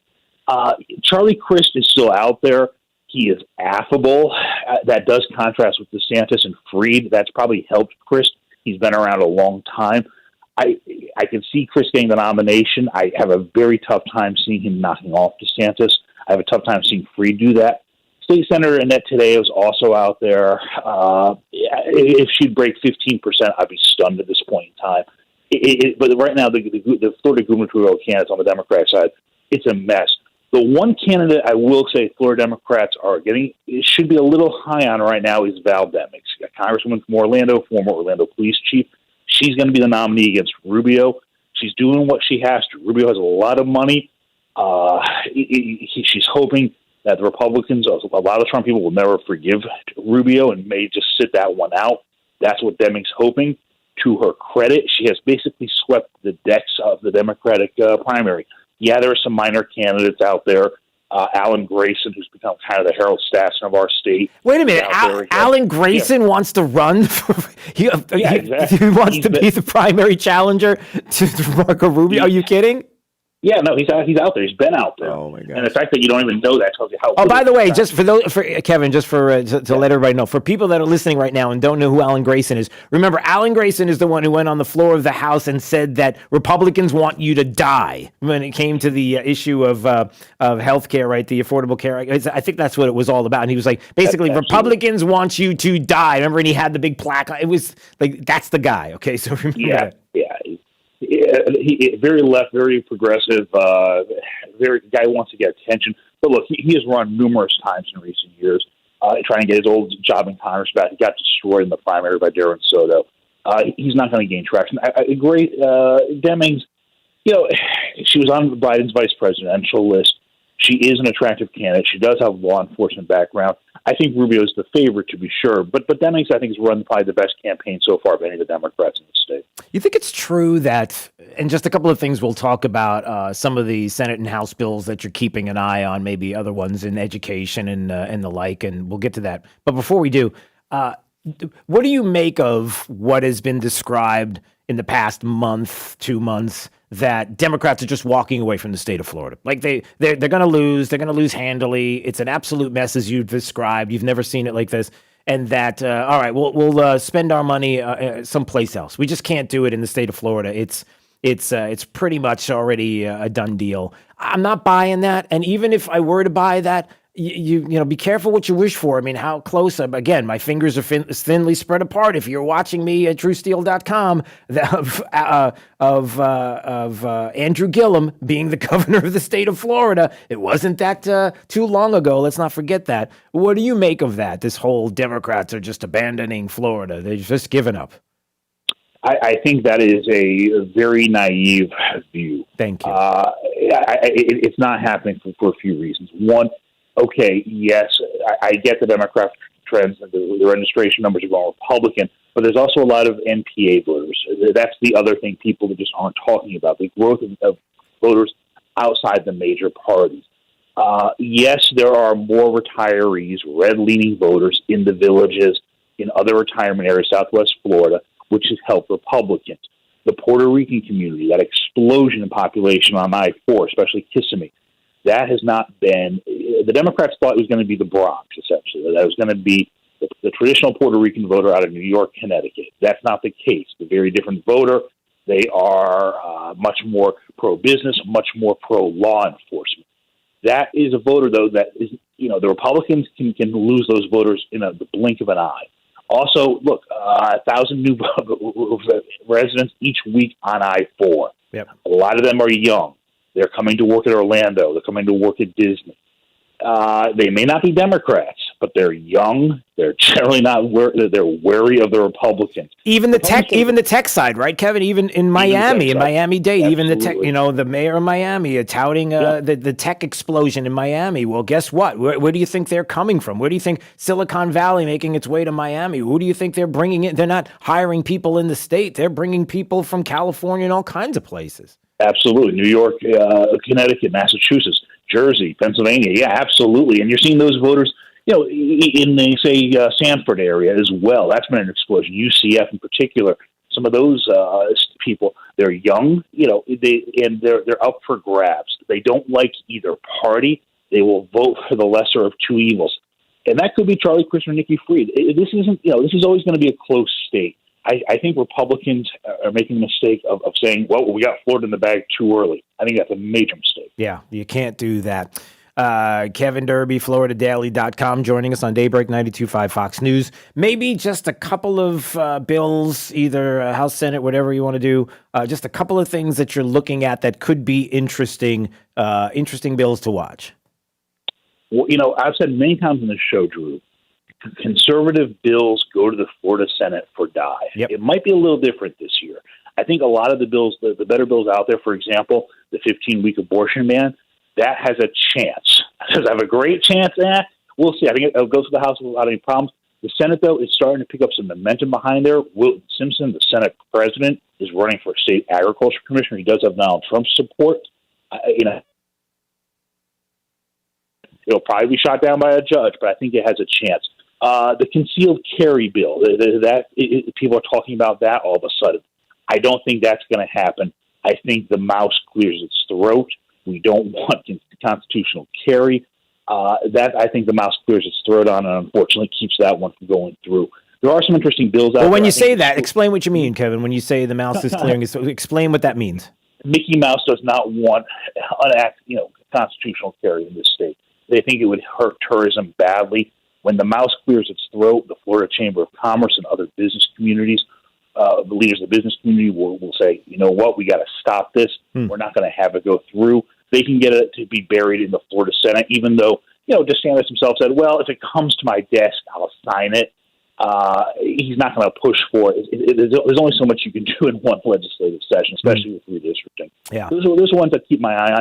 Charlie Crist is still out there. He is affable. That does contrast with DeSantis and Fried. That's probably helped Crist. He's been around a long time. I can see Crist getting the nomination. I have a very tough time seeing him knocking off DeSantis. I have a tough time seeing Fried do that. State Senator Annette Taddeo is also out there. If she'd break 15%, I'd be stunned at this point in time. But right now, the Florida gubernatorial candidates on the Democrat side, it's a mess. The one candidate I will say Florida Democrats are getting, it should be a little high on right now, is Val Demings, a congresswoman from Orlando, former Orlando police chief. She's going to be the nominee against Rubio. She's doing what she has to. Rubio has a lot of money. She's hoping that the Republicans, a lot of Trump people will never forgive Rubio and may just sit that one out. That's what Deming's hoping. To her credit, she has basically swept the decks of the Democratic primary. Yeah, there are some minor candidates out there. Alan Grayson, who's become kind of the Harold Stassen of our state. Wait a minute. Alan Grayson wants to run? He wants to be the primary challenger to Marco Rubio? Are you kidding? Yeah, no, he's out there. He's been out there. Oh my God! And the fact that you don't even know that tells you how. Oh, by the way, just for Kevin, just for to let everybody know, for people that are listening right now and don't know who Alan Grayson is, remember Alan Grayson is the one who went on the floor of the House and said that Republicans want you to die when it came to the issue of health care, right? The Affordable Care. I think that's what it was all about. And he was like, basically, Republicans want you to die. Remember, and he had the big plaque. It was like, that's the guy. Okay, so remember that. Yeah. He very left, very progressive, very guy who wants to get attention. But look, he has run numerous times in recent years, trying to get his old job in Congress back. He got destroyed in the primary by Darren Soto. He's not going to gain traction. Demings, she was on Biden's vice presidential list. She is an attractive candidate. She does have a law enforcement background. I think Rubio is the favorite, to be sure. But Demings, I think, has run probably the best campaign so far of any of the Democrats in the state. You think it's true that, and just a couple of things we'll talk about, some of the Senate and House bills that you're keeping an eye on, maybe other ones in education and the like, and we'll get to that. But before we do, what do you make of what has been described in the past month, 2 months, that Democrats are just walking away from the state of Florida? Like they're going to lose. They're going to lose handily. It's an absolute mess, as you've described. You've never seen it like this. And that, all right, we'll spend our money someplace else. We just can't do it in the state of Florida. It's pretty much already a done deal. I'm not buying that. And even if I were to buy that, you know, be careful what you wish for. I mean, how close? Again, my fingers are thinly spread apart. If you're watching me at TrueSteel.com of Andrew Gillum being the governor of the state of Florida, it wasn't that too long ago. Let's not forget that. What do you make of that? This whole Democrats are just abandoning Florida. They've just given up. I think that is a very naive view. Thank you. It's not happening for a few reasons. One, okay, yes, I get the Democrat trends, the registration numbers are going Republican, but there's also a lot of NPA voters. That's the other thing people just aren't talking about, the growth of voters outside the major parties. Yes, there are more retirees, red-leaning voters in the villages, in other retirement areas, Southwest Florida, which has helped Republicans. The Puerto Rican community, that explosion in population on I-4, especially Kissimmee, that has not been – the Democrats thought it was going to be the Bronx, essentially. That it was going to be the traditional Puerto Rican voter out of New York, Connecticut. That's not the case. The very different voter. They are much more pro-business, much more pro-law enforcement. That is a voter, though, that is – you know, the Republicans can lose those voters in the blink of an eye. Also, look, 1,000 new residents each week on I-4. Yep. A lot of them are young. They're coming to work at Orlando. They're coming to work at Disney. They may not be Democrats, but they're young. They're generally not. They're wary of the Republicans. Even the tech side, right, Kevin? Even in Miami, in Miami-Dade, even the tech. You know, the mayor of Miami touting the tech explosion in Miami. Well, guess what? Where do you think they're coming from? Where do you think Silicon Valley making its way to Miami? Who do you think they're bringing in? They're not hiring people in the state. They're bringing people from California and all kinds of places. Absolutely. New York, Connecticut, Massachusetts, Jersey, Pennsylvania. Yeah, absolutely. And you're seeing those voters, you know, in the, say, Sanford area as well. That's been an explosion. UCF in particular, some of those people, they're young, you know, they're up for grabs. They don't like either party. They will vote for the lesser of two evils. And that could be Charlie Crist or Nikki Fried. This isn't, you know, this is always going to be a close state. I think Republicans are making the mistake of saying, well, we got Florida in the bag too early. I think that's a major mistake. Yeah, you can't do that. Kevin Derby, FloridaDaily.com, joining us on Daybreak 92.5 Fox News. Maybe just a couple of bills, either House, Senate, whatever you want to do, just a couple of things that you're looking at that could be interesting bills to watch. Well, you know, I've said many times on this show, Drew, conservative bills go to the Florida Senate for die. Yep. It might be a little different this year. I think a lot of the bills, the better bills out there, for example, the 15-week abortion ban, that has a chance. Does it have a great chance? We'll see. I think it'll go to the House without any problems. The Senate, though, is starting to pick up some momentum behind there. Wilton Simpson, the Senate president, is running for state agriculture commissioner. He does have Donald Trump's support. You know, it'll probably be shot down by a judge, but I think it has a chance. The concealed carry bill, people are talking about that all of a sudden. I don't think that's going to happen. I think the mouse clears its throat. We don't want constitutional carry. I think the mouse clears its throat on, and unfortunately keeps that one from going through. There are some interesting bills out there. Well, when you say that, explain what you mean, Kevin. When you say the mouse is clearing, explain what that means. Mickey Mouse does not want constitutional carry in this state. They think it would hurt tourism badly. When the mouse clears its throat, the Florida Chamber of Commerce and other business communities, the leaders of the business community will say, you know what, we got to stop this. We're not going to have it go through. They can get it to be buried in the Florida Senate, even though, you know, DeSantis himself said, well, if it comes to my desk, I'll sign it. He's not going to push for it. There's only so much you can do in one legislative session, especially with redistricting. Yeah. Those are ones I keep my eye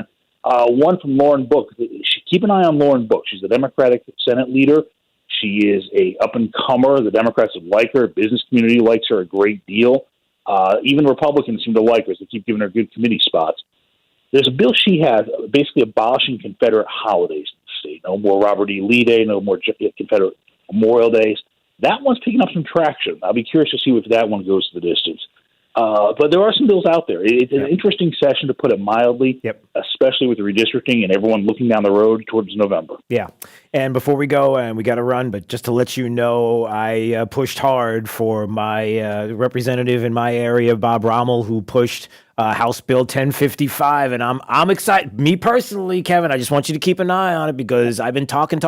on. One from Lauren Book. keep an eye on Lauren Book. She's the Democratic Senate leader. She is a up-and-comer. The Democrats like her. Business community likes her a great deal. Even Republicans seem to like her. They keep giving her good committee spots. There's a bill she has basically abolishing Confederate holidays in the state. No more Robert E. Lee Day, no more Confederate Memorial Days. That one's picking up some traction. I'll be curious to see if that one goes to the distance. But there are some bills out there. It's an interesting session, to put it mildly, especially with the redistricting and everyone looking down the road towards November. Yeah. And before we go, and we got to run, but just to let you know, I pushed hard for my representative in my area, Bob Rommel, who pushed House Bill 1055. And I'm excited. Me personally, Kevin, I just want you to keep an eye on it because I've been talking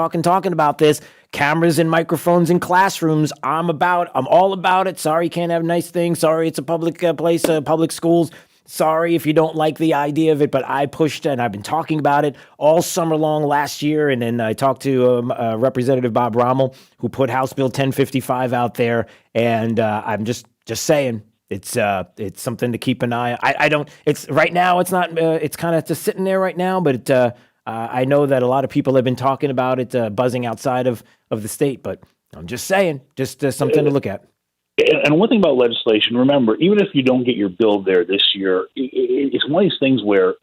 about this. Cameras and microphones in classrooms. I'm all about it. Sorry, you can't have nice things. Sorry, it's a public place, public schools. Sorry if you don't like the idea of it, but I pushed and I've been talking about it all summer long last year. And then I talked to Representative Bob Rommel, who put House Bill 1055 out there. And I'm just saying it's something to keep an eye on. It's right now. It's not. It's kind of just sitting there right now, but I know that a lot of people have been talking about it, buzzing outside of the state. But I'm just saying, just something to look at. And one thing about legislation, remember, even if you don't get your bill there this year, it's one of these things where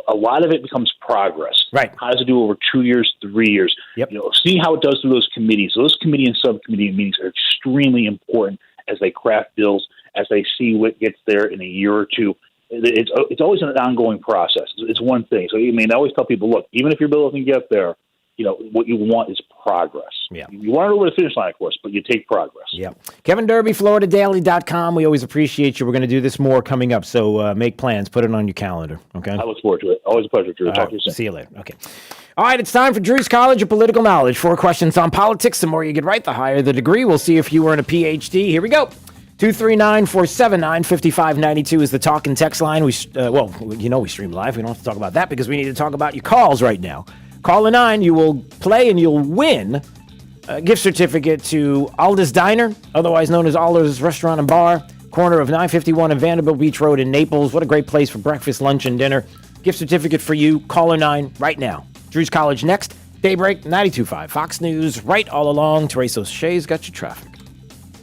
a lot of it becomes progress. Right. How does it do over 2 years, 3 years? Yep. See how it does through those committees. Those committee and subcommittee meetings are extremely important as they craft bills, as they see what gets there in a year or two. It's always an ongoing process. It's one thing. So, I always tell people, look, even if your bill doesn't get there, what you want is progress. Yeah. You want it over the finish line, of course, but you take progress. Yeah. Kevin Derby, FloridaDaily.com. We always appreciate you. We're going to do this more coming up, so make plans. Put it on your calendar, okay? I look forward to it. Always a pleasure, Drew. Talk to you soon. See you later. Okay. All right, it's time for Drew's College of Political Knowledge. 4 questions on politics. The more you get right, the higher the degree. We'll see if you earn a PhD. Here we go. 239-479-5592 is the talk and text line. We stream live. We don't have to talk about that because we need to talk about your calls right now. Call a 9, you will play and you'll win a gift certificate to Alda's Diner, otherwise known as Alda's Restaurant and Bar, corner of 951 and Vanderbilt Beach Road in Naples. What a great place for breakfast, lunch, and dinner. Gift certificate for you. Call a 9 right now. Drew's College next. Daybreak 92.5. Fox News right all along. Teresa Shea's got your traffic.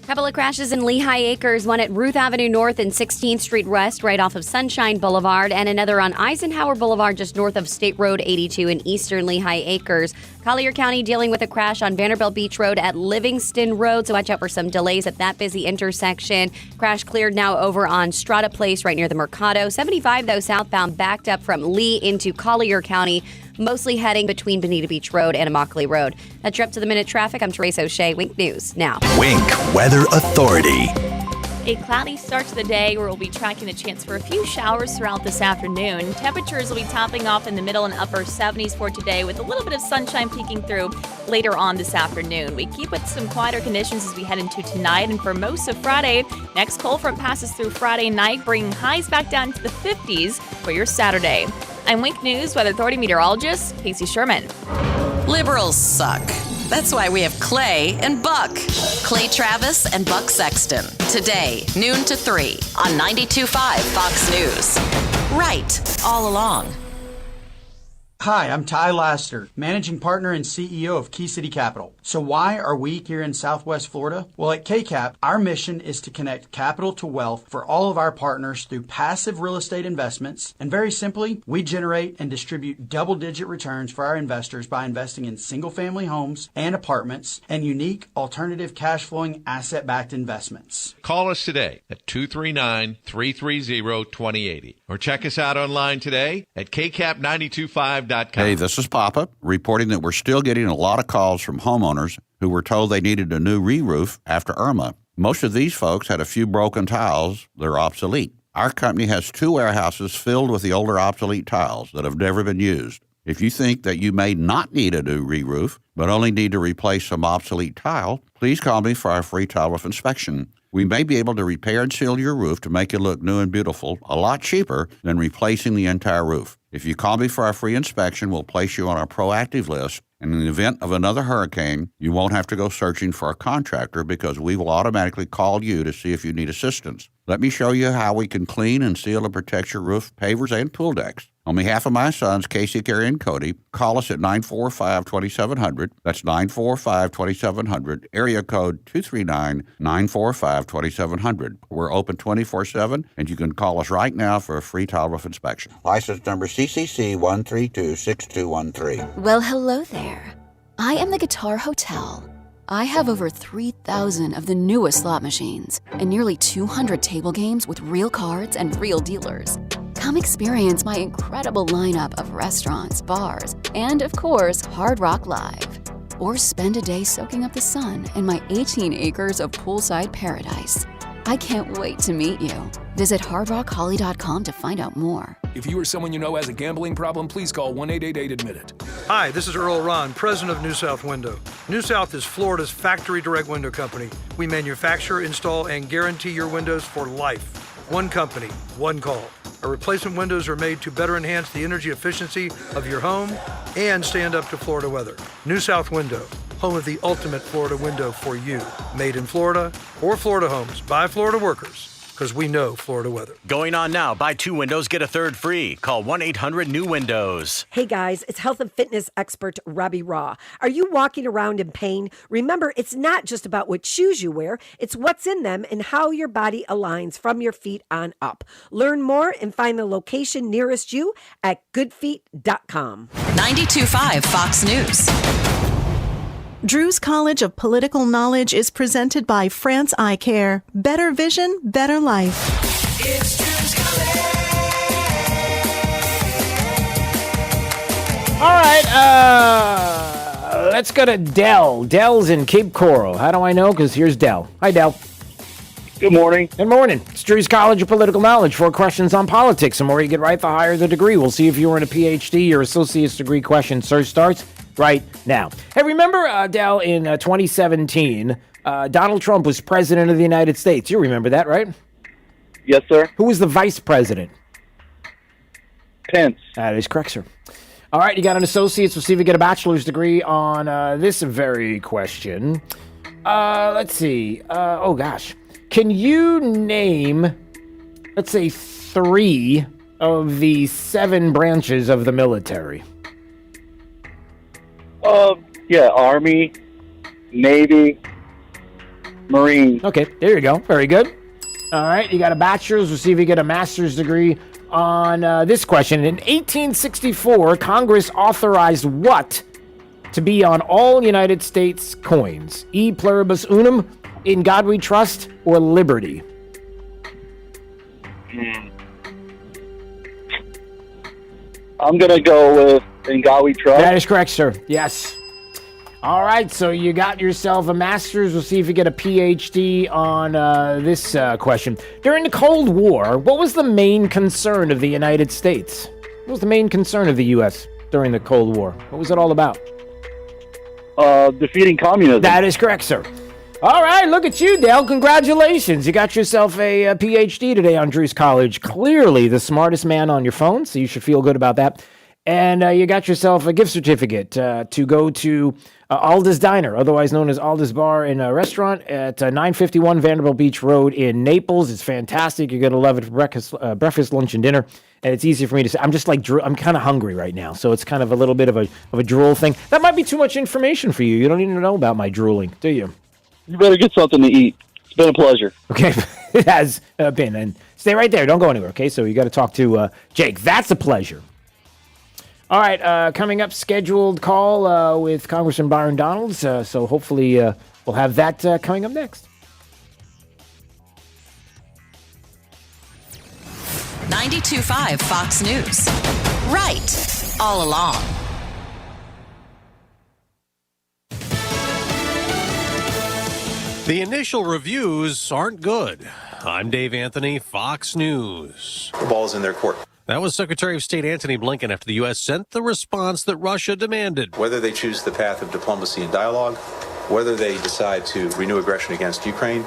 Couple of crashes in Lehigh Acres, one at Ruth Avenue North and 16th Street West, right off of Sunshine Boulevard, and another on Eisenhower Boulevard, just north of State Road 82 in eastern Lehigh Acres. Collier County dealing with a crash on Vanderbilt Beach Road at Livingston Road, so watch out for some delays at that busy intersection. Crash cleared now over on Strata Place, right near the Mercado. 75, though, southbound backed up from Lee into Collier County, mostly heading between Bonita Beach Road and Immokalee Road. That's your up-to-the-minute traffic. I'm Teresa O'Shea. Wink News now. Wink Weather Authority. A cloudy start to the day where we'll be tracking the chance for a few showers throughout this afternoon. Temperatures will be topping off in the middle and upper 70s for today with a little bit of sunshine peeking through later on this afternoon. We keep with some quieter conditions as we head into tonight and for most of Friday. Next cold front passes through Friday night, bringing highs back down to the 50s for your Saturday. I'm Wink News Weather Authority meteorologist Casey Sherman. Liberals suck. That's why we have Clay and Buck. Clay Travis and Buck Sexton. Today, noon to 3 on 92.5 Fox News. Right, all along. Hi, I'm Ty Laster, Managing Partner and CEO of Key City Capital. So why are we here in Southwest Florida? Well, at KCAP, our mission is to connect capital to wealth for all of our partners through passive real estate investments. And very simply, we generate and distribute double-digit returns for our investors by investing in single-family homes and apartments and unique alternative cash-flowing asset-backed investments. Call us today at 239-330-2080 or check us out online today at kcap925.com. Hey, this is Papa reporting that we're still getting a lot of calls from homeowners who were told they needed a new re-roof after Irma. Most of these folks had a few broken tiles that are obsolete. Our company has 2 warehouses filled with the older obsolete tiles that have never been used. If you think that you may not need a new re-roof, but only need to replace some obsolete tile, please call me for our free tile roof inspection. We may be able to repair and seal your roof to make it look new and beautiful, a lot cheaper than replacing the entire roof. If you call me for our free inspection, we'll place you on our proactive list. And in the event of another hurricane, you won't have to go searching for a contractor because we will automatically call you to see if you need assistance. Let me show you how we can clean and seal and protect your roof, pavers, and pool decks. On behalf of my sons, Casey, Carrie, and Cody, call us at 945-2700. That's 945-2700, area code 239-945-2700. We're open 24/7, and you can call us right now for a free tile roof inspection. License number CCC 1326213. Well, hello there. I am the Guitar Hotel. I have over 3,000 of the newest slot machines and nearly 200 table games with real cards and real dealers. Come experience my incredible lineup of restaurants, bars, and of course, Hard Rock Live. Or spend a day soaking up the sun in my 18 acres of poolside paradise. I can't wait to meet you. Visit hardrockholly.com to find out more. If you or someone you know has a gambling problem, please call 1-888-ADMIT-IT. Hi, this is Earl Ron, president of New South Window. New South is Florida's factory direct window company. We manufacture, install, and guarantee your windows for life. One company, one call. Our replacement windows are made to better enhance the energy efficiency of your home and stand up to Florida weather. New South Window, home of the ultimate Florida window for you. Made in Florida, for Florida homes, by Florida workers, because we know Florida weather. Going on now. Buy 2 windows, get a third free. Call 1-800-NEW-WINDOWS. Hey guys, it's health and fitness expert Robbie Raw. Are you walking around in pain? Remember, it's not just about what shoes you wear, it's what's in them and how your body aligns from your feet on up. Learn more and find the location nearest you at goodfeet.com. 92.5 Fox News. Drew's College of Political Knowledge is presented by France Eye Care. Better vision, better life. It's Drew's College. All right, let's go to Dell. Dell's in Cape Coral. How do I know? Because here's Dell. Hi, Dell. Good morning. Good morning. It's Drew's College of Political Knowledge. 4 questions on politics. The more you get right, the higher the degree. We'll see if you earn a PhD or associate's degree. Question search starts right now. Hey, remember, Dell, in 2017, Donald Trump was president of the United States. You remember that, right? Yes, sir. Who was the vice president? Pence. That is correct, sir. All right, you got an associate's. We'll see if you get a bachelor's degree on this very question. Let's see. Oh, gosh. Can you name, let's say, 3 of the 7 branches of the military? Yeah, Army, Navy, Marine. Okay, there you go. Very good. All right, you got a bachelor's. We'll see if you get a master's degree on this question. In 1864, Congress authorized what to be on all United States coins? E pluribus unum, In God We Trust, or Liberty? I'm going to go with In God We Trust. That is correct, sir. Yes. All right, so you got yourself a master's. We'll see if you get a PhD on this question. During the Cold War, what was the main concern of the United States? What was the main concern of the U.S. during the Cold War? What was it all about? Defeating communism. That is correct, sir. All right, look at you, Dale. Congratulations. You got yourself a PhD today on Drew's College. Clearly the smartest man on your phone, so you should feel good about that. And you got yourself a gift certificate to go to Alda's Diner, otherwise known as Alda's Bar and Restaurant at 951 Vanderbilt Beach Road in Naples. It's fantastic. You're going to love it for breakfast, lunch, and dinner. And it's easy for me to say. I'm just like, I'm kind of hungry right now, so it's kind of a little bit of a drool thing. That might be too much information for you. You don't even know about my drooling, do you? You better get something to eat. It's been a pleasure. Okay, it has been. And stay right there. Don't go anywhere, okay? So you got to talk to Jake. That's a pleasure. All right, coming up, scheduled call with Congressman Byron Donalds. So hopefully we'll have that coming up next. 92.5 Fox News. Right all along. The initial reviews aren't good. I'm Dave Anthony, Fox News. The ball's in their court. That was Secretary of State Antony Blinken after the U.S. sent the response that Russia demanded. Whether they choose the path of diplomacy and dialogue, whether they decide to renew aggression against Ukraine,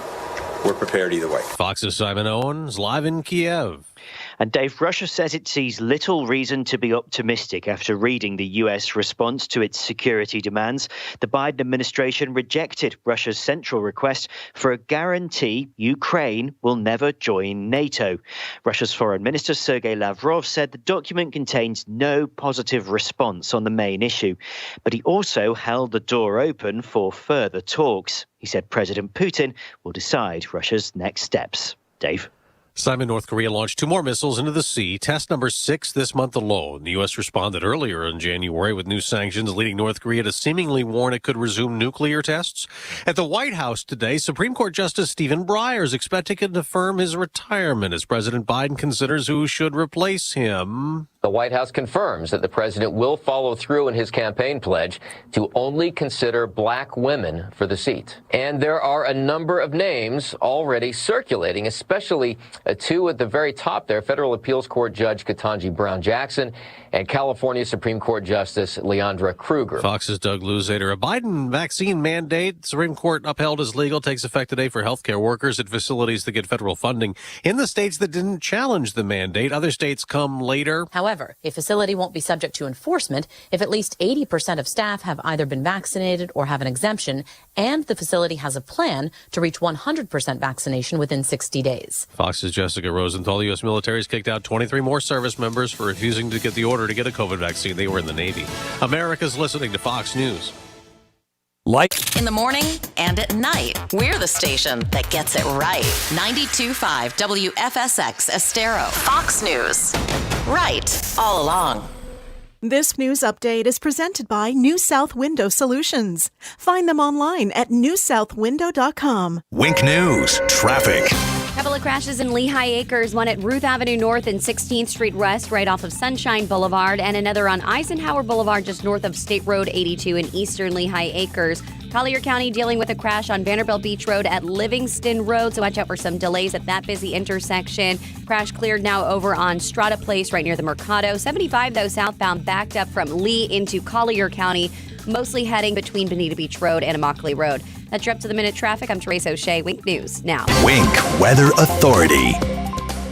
we're prepared either way. Fox's Simon Owens, live in Kiev. And Dave, Russia says it sees little reason to be optimistic after reading the U.S. response to its security demands. The Biden administration rejected Russia's central request for a guarantee Ukraine will never join NATO. Russia's Foreign Minister Sergei Lavrov said the document contains no positive response on the main issue, but he also held the door open for further talks. He said President Putin will decide Russia's next steps. Dave? Simon, North Korea launched 2 more missiles into the sea, test number 6 this month alone. The U.S. responded earlier in January with new sanctions, leading North Korea to seemingly warn it could resume nuclear tests. At the White House today, Supreme Court Justice Stephen Breyer is expected to confirm his retirement as President Biden considers who should replace him. The White House confirms that the president will follow through in his campaign pledge to only consider black women for the seat. And there are a number of names already circulating, especially 2 at the very top there, Federal Appeals Court Judge Ketanji Brown Jackson and California Supreme Court Justice Leandra Kruger. Fox's Doug Luzader. A Biden vaccine mandate, Supreme Court upheld as legal, takes effect today for healthcare workers at facilities that get federal funding. In the states that didn't challenge the mandate, other states come later. However, a facility won't be subject to enforcement if at least 80% of staff have either been vaccinated or have an exemption, and the facility has a plan to reach 100% vaccination within 60 days. Fox's Jessica Rosenthal. The U.S. military has kicked out 23 more service members for refusing to get the order to get a COVID vaccine. They were in the Navy. America's listening to Fox News. In the morning and at night, we're the station that gets it right. 92.5 WFSX Estero. Fox News. Right all along. This news update is presented by New South Window Solutions. Find them online at newsouthwindow.com. Wink News. Traffic. Couple of crashes in Lehigh Acres, one at Ruth Avenue North and 16th Street West, right off of Sunshine Boulevard, and another on Eisenhower Boulevard, just north of State Road 82 in eastern Lehigh Acres. Collier County dealing with a crash on Vanderbilt Beach Road at Livingston Road, so watch out for some delays at that busy intersection. Crash cleared now over on Strata Place right near the Mercado. 75, though, southbound backed up from Lee into Collier County, mostly heading between Bonita Beach Road and Immokalee Road. That's your up-to-the-minute traffic. I'm Teresa O'Shea. Wink News now. Wink Weather Authority.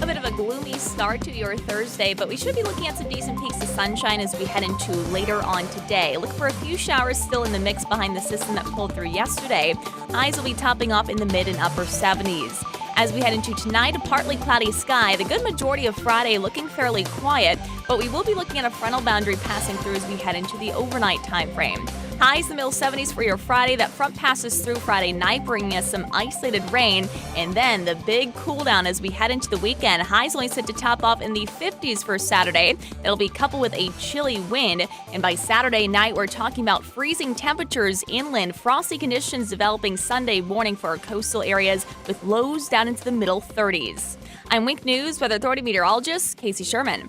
A bit of a gloomy start to your Thursday, but we should be looking at some decent peaks of sunshine as we head into later on today. Look for a few showers still in the mix behind the system that pulled through yesterday. Highs will be topping off in the mid and upper 70s. As we head into tonight, a partly cloudy sky. The good majority of Friday looking fairly quiet, but we will be looking at a frontal boundary passing through as we head into the overnight time frame. Highs in the middle 70s for your Friday. That front passes through Friday night, bringing us some isolated rain. And then the big cool down as we head into the weekend. Highs only set to top off in the 50s for Saturday. It'll be coupled with a chilly wind. And by Saturday night, we're talking about freezing temperatures inland. Frosty conditions developing Sunday morning for our coastal areas with lows down into the middle 30s. I'm Wink News Weather Authority meteorologist Casey Sherman.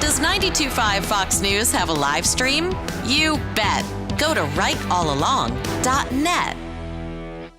Does 92.5 Fox News have a live stream? You bet. Go to rightallalong.net.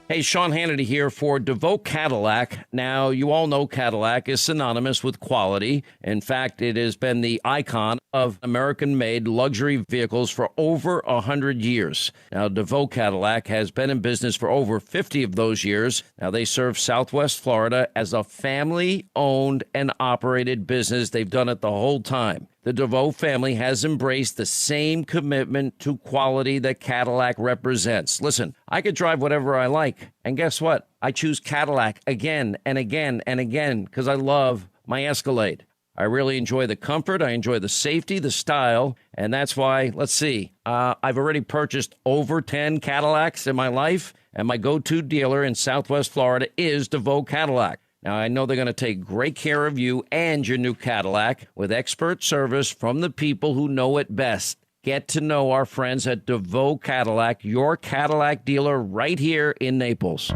Hey, Sean Hannity here for DeVoe Cadillac. Now, you all know Cadillac is synonymous with quality. In fact, it has been the icon of American-made luxury vehicles for over 100 years. Now, DeVoe Cadillac has been in business for over 50 of those years. Now, they serve Southwest Florida as a family-owned and operated business. They've done it the whole time. The DeVoe family has embraced the same commitment to quality that Cadillac represents. Listen, I could drive whatever I like. And guess what? I choose Cadillac again and again and again because I love my Escalade. I really enjoy the comfort. I enjoy the safety, the style. And that's why, let's see, I've already purchased over 10 Cadillacs in my life. And my go-to dealer in Southwest Florida is DeVoe Cadillac. Now, I know they're going to take great care of you and your new Cadillac with expert service from the people who know it best. Get to know our friends at DeVoe Cadillac, your Cadillac dealer right here in Naples.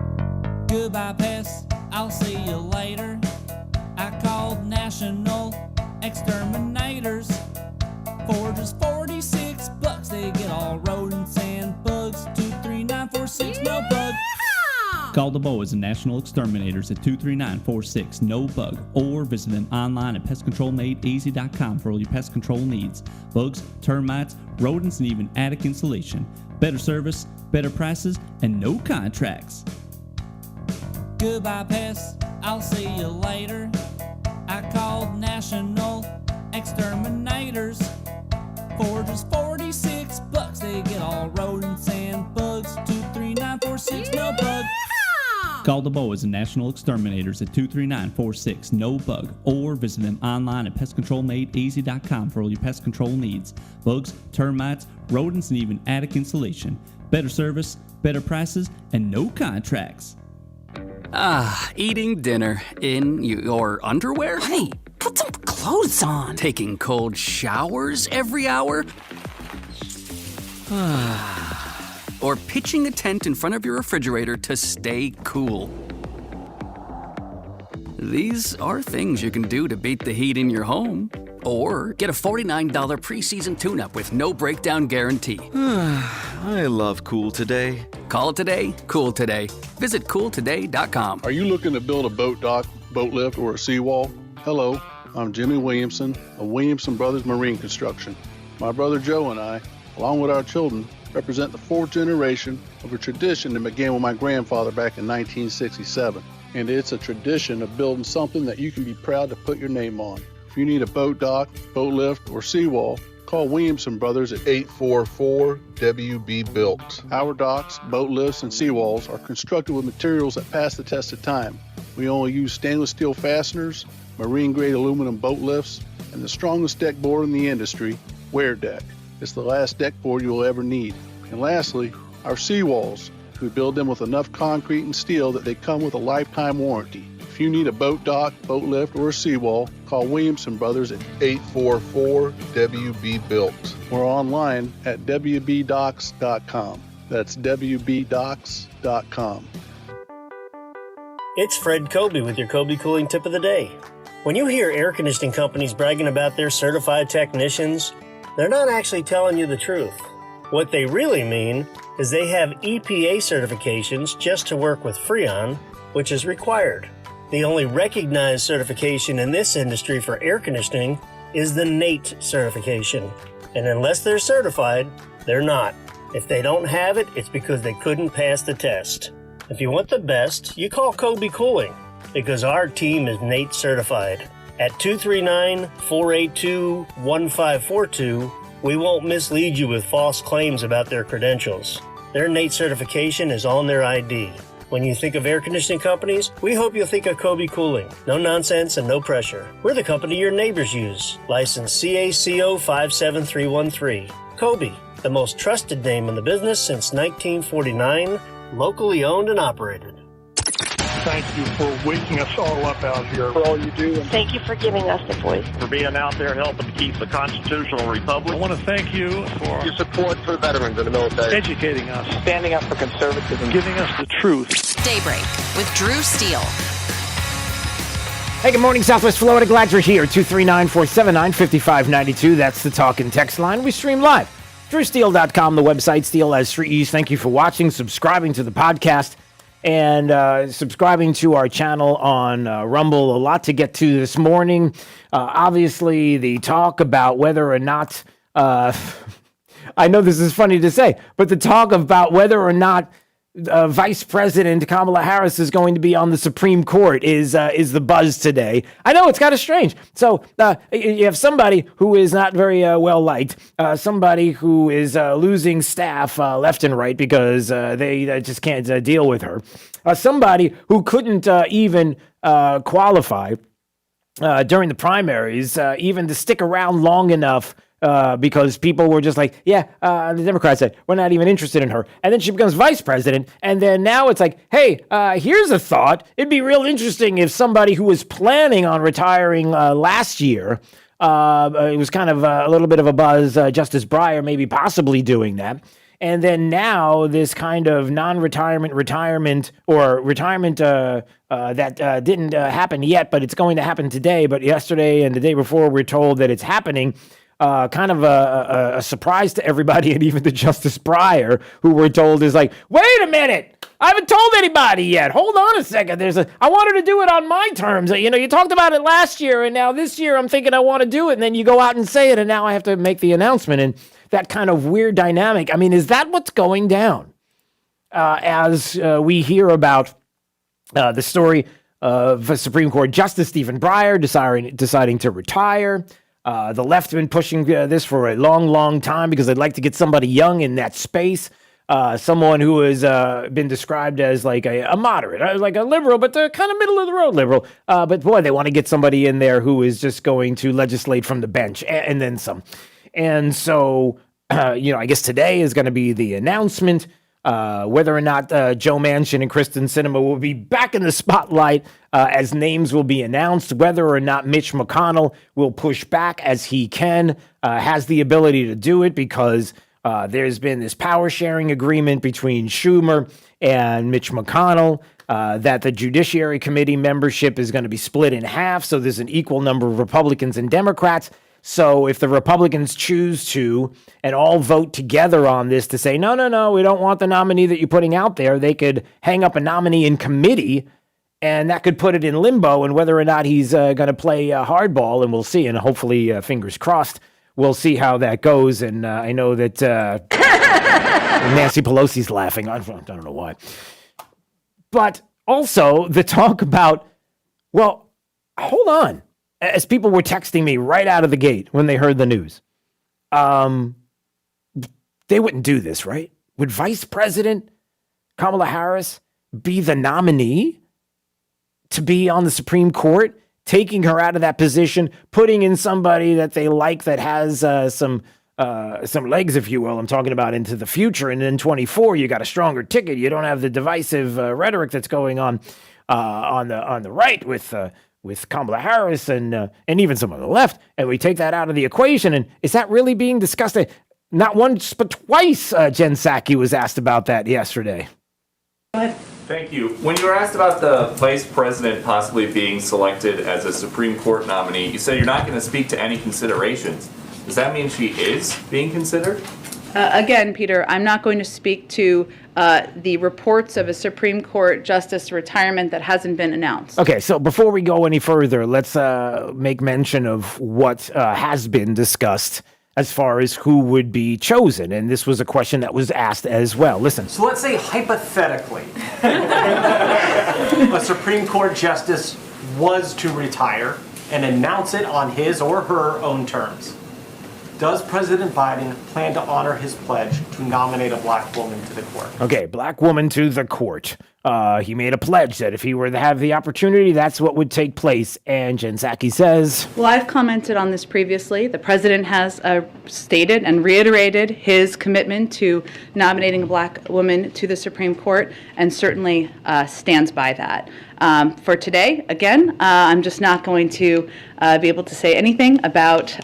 Goodbye, pest. I'll see you later. I called National Exterminators. For just $46, they get all rodents and bugs. 23946, no bug. Call the boys and National Exterminators at 239-46-NO-BUG or visit them online at pestcontrolmadeeasy.com for all your pest control needs. Bugs, termites, rodents, and even attic insulation. Better service, better prices, and no contracts. Goodbye, pest. I'll see you later. I called National Exterminators. For just $46, they get all rodents and bugs. 23946 no bug. Call the Boas and National Exterminators at 239-46-NO-BUG or visit them online at pestcontrolmadeeasy.com for all your pest control needs. Bugs, termites, rodents, and even attic insulation. Better service, better prices, and no contracts. Eating dinner in your underwear? Hey, put some clothes on. Taking cold showers every hour? Or pitching a tent in front of your refrigerator to stay cool. These are things you can do to beat the heat in your home. Or get a $49 preseason tune-up with no breakdown guarantee. I love Cool Today. Call it today, Cool Today. Visit cooltoday.com. Are you looking to build a boat dock, boat lift, or a seawall? Hello, I'm Jimmy Williamson of Williamson Brothers Marine Construction. My brother Joe and I, along with our children, represent the fourth generation of a tradition that began with my grandfather back in 1967. And it's a tradition of building something that you can be proud to put your name on. If you need a boat dock, boat lift, or seawall, call Williamson Brothers at 844-WB-BUILT. Our docks, boat lifts, and seawalls are constructed with materials that pass the test of time. We only use stainless steel fasteners, marine-grade aluminum boat lifts, and the strongest deck board in the industry, Wear Deck. It's the last deck board you will ever need. And lastly, our seawalls. We build them with enough concrete and steel that they come with a lifetime warranty. If you need a boat dock, boat lift, or a seawall, call Williamson Brothers at 844-WB-BUILT. We're online at WBDocks.com. That's WBDocks.com. It's Fred Kobe with your Kobe Cooling Tip of the Day. When you hear air conditioning companies bragging about their certified technicians, they're not actually telling you the truth. What they really mean is they have EPA certifications just to work with Freon, which is required. The only recognized certification in this industry for air conditioning is the NATE certification. And unless they're certified, they're not. If they don't have it, it's because they couldn't pass the test. If you want the best, you call Kobe Cooling, because our team is NATE certified. At 239-482-1542, we won't mislead you with false claims about their credentials. Their NATE certification is on their ID. When you think of air conditioning companies, we hope you'll think of Kobe Cooling. No nonsense and no pressure. We're the company your neighbors use. License CACO 57313. Kobe, the most trusted name in the business since 1949, locally owned and operated. Thank you for waking us all up out here, for all you do. And thank you for giving us a voice. For being out there helping to keep the constitutional republic. I want to thank you for your support for veterans in the military. Educating us. Standing up for conservatism. Giving us the truth. Daybreak with Drew Steele. Hey, good morning, Southwest Florida. Glad you're here. 239-479-5592. That's the talk and text line. We stream live. DrewSteele.com, the website, Steele as 3 E's. Thank you for watching, subscribing to the podcast, and subscribing to our channel on Rumble. A lot to get to this morning. Obviously, the talk about whether or not, I know this is funny to say, but the talk about whether or not Vice President Kamala Harris is going to be on the Supreme Court is the buzz today. I know it's kind of strange. So you have somebody who is not very well liked, somebody who is losing staff left and right because they just can't deal with her, somebody who couldn't even qualify during the primaries, even to stick around long enough. Because people were just like, the Democrats said, we're not even interested in her. And then she becomes vice president. And then now it's like, hey, here's a thought. It'd be real interesting if somebody who was planning on retiring last year, it was kind of a little bit of a buzz, Justice Breyer maybe possibly doing that. And then now this kind of non-retirement retirement that didn't happen yet, but it's going to happen today. But yesterday and the day before, we're told that it's happening. Kind of a surprise to everybody, and even to Justice Breyer, who we're told is like, wait a minute, I haven't told anybody yet. Hold on a second. I wanted to do it on my terms. You talked about it last year, and now this year I'm thinking I want to do it, and then you go out and say it, and now I have to make the announcement, and that kind of weird dynamic. I mean, is that what's going down? As we hear about the story of Supreme Court Justice Stephen Breyer deciding to retire. The left have been pushing this for a long, long time because they'd like to get somebody young in that space. Someone who has been described as like a moderate, like a liberal, but kind of middle of the road liberal. But boy, they want to get somebody in there who is just going to legislate from the bench and then some. And so, I guess today is going to be the announcement whether or not Joe Manchin and Kristen Sinema will be back in the spotlight as names will be announced, whether or not Mitch McConnell will push back as he can, has the ability to do it because there's been this power sharing agreement between Schumer and Mitch McConnell that the Judiciary Committee membership is going to be split in half. So there's an equal number of Republicans and Democrats. So if the Republicans choose to and all vote together on this to say, no, we don't want the nominee that you're putting out there, they could hang up a nominee in committee and that could put it in limbo. And whether or not he's going to play hardball, and we'll see, and hopefully, fingers crossed, we'll see how that goes. And I know that Nancy Pelosi's laughing. I don't know why. But also the talk about, well, hold on. As people were texting me right out of the gate when they heard the news, they wouldn't do this, right? Would Vice President Kamala Harris be the nominee to be on the Supreme Court, taking her out of that position, putting in somebody that they like that has some legs, if you will? I'm talking about into the future. And in 24, you got a stronger ticket. You don't have the divisive rhetoric that's going on the right with Kamala Harris and even some on the left, and we take that out of the equation. And is that really being discussed? Not once, but twice, Jen Psaki was asked about that yesterday. Go ahead. Thank you. When you were asked about the vice president possibly being selected as a Supreme Court nominee, you said you're not going to speak to any considerations. Does that mean she is being considered? Again, Peter, I'm not going to speak to the reports of a Supreme Court justice retirement that hasn't been announced. Okay, so before we go any further, let's make mention of what has been discussed as far as who would be chosen. And this was a question that was asked as well. Listen. So let's say hypothetically, a Supreme Court justice was to retire and announce it on his or her own terms. Does President Biden plan to honor his pledge to nominate a black woman to the court? Okay, black woman to the court. He made a pledge that if he were to have the opportunity, that's what would take place. And Jen Psaki says, well, I've commented on this previously. The president has stated and reiterated his commitment to nominating a black woman to the Supreme Court and certainly stands by that. For today, again, I'm just not going to be able to say anything about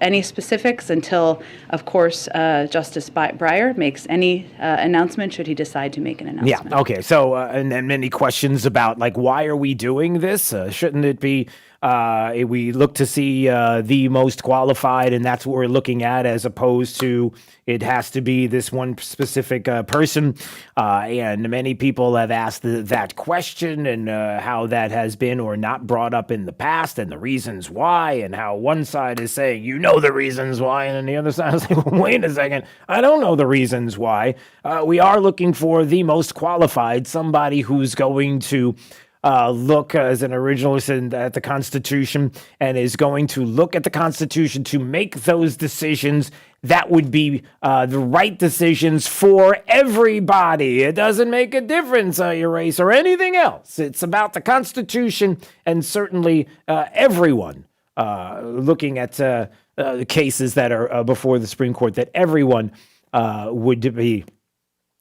any specifics until, of course, Justice Breyer makes any announcement should he decide to make an announcement. Yeah, okay. So, and then many questions about, like, why are we doing this? Shouldn't it be we look to see the most qualified, and that's what we're looking at, as opposed to it has to be this one specific person. And many people have asked that question and how that has been or not brought up in the past and the reasons why, and how one side is saying, you know the reasons why, and then the other side is like, well, wait a second, I don't know the reasons why. We are looking for the most qualified, somebody who's going to look as an originalist at the Constitution and is going to look at the Constitution to make those decisions that would be the right decisions for everybody. It doesn't make a difference, your race or anything else. It's about the Constitution and certainly everyone looking at the cases that are before the Supreme Court, that everyone would be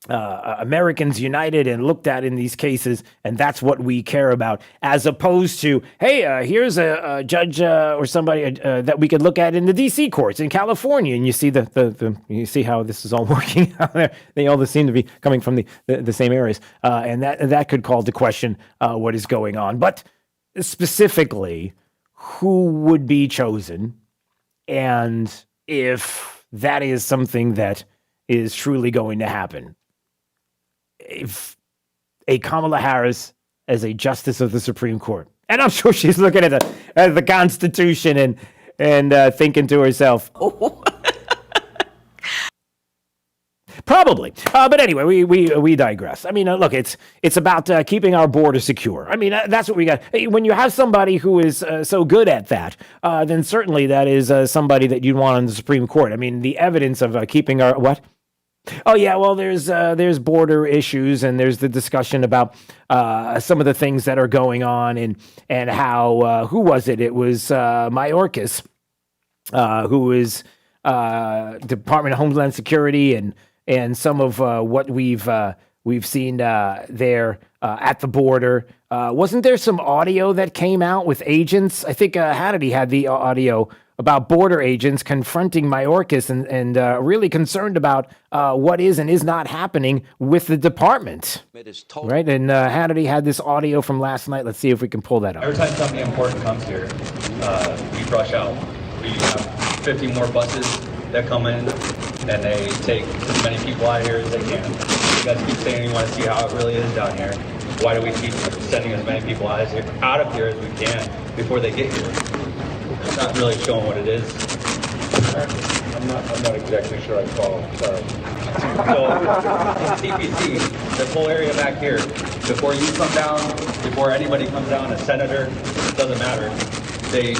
Americans united and looked at in these cases, and that's what we care about, as opposed to, hey, here's a judge or somebody that we could look at in the D.C. courts in California, and you see you see how this is all working out there. They all seem to be coming from the same areas, and that could call to question what is going on. But specifically, who would be chosen, and if that is something that is truly going to happen. If a Kamala Harris as a justice of the Supreme Court, and I'm sure she's looking at the Constitution and thinking to herself, Probably. But anyway, we digress. I mean, look, it's about keeping our border secure. I mean, that's what we got. When you have somebody who is so good at that, then certainly that is somebody that you'd want on the Supreme Court. I mean, the evidence of keeping our what? Oh yeah, well, there's border issues, and there's the discussion about some of the things that are going on, and how who was it? It was Mayorkas, who is Department of Homeland Security, and some of what we've seen there at the border. Wasn't there some audio that came out with agents? I think Hannity had the audio about border agents confronting Mayorkas and really concerned about what is and is not happening with the department. Right? And Hannity had this audio from last night. Let's see if we can pull that up. Every time somebody important comes here, we rush out. We have 50 more buses that come in, and they take as many people out of here as they can. You guys keep saying you want to see how it really is down here. Why do we keep sending as many people out of here as we can before they get here? It's not really showing what it is. I'm not exactly sure I follow. Sorry. So in TPC, this whole area back here, before you come down, before anybody comes down, a senator, it doesn't matter. They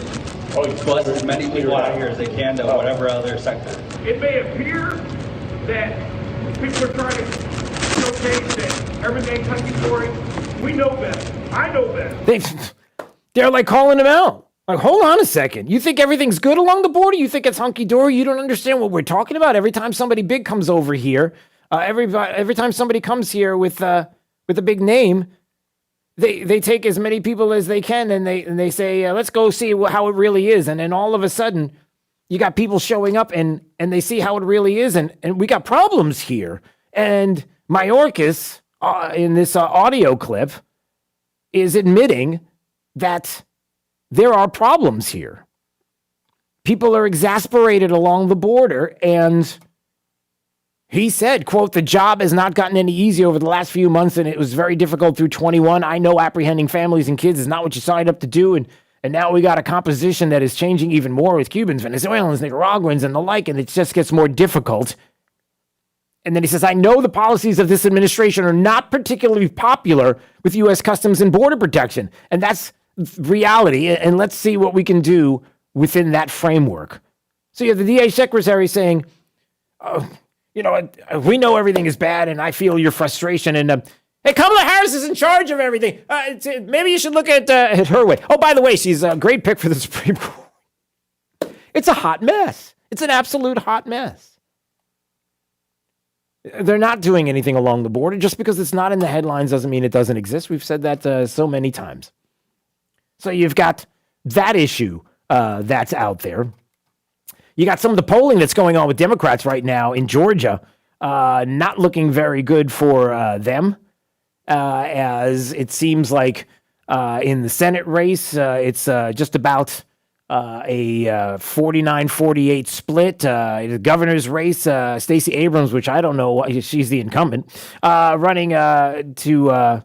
bust as many people out of here as they can to whatever other sector. It may appear that people are trying to showcase that everything's hunky-dory. We know better. I know better. They're like calling him out. Like, hold on a second. You think everything's good along the border? You think it's hunky-dory? You don't understand what we're talking about? Every time somebody big comes over here, every time somebody comes here with a big name, they take as many people as they can, and they say, let's go see how it really is. And then all of a sudden, you got people showing up, and they see how it really is, and we got problems here. And Mayorkas, in this audio clip, is admitting that there are problems here. People are exasperated along the border, and he said, quote, "The job has not gotten any easier over the last few months, and it was very difficult through 21. I know apprehending families and kids is not what you signed up to do, and now we got a composition that is changing even more with Cubans, Venezuelans, Nicaraguans, and the like, and it just gets more difficult." And then he says, "I know the policies of this administration are not particularly popular with U.S. Customs and Border Protection, and that's reality, and let's see what we can do within that framework." So you have the DA secretary saying, we know everything is bad, and I feel your frustration, and hey, Kamala Harris is in charge of everything. Maybe you should look at her way. Oh, by the way, she's a great pick for the Supreme Court. It's a hot mess. It's an absolute hot mess. They're not doing anything along the border. Just because it's not in the headlines doesn't mean it doesn't exist. We've said that so many times. So you've got that issue that's out there. You got some of the polling that's going on with Democrats right now in Georgia, not looking very good for them, as it seems like in the Senate race, it's just about a 49-48 split. The governor's race, Stacey Abrams, which I don't know, she's the incumbent, running to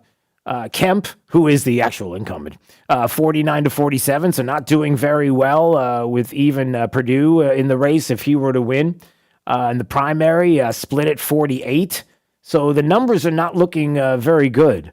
Kemp, who is the actual incumbent, 49-47, so not doing very well with even Perdue in the race if he were to win. In the primary, split at 48. So the numbers are not looking very good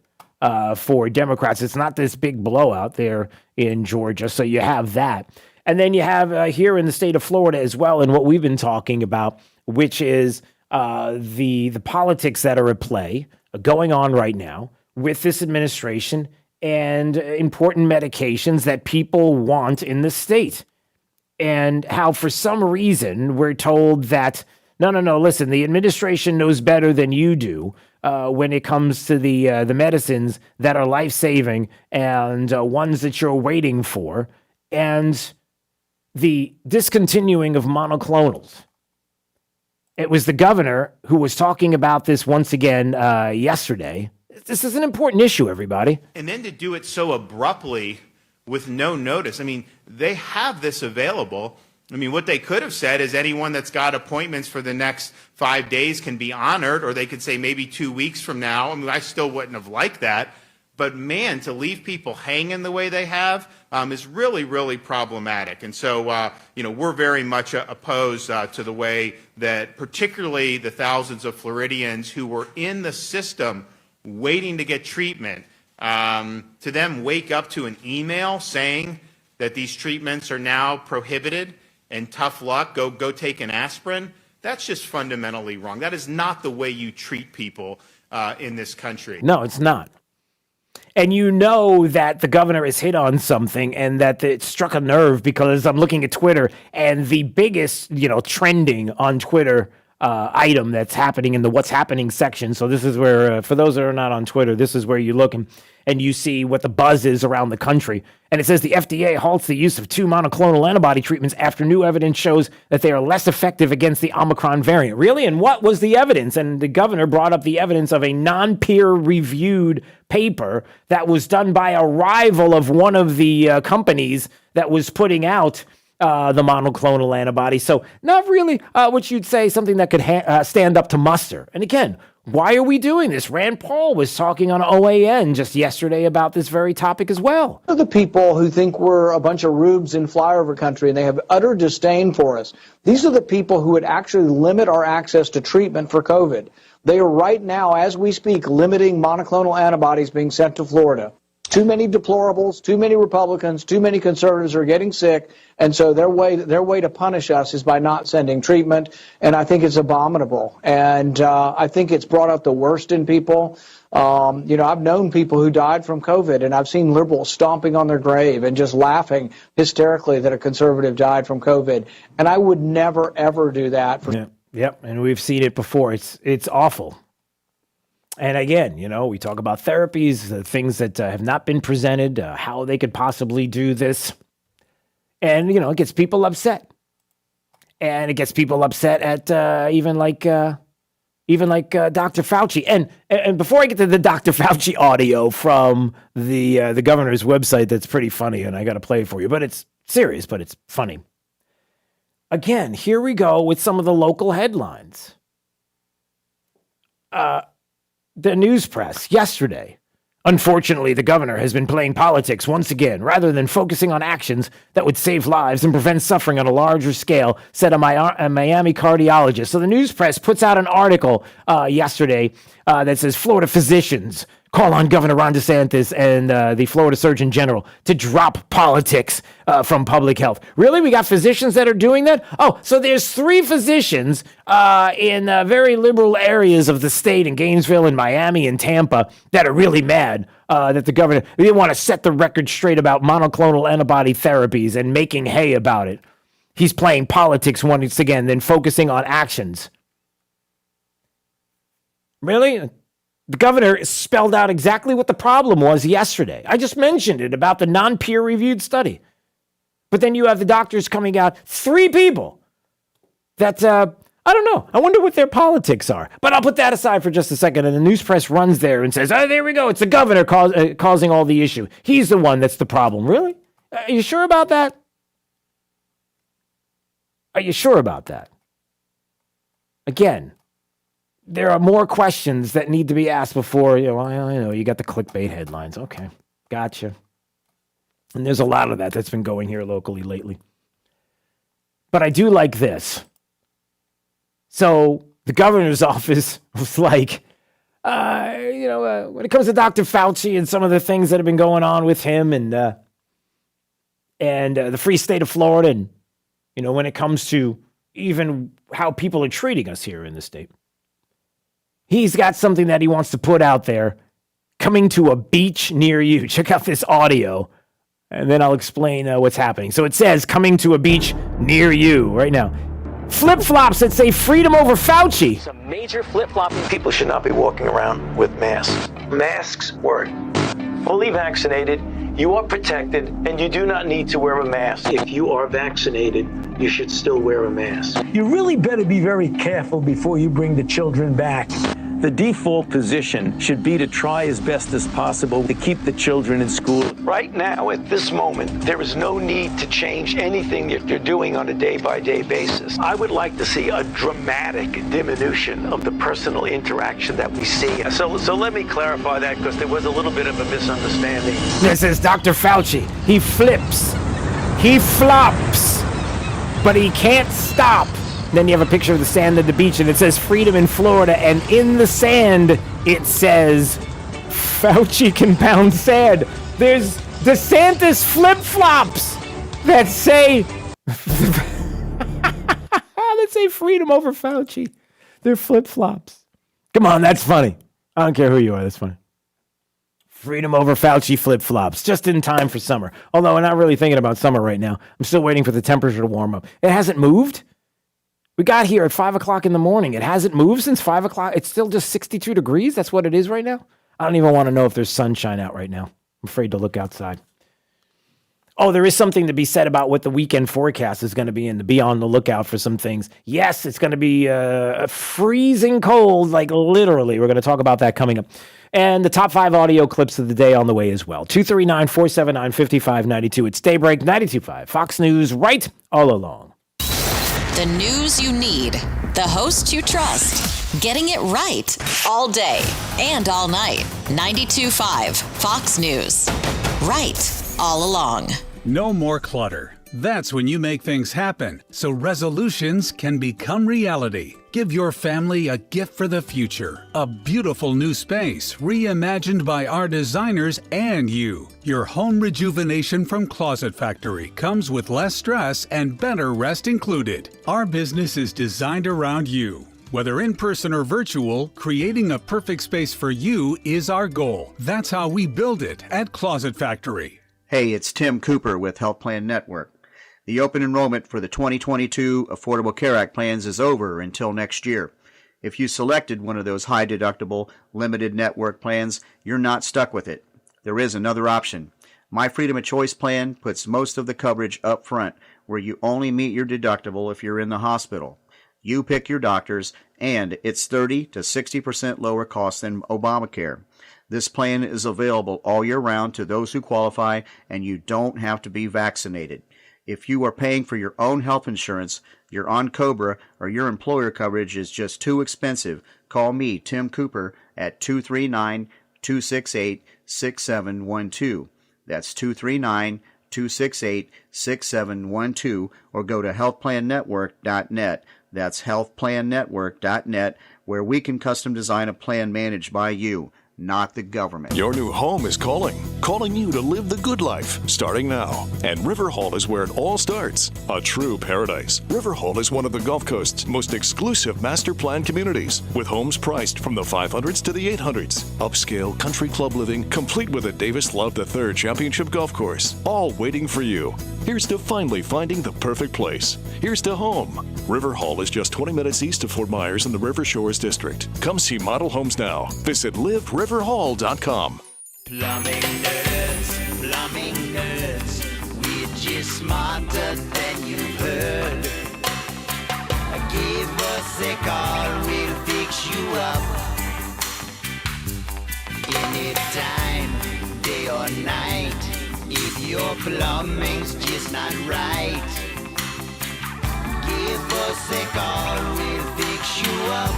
for Democrats. It's not this big blowout there in Georgia, so you have that. And then you have here in the state of Florida as well, and what we've been talking about, which is the politics that are at play going on right now with this administration and important medications that people want in the state. And how for some reason we're told that, no, listen, the administration knows better than you do when it comes to the medicines that are life-saving and ones that you're waiting for, and the discontinuing of monoclonals. It was the governor who was talking about this once again yesterday. This is an important issue, everybody. And then to do it so abruptly with no notice. I mean, they have this available. I mean, what they could have said is anyone that's got appointments for the next 5 days can be honored, or they could say maybe 2 weeks from now. I mean, I still wouldn't have liked that. But man, to leave people hanging the way they have is really, really problematic. And so, we're very much opposed to the way that particularly the thousands of Floridians who were in the system waiting to get treatment, to them wake up to an email saying that these treatments are now prohibited and tough luck, go take an aspirin. That's just fundamentally wrong. That is not the way you treat people in this country. No, it's not. And you know that the governor has hit on something and that it struck a nerve, because I'm looking at Twitter and the biggest, trending on Twitter item that's happening in the What's Happening section. So this is where, for those that are not on Twitter, this is where you look and you see what the buzz is around the country. And it says the FDA halts the use of 2 monoclonal antibody treatments after new evidence shows that they are less effective against the Omicron variant. Really? And what was the evidence? And the governor brought up the evidence of a non-peer-reviewed paper that was done by a rival of one of the companies that was putting out the monoclonal antibody. So not really what you'd say something that could stand up to muster. And again, why are we doing this? Rand Paul was talking on OAN just yesterday about this very topic as well. The people who think we're a bunch of rubes in flyover country and they have utter disdain for us. These are the people who would actually limit our access to treatment for COVID. They are right now, as we speak, limiting monoclonal antibodies being sent to Florida. Too many deplorables, too many Republicans, too many conservatives are getting sick, and so their way to punish us is by not sending treatment, and I think it's abominable. And I think it's brought out the worst in people. I've known people who died from COVID, and I've seen liberals stomping on their grave and just laughing hysterically that a conservative died from COVID, and I would never, ever do that. Yep, and we've seen it before. It's awful. And again, we talk about therapies, the things that have not been presented, how they could possibly do this. And, it gets people upset. And it gets people upset at even like Dr. Fauci. And before I get to the Dr. Fauci audio from the governor's website, that's pretty funny, and I got to play it for you. But it's serious, but it's funny. Again, here we go with some of the local headlines. The news press yesterday. Unfortunately, the governor has been playing politics once again, rather than focusing on actions that would save lives and prevent suffering on a larger scale, said a Miami cardiologist. So the news press puts out an article yesterday that says Florida physicians call on Governor Ron DeSantis and the Florida Surgeon General to drop politics from public health. Really? We got physicians that are doing that? Oh, so there's 3 physicians in very liberal areas of the state, in Gainesville and Miami and Tampa, that are really mad that the governor, they want to set the record straight about monoclonal antibody therapies and making hay about it. He's playing politics once again, then focusing on actions. Really? The governor spelled out exactly what the problem was yesterday. I just mentioned it about the non-peer-reviewed study. But then you have the doctors coming out, 3 people that, I don't know. I wonder what their politics are. But I'll put that aside for just a second. And the news press runs there and says, oh, there we go. It's the governor causing all the issue. He's the one that's the problem. Really? Are you sure about that? Are you sure about that? Again, there are more questions that need to be asked before, you got the clickbait headlines. Okay, gotcha. And there's a lot of that's been going here locally lately. But I do like this. So the governor's office was like, when it comes to Dr. Fauci and some of the things that have been going on with him and the free state of Florida, and, when it comes to even how people are treating us here in the state. He's got something that he wants to put out there, coming to a beach near you. Check out this audio, and then I'll explain what's happening. So it says, coming to a beach near you right now. Flip-flops that say freedom over Fauci. Some major flip-flopping. People should not be walking around with masks. Masks work. Fully vaccinated, you are protected, and you do not need to wear a mask. If you are vaccinated, you should still wear a mask. You really better be very careful before you bring the children back. The default position should be to try as best as possible to keep the children in school. Right now, at this moment, there is no need to change anything that you're doing on a day-by-day basis. I would like to see a dramatic diminution of the personal interaction that we see. So let me clarify that, because there was a little bit of a misunderstanding. This is Dr. Fauci. He flips. He flops. But he can't stop. Then you have a picture of the sand at the beach, and it says freedom in Florida, and in the sand, it says Fauci can pound sand. There's DeSantis flip-flops that say freedom over Fauci. They're flip-flops. Come on, that's funny. I don't care who you are, that's funny. Freedom over Fauci flip-flops, just in time for summer. Although I'm not really thinking about summer right now. I'm still waiting for the temperature to warm up. It hasn't moved. We got here at 5 o'clock in the morning. It hasn't moved since 5 o'clock. It's still just 62 degrees. That's what it is right now. I don't even want to know if there's sunshine out right now. I'm afraid to look outside. Oh, there is something to be said about what the weekend forecast is going to be, and to be on the lookout for some things. Yes, it's going to be freezing cold, like literally. We're going to talk about that coming up. And the top 5 audio clips of the day on the way as well. 239-479-5592. It's Daybreak 92.5. Fox News, right all along. The news you need. The host you trust. Getting it right all day and all night. 92.5 Fox News. Right all along. No more clutter. That's when you make things happen, so resolutions can become reality. Give your family a gift for the future. A beautiful new space, reimagined by our designers and you. Your home rejuvenation from Closet Factory comes with less stress and better rest included. Our business is designed around you. Whether in person or virtual, creating a perfect space for you is our goal. That's how we build it at Closet Factory. Hey, it's Tim Cooper with Health Plan Network. The open enrollment for the 2022 Affordable Care Act plans is over until next year. If you selected one of those high-deductible, limited network plans, you're not stuck with it. There is another option. My Freedom of Choice plan puts most of the coverage up front, where you only meet your deductible if you're in the hospital. You pick your doctors, and it's 30 to 60% lower cost than Obamacare. This plan is available all year round to those who qualify, and you don't have to be vaccinated. If you are paying for your own health insurance, you're on COBRA, or your employer coverage is just too expensive, call me, Tim Cooper, at 239-268-6712. That's 239-268-6712, or go to healthplannetwork.net. That's healthplannetwork.net, where we can custom design a plan managed by you, not the government. Your new home is calling you to live the good life, starting now. And Riverhall is where it all starts. A true paradise. Riverhall is one of the Gulf Coast's most exclusive master plan communities, with homes priced from the 500s to the 800s. Upscale country club living, complete with a Davis Love III Championship golf course, all waiting for you. Here's to finally finding the perfect place. Here's to home. Riverhall is just 20 minutes east of Fort Myers in the River Shores District. Come see model homes now. Visit liveriverhall.com. Plumbing nerds, we're just smarter than you've heard. Give us a call, we'll fix you up. Anytime, day or night, if your plumbing's just not right. Give us a call, we'll fix you up.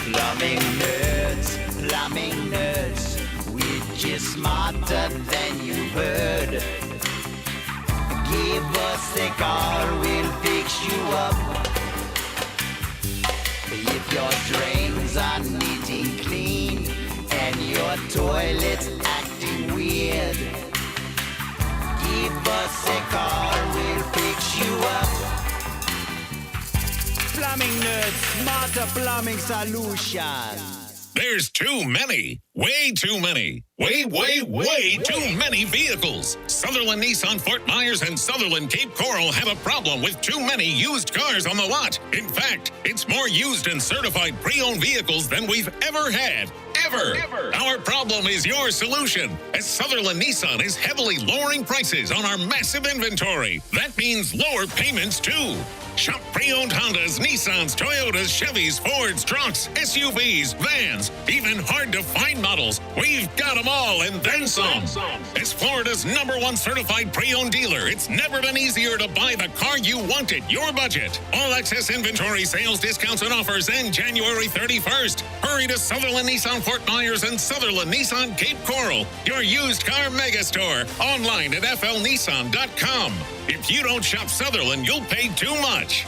Plumbing nerds, we're just smarter than you heard. Give us a call, we'll fix you up. If your drains are neat and clean and your toilet's acting weird, give us a call, we'll fix you up. Plumbing nerds, smarter plumbing solutions. There's too many. Way too many. Way too many vehicles. Sutherland Nissan Fort Myers and Sutherland Cape Coral have a problem with too many used cars on the lot. In fact, it's more used and certified pre-owned vehicles than we've ever had. Ever. Our problem is your solution, as Sutherland Nissan is heavily lowering prices on our massive inventory. That means lower payments too. Shop pre-owned Hondas, Nissans, Toyotas, Chevys, Fords, trucks, SUVs, vans, even hard-to-find models. We've got them all and then some. As Florida's #1 certified pre-owned dealer, it's never been easier to buy the car you wanted, your budget. All access inventory, sales discounts, and offers end January 31st. Hurry to Sutherland Nissan Fort Myers and Sutherland Nissan Cape Coral, your used car megastore, online at flnissan.com. If you don't shop Sutherland, you'll pay too much.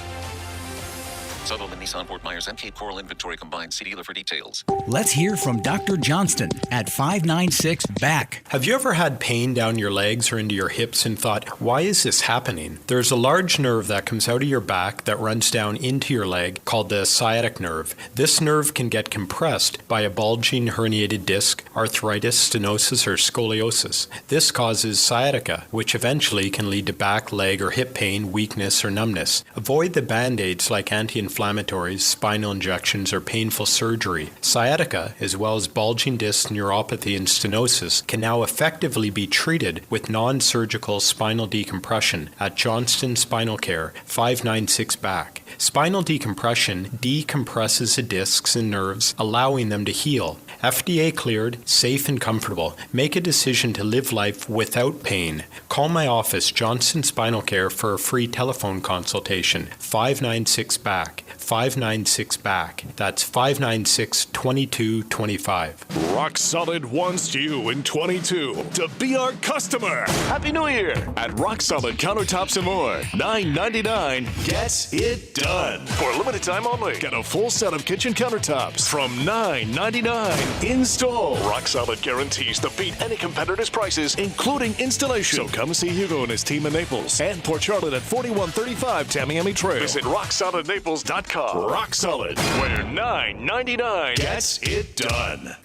Sutherland Nissan Fort Myers and Cape Coral inventory combined. See dealer for details. Let's hear from Dr. Johnston at 596-BACK. Have you ever had pain down your legs or into your hips and thought, why is this happening? There's a large nerve that comes out of your back that runs down into your leg called the sciatic nerve. This nerve can get compressed by a bulging herniated disc, arthritis, stenosis, or scoliosis. This causes sciatica, which eventually can lead to back, leg, or hip pain, weakness, or numbness. Avoid the band-aids like anti-inflammatories, spinal injections, or painful surgery. Sciatica, as well as bulging disc neuropathy and stenosis, can now effectively be treated with non-surgical spinal decompression at Johnston Spinal Care, 596-BACK. Spinal decompression decompresses the discs and nerves, allowing them to heal. FDA cleared, safe and comfortable. Make a decision to live life without pain. Call my office, Johnston Spinal Care, for a free telephone consultation. 596-BACK. 596-BACK. That's 596-2225. Rock Solid wants you in 22 to be our customer. Happy New Year! At Rock Solid Countertops and More, $9.99 gets it done. For a limited time only, get a full set of kitchen countertops from $9.99. Install. Rock Solid guarantees to beat any competitor's prices, including installation. So come see Hugo and his team in Naples and Port Charlotte at 4135 Tamiami Trail. Visit RockSolidNaples.com. Rock Solid, where $9.99 gets it done.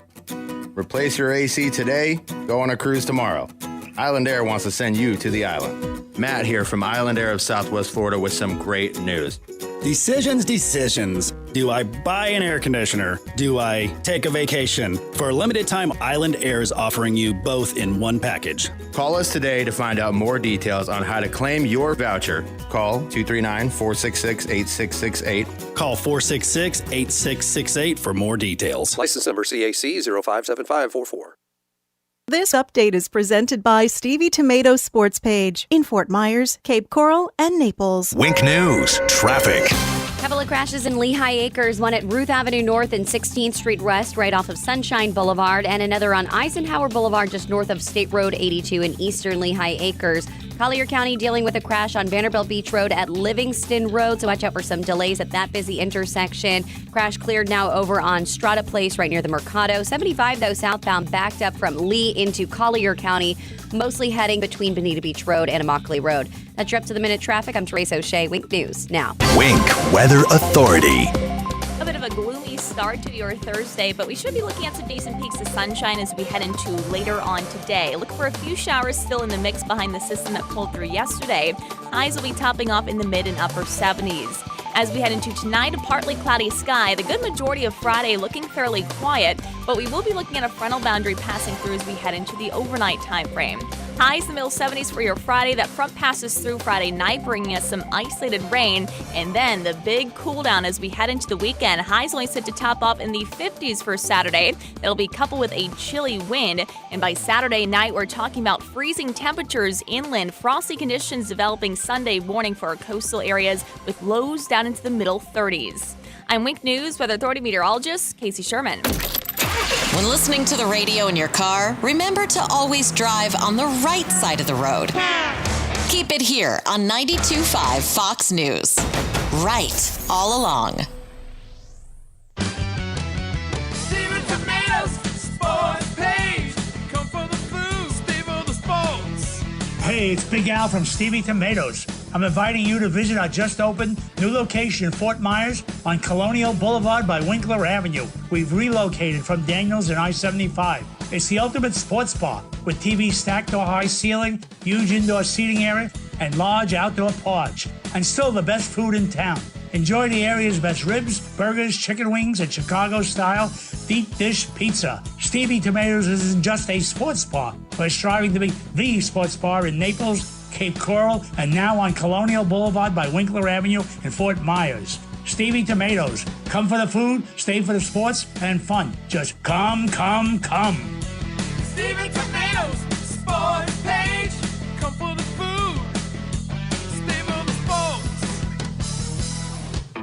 Replace your AC today, go on a cruise tomorrow. Island Air wants to send you to the island. Matt here from Island Air of Southwest Florida with some great news. Decisions. Do I buy an air conditioner? Do I take a vacation? For a limited time, Island Air is offering you both in one package. Call us today to find out more details on how to claim your voucher. Call 239-466-8668. Call 466-8668 for more details. License number CAC 057544. This update is presented by Stevie Tomato's Sports Page in Fort Myers, Cape Coral, and Naples. Wink News, traffic. Couple of crashes in Lehigh Acres, one at Ruth Avenue North and 16th Street West right off of Sunshine Boulevard, and another on Eisenhower Boulevard just north of State Road 82 in eastern Lehigh Acres. Collier County dealing with a crash on Vanderbilt Beach Road at Livingston Road, so watch out for some delays at that busy intersection. Crash cleared now over on Strata Place right near the Mercado. 75, though, southbound backed up from Lee into Collier County, mostly heading between Bonita Beach Road and Immokalee Road. That's your up-to-the-minute traffic. I'm Therese O'Shea. Wink News now. Wink Weather Authority. A bit of a gloomy start to your Thursday, but we should be looking at some decent peaks of sunshine as we head into later on today. Look for a few showers still in the mix behind the system that pulled through yesterday. Highs will be topping off in the mid and upper 70s. As we head into tonight, a partly cloudy sky. The good majority of Friday looking fairly quiet, but we will be looking at a frontal boundary passing through as we head into the overnight time frame. Highs in the middle 70s for your Friday. That front passes through Friday night, bringing us some isolated rain. And then the big cool down as we head into the weekend. Highs only set to top off in the 50s for Saturday. That'll be coupled with a chilly wind. And by Saturday night, we're talking about freezing temperatures inland. Frosty conditions developing Sunday morning for our coastal areas with lows down into the middle 30s. I'm Wink News Weather Authority meteorologist Casey Sherman. When listening to the radio in your car, remember to always drive on the right side of the road. Keep it here on 92.5 Fox News. Right all along. Stevie Tomatoes Sports Page. Come for the food, Steve for the sports. Hey, it's Big Al from Stevie Tomatoes. I'm inviting you to visit our just opened new location in Fort Myers on Colonial Boulevard by Winkler Avenue. We've relocated from Daniels and I-75. It's the ultimate sports bar with TV stacked to a high ceiling, huge indoor seating area, and large outdoor porch. And still the best food in town. Enjoy the area's best ribs, burgers, chicken wings, and Chicago-style deep dish pizza. Stevie Tomatoes isn't just a sports bar. We're striving to be the sports bar in Naples, Cape Coral, and now on Colonial Boulevard by Winkler Avenue in Fort Myers. Stevie Tomatoes. Come for the food, stay for the sports, and fun. Just come, come, come. Stevie Tomatoes, sports page. Come for the food, stay for the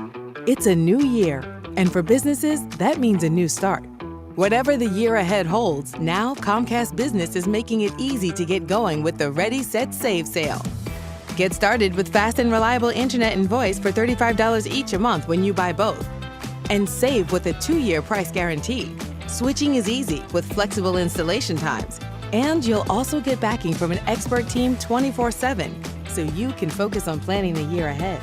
sports. It's a new year, and for businesses, that means a new start. Whatever the year ahead holds, now Comcast Business is making it easy to get going with the Ready, Set, Save sale. Get started with fast and reliable internet and voice for $35 each a month when you buy both. And save with a 2-year price guarantee. Switching is easy with flexible installation times. And you'll also get backing from an expert team 24/7, so you can focus on planning the year ahead.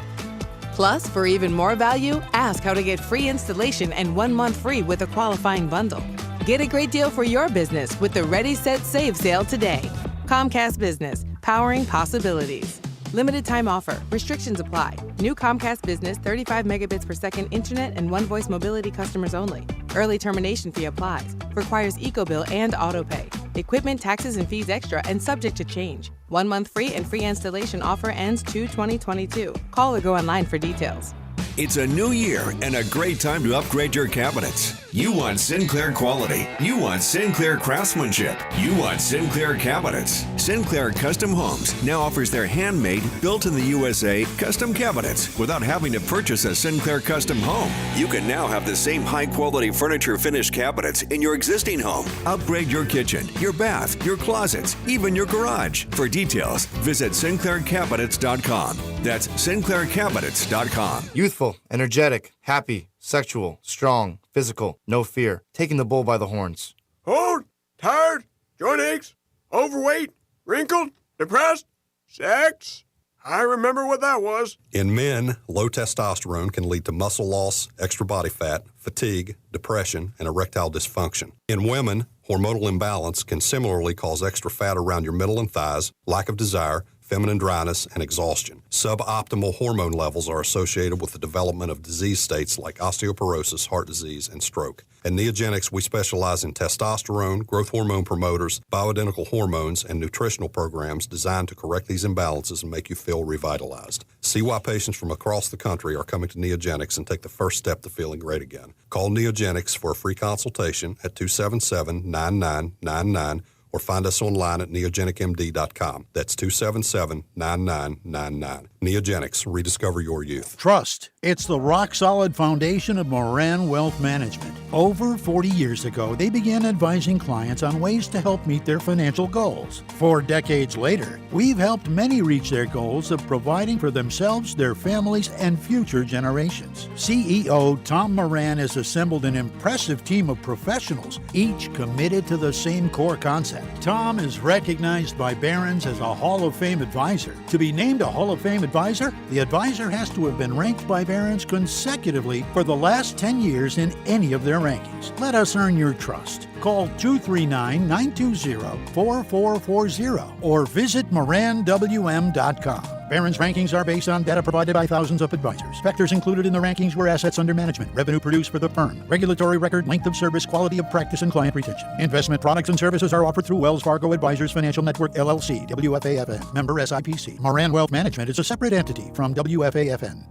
Plus, for even more value, ask how to get free installation and 1 month free with a qualifying bundle. Get a great deal for your business with the Ready, Set, Save sale today. Comcast Business, powering possibilities. Limited time offer. Restrictions apply. New Comcast Business 35 megabits per second internet and one voice mobility customers only. Early termination fee applies. Requires EcoBill and autopay. Equipment, taxes, and fees extra and subject to change. 1 month free and free installation offer ends 2/2022. Call or go online for details. It's a new year and a great time to upgrade your cabinets. You want Sinclair quality. You want Sinclair craftsmanship. You want Sinclair cabinets. Sinclair Custom Homes now offers their handmade, built in the USA custom cabinets without having to purchase a Sinclair custom home. You can now have the same high-quality furniture finished cabinets in your existing home. Upgrade your kitchen, your bath, your closets, even your garage. For details, visit SinclairCabinets.com. That's SinclairCabinets.com. Youthful, energetic, happy, sexual, strong, physical, no fear, taking the bull by the horns. Old, tired, joint aches, overweight, wrinkled, depressed, sex. I remember what that was. In men, low testosterone can lead to muscle loss, extra body fat, fatigue, depression, and erectile dysfunction. In women, hormonal imbalance can similarly cause extra fat around your middle and thighs, lack of desire, feminine dryness, and exhaustion. Suboptimal hormone levels are associated with the development of disease states like osteoporosis, heart disease, and stroke. At Neogenics, we specialize in testosterone, growth hormone promoters, bioidentical hormones, and nutritional programs designed to correct these imbalances and make you feel revitalized. See why patients from across the country are coming to Neogenics and take the first step to feeling great again. Call Neogenics for a free consultation at 277-9999 or find us online at neogenicmd.com. That's 277-9999. Neogenics, rediscover your youth. Trust. It's the rock-solid foundation of Moran Wealth Management. Over 40 years ago, they began advising clients on ways to help meet their financial goals. 4 decades later, we've helped many reach their goals of providing for themselves, their families, and future generations. CEO Tom Moran has assembled an impressive team of professionals, each committed to the same core concept. Tom is recognized by Barron's as a Hall of Fame advisor. To be named a Hall of Fame advisor, the advisor has to have been ranked by Barron's consecutively for the last 10 years in any of their rankings. Let us earn your trust. Call 239-920-4440 or visit moranwm.com. Barron's rankings are based on data provided by thousands of advisors. Factors included in the rankings were assets under management, revenue produced for the firm, regulatory record, length of service, quality of practice, and client retention. Investment products and services are offered through Wells Fargo Advisors Financial Network, LLC, WFAFN, member SIPC. Moran Wealth Management is a separate entity from WFAFN.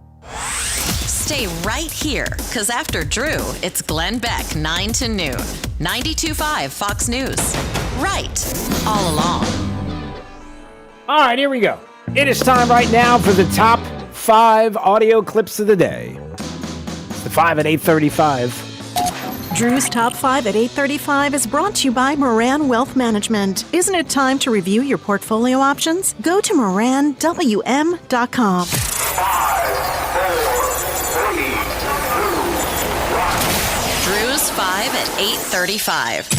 Stay right here, because after Drew, it's Glenn Beck, 9 to noon. 92.5 Fox News. Right, all along. All right, here we go. It is time right now for the top 5 audio clips of the day. It's the 5 at 8:35. Drew's Top 5 at 8:35 is brought to you by Moran Wealth Management. Isn't it time to review your portfolio options? Go to moranwm.com. 5, 4, 3, 2, 1. Drew's 5 at 8:35.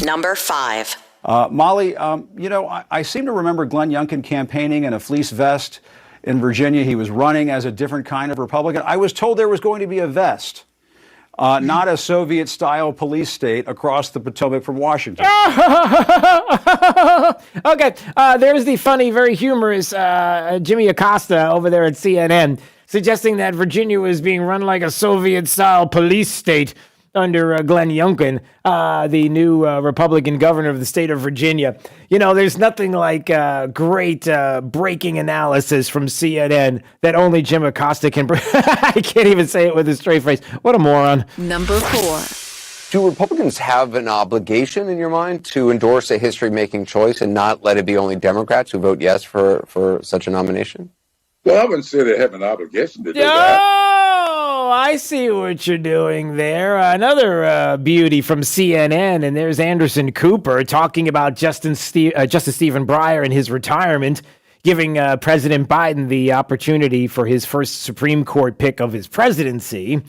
Number 5. Molly, I seem to remember Glenn Youngkin campaigning in a fleece vest in Virginia. He was running as a different kind of Republican. I was told there was going to be a vest, not a Soviet-style police state across the Potomac from Washington. Okay, there's the funny, very humorous Jimmy Acosta over there at CNN suggesting that Virginia was being run like a Soviet-style police state under Glenn Youngkin, the new Republican governor of the state of Virginia. You know, there's nothing like great breaking analysis from CNN that only Jim Acosta can bring. I can't even say it with a straight face. What a moron. Number 4. Do Republicans have an obligation, in your mind, to endorse a history-making choice and not let it be only Democrats who vote yes for such a nomination? Well, I wouldn't say they have an obligation to do that. Oh, I see what you're doing there. Another beauty from CNN, and there's Anderson Cooper talking about Justice Stephen Breyer and his retirement, giving President Biden the opportunity for his first Supreme Court pick of his presidency,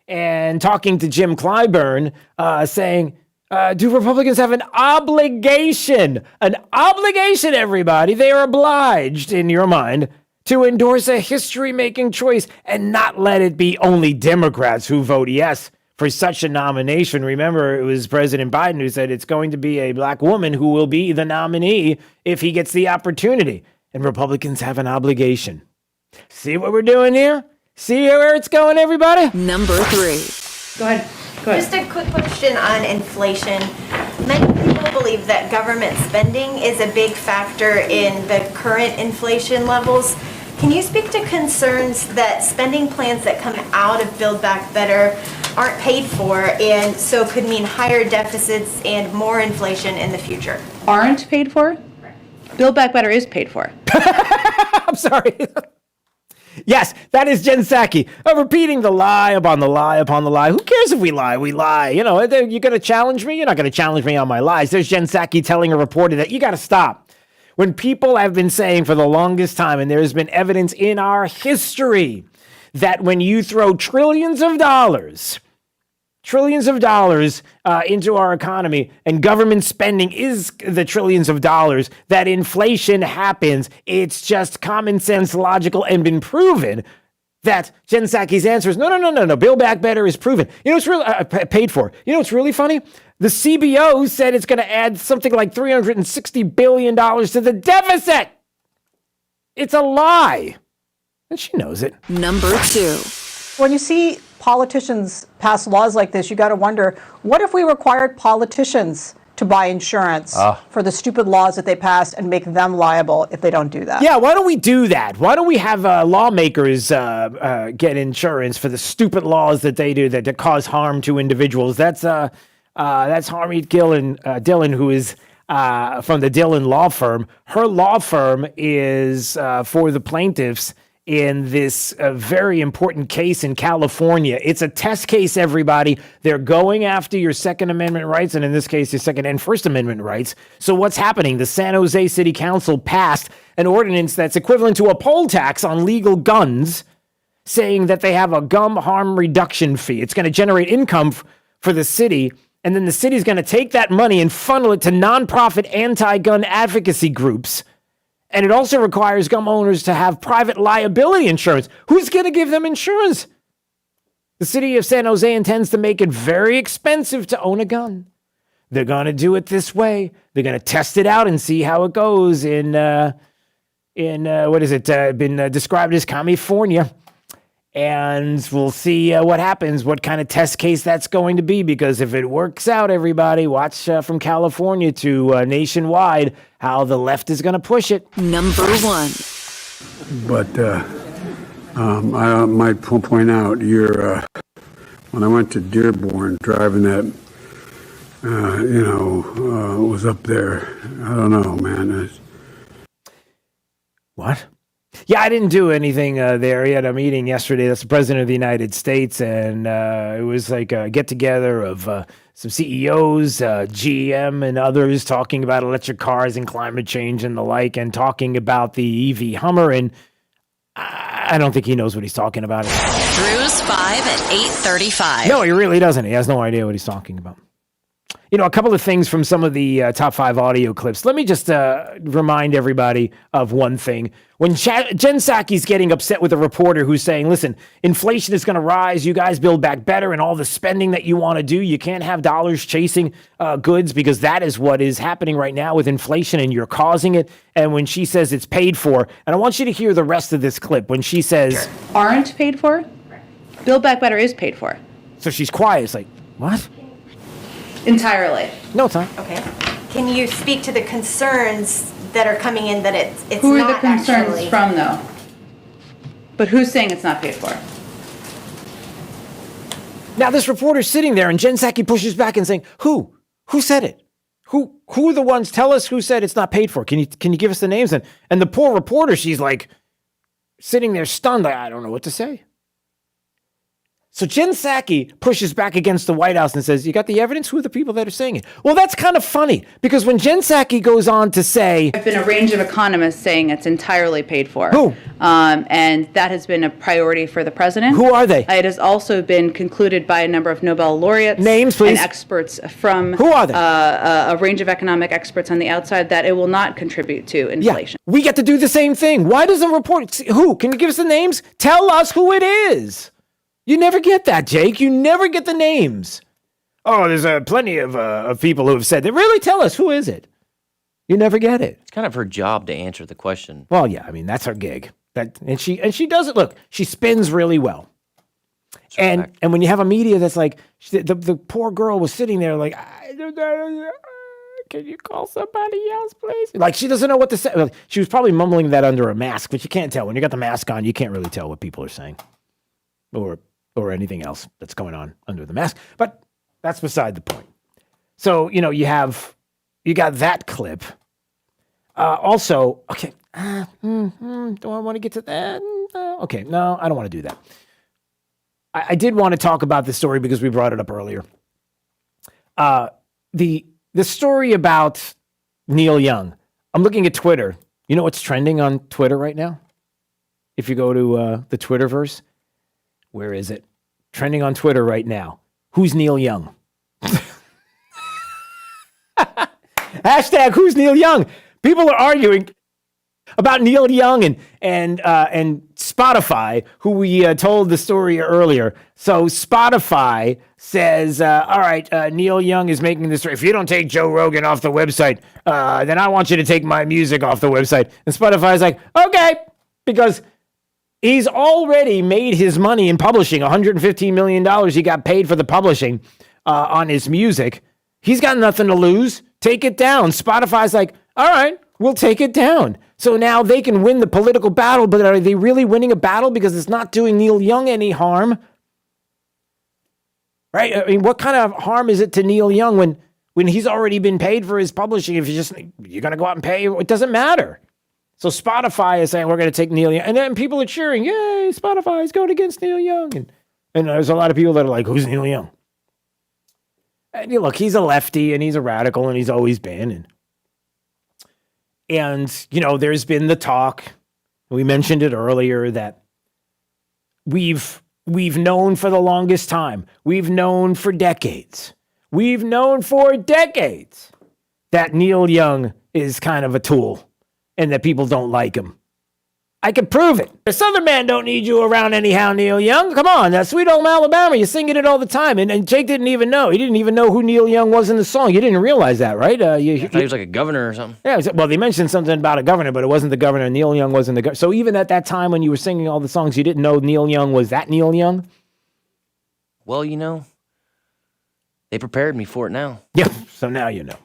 and talking to Jim Clyburn, saying, do Republicans have an obligation? An obligation, everybody. They are obliged, in your mind, to endorse a history-making choice and not let it be only Democrats who vote yes for such a nomination. Remember, it was President Biden who said it's going to be a black woman who will be the nominee if he gets the opportunity. And Republicans have an obligation. See what we're doing here? See where it's going, everybody? Number 3. Go ahead. Just a quick question on inflation. Many people believe that government spending is a big factor in the current inflation levels. Can you speak to concerns that spending plans that come out of Build Back Better aren't paid for and so could mean higher deficits and more inflation in the future? Aren't paid for? Build Back Better is paid for. I'm sorry. Yes, that is Jen Psaki, repeating the lie upon the lie upon the lie. Who cares if we lie? We lie. You know, you're going to challenge me? You're not going to challenge me on my lies. There's Jen Psaki telling a reporter that you got to stop. When people have been saying for the longest time, and there's been evidence in our history, that when you throw trillions of dollars into our economy, and government spending is the trillions of dollars, that inflation happens. It's just common sense, logical, and been proven. That Jen Psaki's answer is no. Build Back Better is proven. You know what's really paid for? You know what's really funny? The CBO said it's going to add something like $360 billion to the deficit. It's a lie. And she knows it. Number 2. When you see politicians pass laws like this, you got to wonder, what if we required politicians to buy insurance for the stupid laws that they passed and make them liable if they don't do that? Yeah, why don't we do that? Why don't we have lawmakers get insurance for the stupid laws that they do that cause harm to individuals? That's Harmeet Dillon, who is from the Dillon law firm. Her law firm is for the plaintiffs in this very important case in California. It's a test case, everybody. They're going after your Second Amendment rights, and in this case, your Second and First Amendment rights. So what's happening? The San Jose City Council passed an ordinance that's equivalent to a poll tax on legal guns, saying that they have a gun harm reduction fee. It's going to generate income for the city, and then the city's going to take that money and funnel it to nonprofit anti-gun advocacy groups. And it also requires gun owners to have private liability insurance. Who's going to give them insurance? The city of San Jose intends to make it very expensive to own a gun. They're going to do it this way. They're going to test it out and see how it goes in what is it? Been described as California. And we'll see what happens, what kind of test case that's going to be, because if it works out, everybody, watch from California to nationwide how the left is going to push it. Number 1. But I might point out, when I went to Dearborn, driving that, was up there. I don't know, man. What? Yeah, I didn't do anything there. He had a meeting yesterday. That's the president of the United States, and it was like a get-together of some CEOs, GM, and others talking about electric cars and climate change and the like, and talking about the EV Hummer, and I don't think he knows what he's talking about. Drew's 5 at 8:35. No, he really doesn't. He has no idea what he's talking about. A couple of things from some of the top 5 audio clips. Let me just remind everybody of one thing. When Jen Psaki's getting upset with a reporter who's saying, listen, inflation is going to rise, you guys build back better, and all the spending that you want to do, you can't have dollars chasing goods because that is what is happening right now with inflation and you're causing it. And when she says it's paid for, and I want you to hear the rest of this clip when she says... Aren't paid for? Build Back Better is paid for. So she's quiet. It's like, what? Entirely. No, it's not. Okay. Can you speak to the concerns that are coming in that it's Who are not the concerns actually... from, though? But who's saying it's not paid for? Now this reporter's sitting there and Jen Psaki pushes back and saying, who? Who said it? Who are the ones? Tell us who said it's not paid for. Can you give us the names? And the poor reporter, she's like sitting there stunned. Like, I don't know what to say. So Jen Psaki pushes back against the White House and says, you got the evidence? Who are the people that are saying it? Well, that's kind of funny because when Jen Psaki goes on to say... There have been a range of economists saying it's entirely paid for. Who? And that has been a priority for the president. Who are they? It has also been concluded by a number of Nobel laureates. Names, please. And experts from... Who are they? A range of economic experts on the outside that it will not contribute to inflation. Yeah, we get to do the same thing. Why doesn't report... Who? Can you give us the names? Tell us who it is. You never get that, Jake. You never get the names. Oh, there's plenty of people who have said that. Really, tell us, who is it? You never get it. It's kind of her job to answer the question. Well, yeah, I mean, that's her gig. And she does it. Look, she spins really well. And when you have a media that's like, the poor girl was sitting there like, can you call somebody else, please? Like, she doesn't know what to say. Well, she was probably mumbling that under a mask, but you can't tell. When you got the mask on, you can't really tell what people are saying. Or anything else that's going on under the mask. But that's beside the point. So, you got that clip. Also, okay. Do I want to get to that? Okay, no, I don't want to do that. I did want to talk about this story because we brought it up earlier. The story about Neil Young. I'm looking at Twitter. You know what's trending on Twitter right now? If you go to the Twitterverse, where is it? Trending on Twitter right now. Who's Neil Young? Hashtag who's Neil Young? People are arguing about Neil Young and Spotify, who we told the story earlier. So Spotify says, all right, Neil Young is making this. If you don't take Joe Rogan off the website, then I want you to take my music off the website. And Spotify's like, okay, because he's already made his money in publishing, $115 million he got paid for the publishing on his music. He's got nothing to lose. Take it down. Spotify's like, all right, we'll take it down. So now they can win the political battle, but are they really winning a battle because it's not doing Neil Young any harm? Right? I mean, what kind of harm is it to Neil Young when he's already been paid for his publishing? If you're going to go out and pay, it doesn't matter. So Spotify is saying, we're going to take Neil Young. And then people are cheering, yay, Spotify is going against Neil Young. And there's a lot of people that are like, who's Neil Young? And look, he's a lefty and he's a radical and he's always been. And there's been the talk, we mentioned it earlier, that we've known for the longest time. We've known for decades. We've known for decades that Neil Young is kind of a tool. And that people don't like him. I can prove it. The Southern man don't need you around anyhow, Neil Young. Come on, that Sweet Home Alabama, you're singing it all the time. And Jake didn't even know. He didn't even know who Neil Young was in the song. You didn't realize that, right? I thought he was like a governor or something. Yeah, well, they mentioned something about a governor, but it wasn't the governor. Neil Young wasn't the governor. So even at that time when you were singing all the songs, you didn't know Neil Young was that Neil Young? Well, they prepared me for it now. Yeah, so now you know.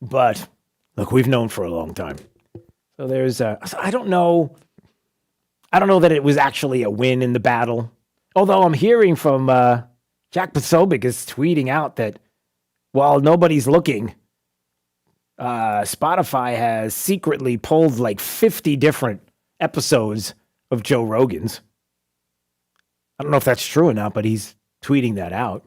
But... look, we've known for a long time. So there's I don't know that it was actually a win in the battle. Although I'm hearing from Jack Posobiec is tweeting out that while nobody's looking, Spotify has secretly pulled like 50 different episodes of Joe Rogan's. I don't know if that's true or not, but he's tweeting that out.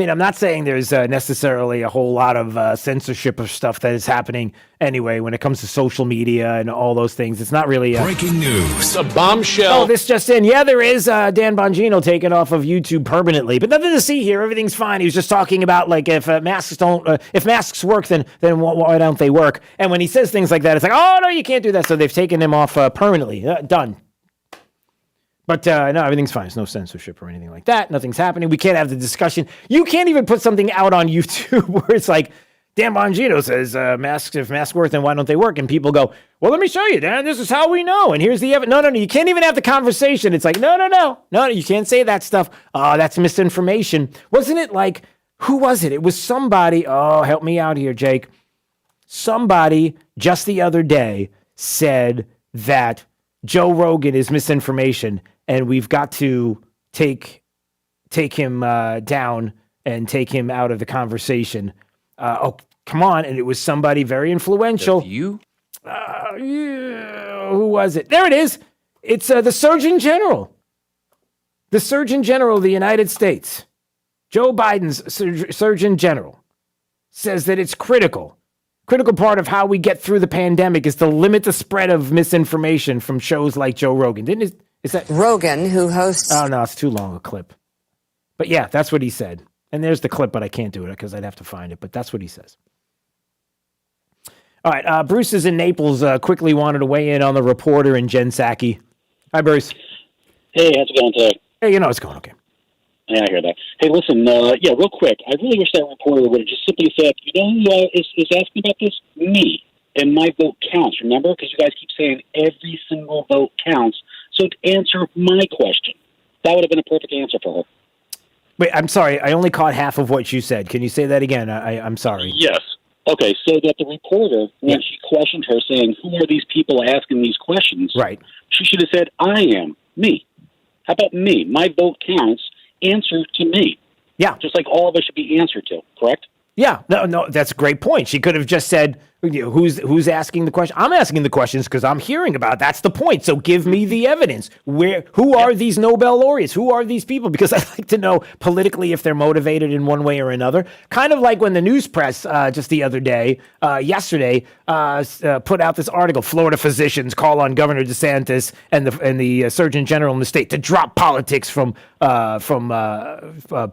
mean, I'm not saying there's necessarily a whole lot of censorship of stuff that is happening anyway when it comes to social media and all those things. It's not really breaking news. A bombshell. Oh, this just in. Yeah, there is Dan Bongino taken off of YouTube permanently, but nothing to see here. Everything's fine. He was just talking about like if masks work, then why don't they work? And when he says things like that, it's like, oh no, you can't do that. So they've taken him off permanently. Done. But no, everything's fine. There's no censorship or anything like that. Nothing's happening. We can't have the discussion. You can't even put something out on YouTube where it's like, Dan Bongino says, if masks work, then why don't they work? And people go, well, let me show you, Dan. This is how we know. And here's the evidence. No. You can't even have the conversation. It's like, no, you can't say that stuff. Oh, that's misinformation. Wasn't it like, who was it? It was somebody. Oh, help me out here, Jake. Somebody just the other day said that Joe Rogan is misinformation, and we've got to take him down and take him out of the conversation. Oh, come on. And it was somebody very influential. You? Who was it? There it is. It's the Surgeon General. The Surgeon General of the United States, Joe Biden's Surgeon General, says that it's critical part of how we get through the pandemic is to limit the spread of misinformation from shows like Joe Rogan. Is that Rogan, who hosts? Oh, no, it's too long a clip. But yeah, that's what he said. And there's the clip, but I can't do it because I'd have to find it. But that's what he says. All right, Bruce is in Naples. Quickly wanted to weigh in on the reporter and Jen Psaki. Hi, Bruce. Hey, how's it going today? Hey, it's going okay. Yeah, I hear that. Hey, listen, real quick. I really wish that reporter would have just simply said, you know who is asking about this? Me. And my vote counts, remember? Because you guys keep saying every single vote counts. So answer my question. That would have been a perfect answer for her. Wait, I'm sorry. I only caught half of what you said. Can you say that again? I'm sorry. Yes. Okay, so that the reporter, when she questioned her, saying, who are these people asking these questions? Right. She should have said, I am. Me. How about me? My vote counts. Answer to me. Yeah. Just like all of us should be answered to, correct? Yeah. No, that's a great point. She could have just said, who's asking the question? I'm asking the questions because I'm hearing about it. That's the point. So give me the evidence. Who are these Nobel laureates? Who are these people? Because I'd like to know politically if they're motivated in one way or another. Kind of like when the news press just the other day, yesterday, put out this article, Florida physicians call on Governor DeSantis and the Surgeon General in the state to drop politics from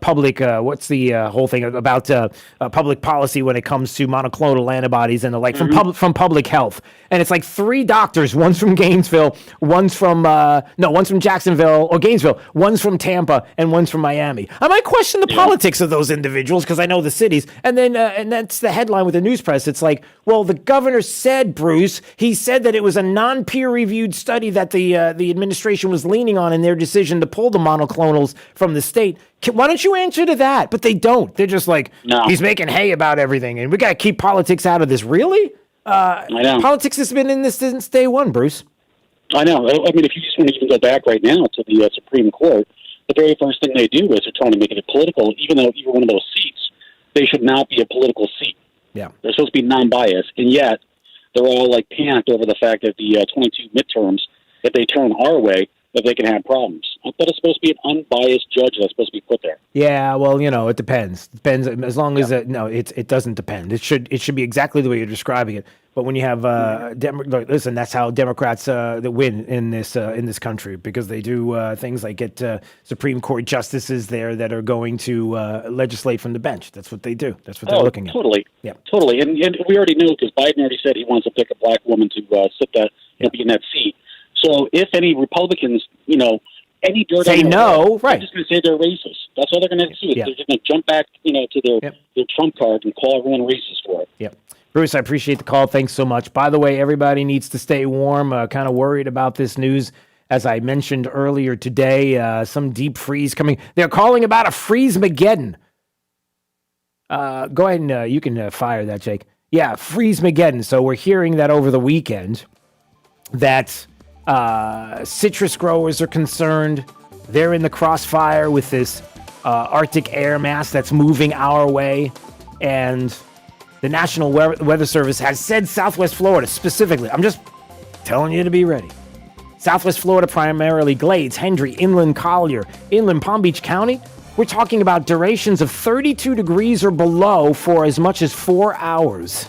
public, what's the whole thing about public policy when it comes to monoclonal antibodies and from public health. And it's like 3 doctors, one's from Gainesville, one's from Jacksonville or Gainesville, one's from Tampa, and one's from Miami. I might question the politics of those individuals because I know the cities. And then and that's the headline with the news press. It's like, well, the governor said, Bruce, he said that it was a non-peer-reviewed study that the administration was leaning on in their decision to pull the monoclonals from the state. Why don't you answer to that? But they don't. They're just like, he's making hay about everything, and we got to keep politics out of this. Really? I know. Politics has been in this since day one, Bruce. I know. I mean, if you just want to even go back right now to the Supreme Court, the very first thing they do is they're trying to make it political, even though either one of those seats, they should not be a political seat. Yeah. They're supposed to be non-biased, and yet they're all like panicked over the fact that the 22 midterms, if they turn our way, that they can have problems. I thought it's supposed to be an unbiased judge that's supposed to be put there. Yeah, well, it depends. Depends as long as it doesn't depend. It should be exactly the way you're describing it. But when you have listen, that's how Democrats that win in this country, because they do things like get Supreme Court justices there that are going to legislate from the bench. That's what they do. That's what they're looking at. Totally. Yeah. Totally. And we already know because Biden already said he wants to pick a black woman to sit be in that seat. So if any Republicans, any dirt say on no, right? They're just going to say they're racist. That's all they're going to do. Yeah. They're just going to jump back, to their Trump card and call everyone racist for it. Yep. Bruce, I appreciate the call. Thanks so much. By the way, everybody needs to stay warm. Kind of worried about this news. As I mentioned earlier today, some deep freeze coming. They're calling about a freeze-mageddon. Go ahead and you can fire that, Jake. Yeah, freeze-mageddon. So we're hearing that over the weekend that citrus growers are concerned. They're in the crossfire with this Arctic air mass that's moving our way. And the National Weather Service has said Southwest Florida specifically. I'm just telling you to be ready. Southwest Florida, primarily Glades, Hendry, Inland Collier, Inland Palm Beach County, We're talking about durations of 32 degrees or below for as much as 4 hours.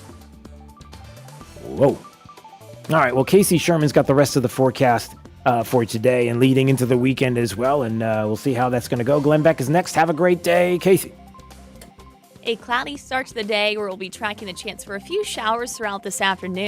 Whoa. All right, well, Casey Sherman's got the rest of the forecast for today and leading into the weekend as well, and we'll see how that's going to go. Glenn Beck is next. Have a great day. Casey. A cloudy start to the day where we'll be tracking the chance for a few showers throughout this afternoon.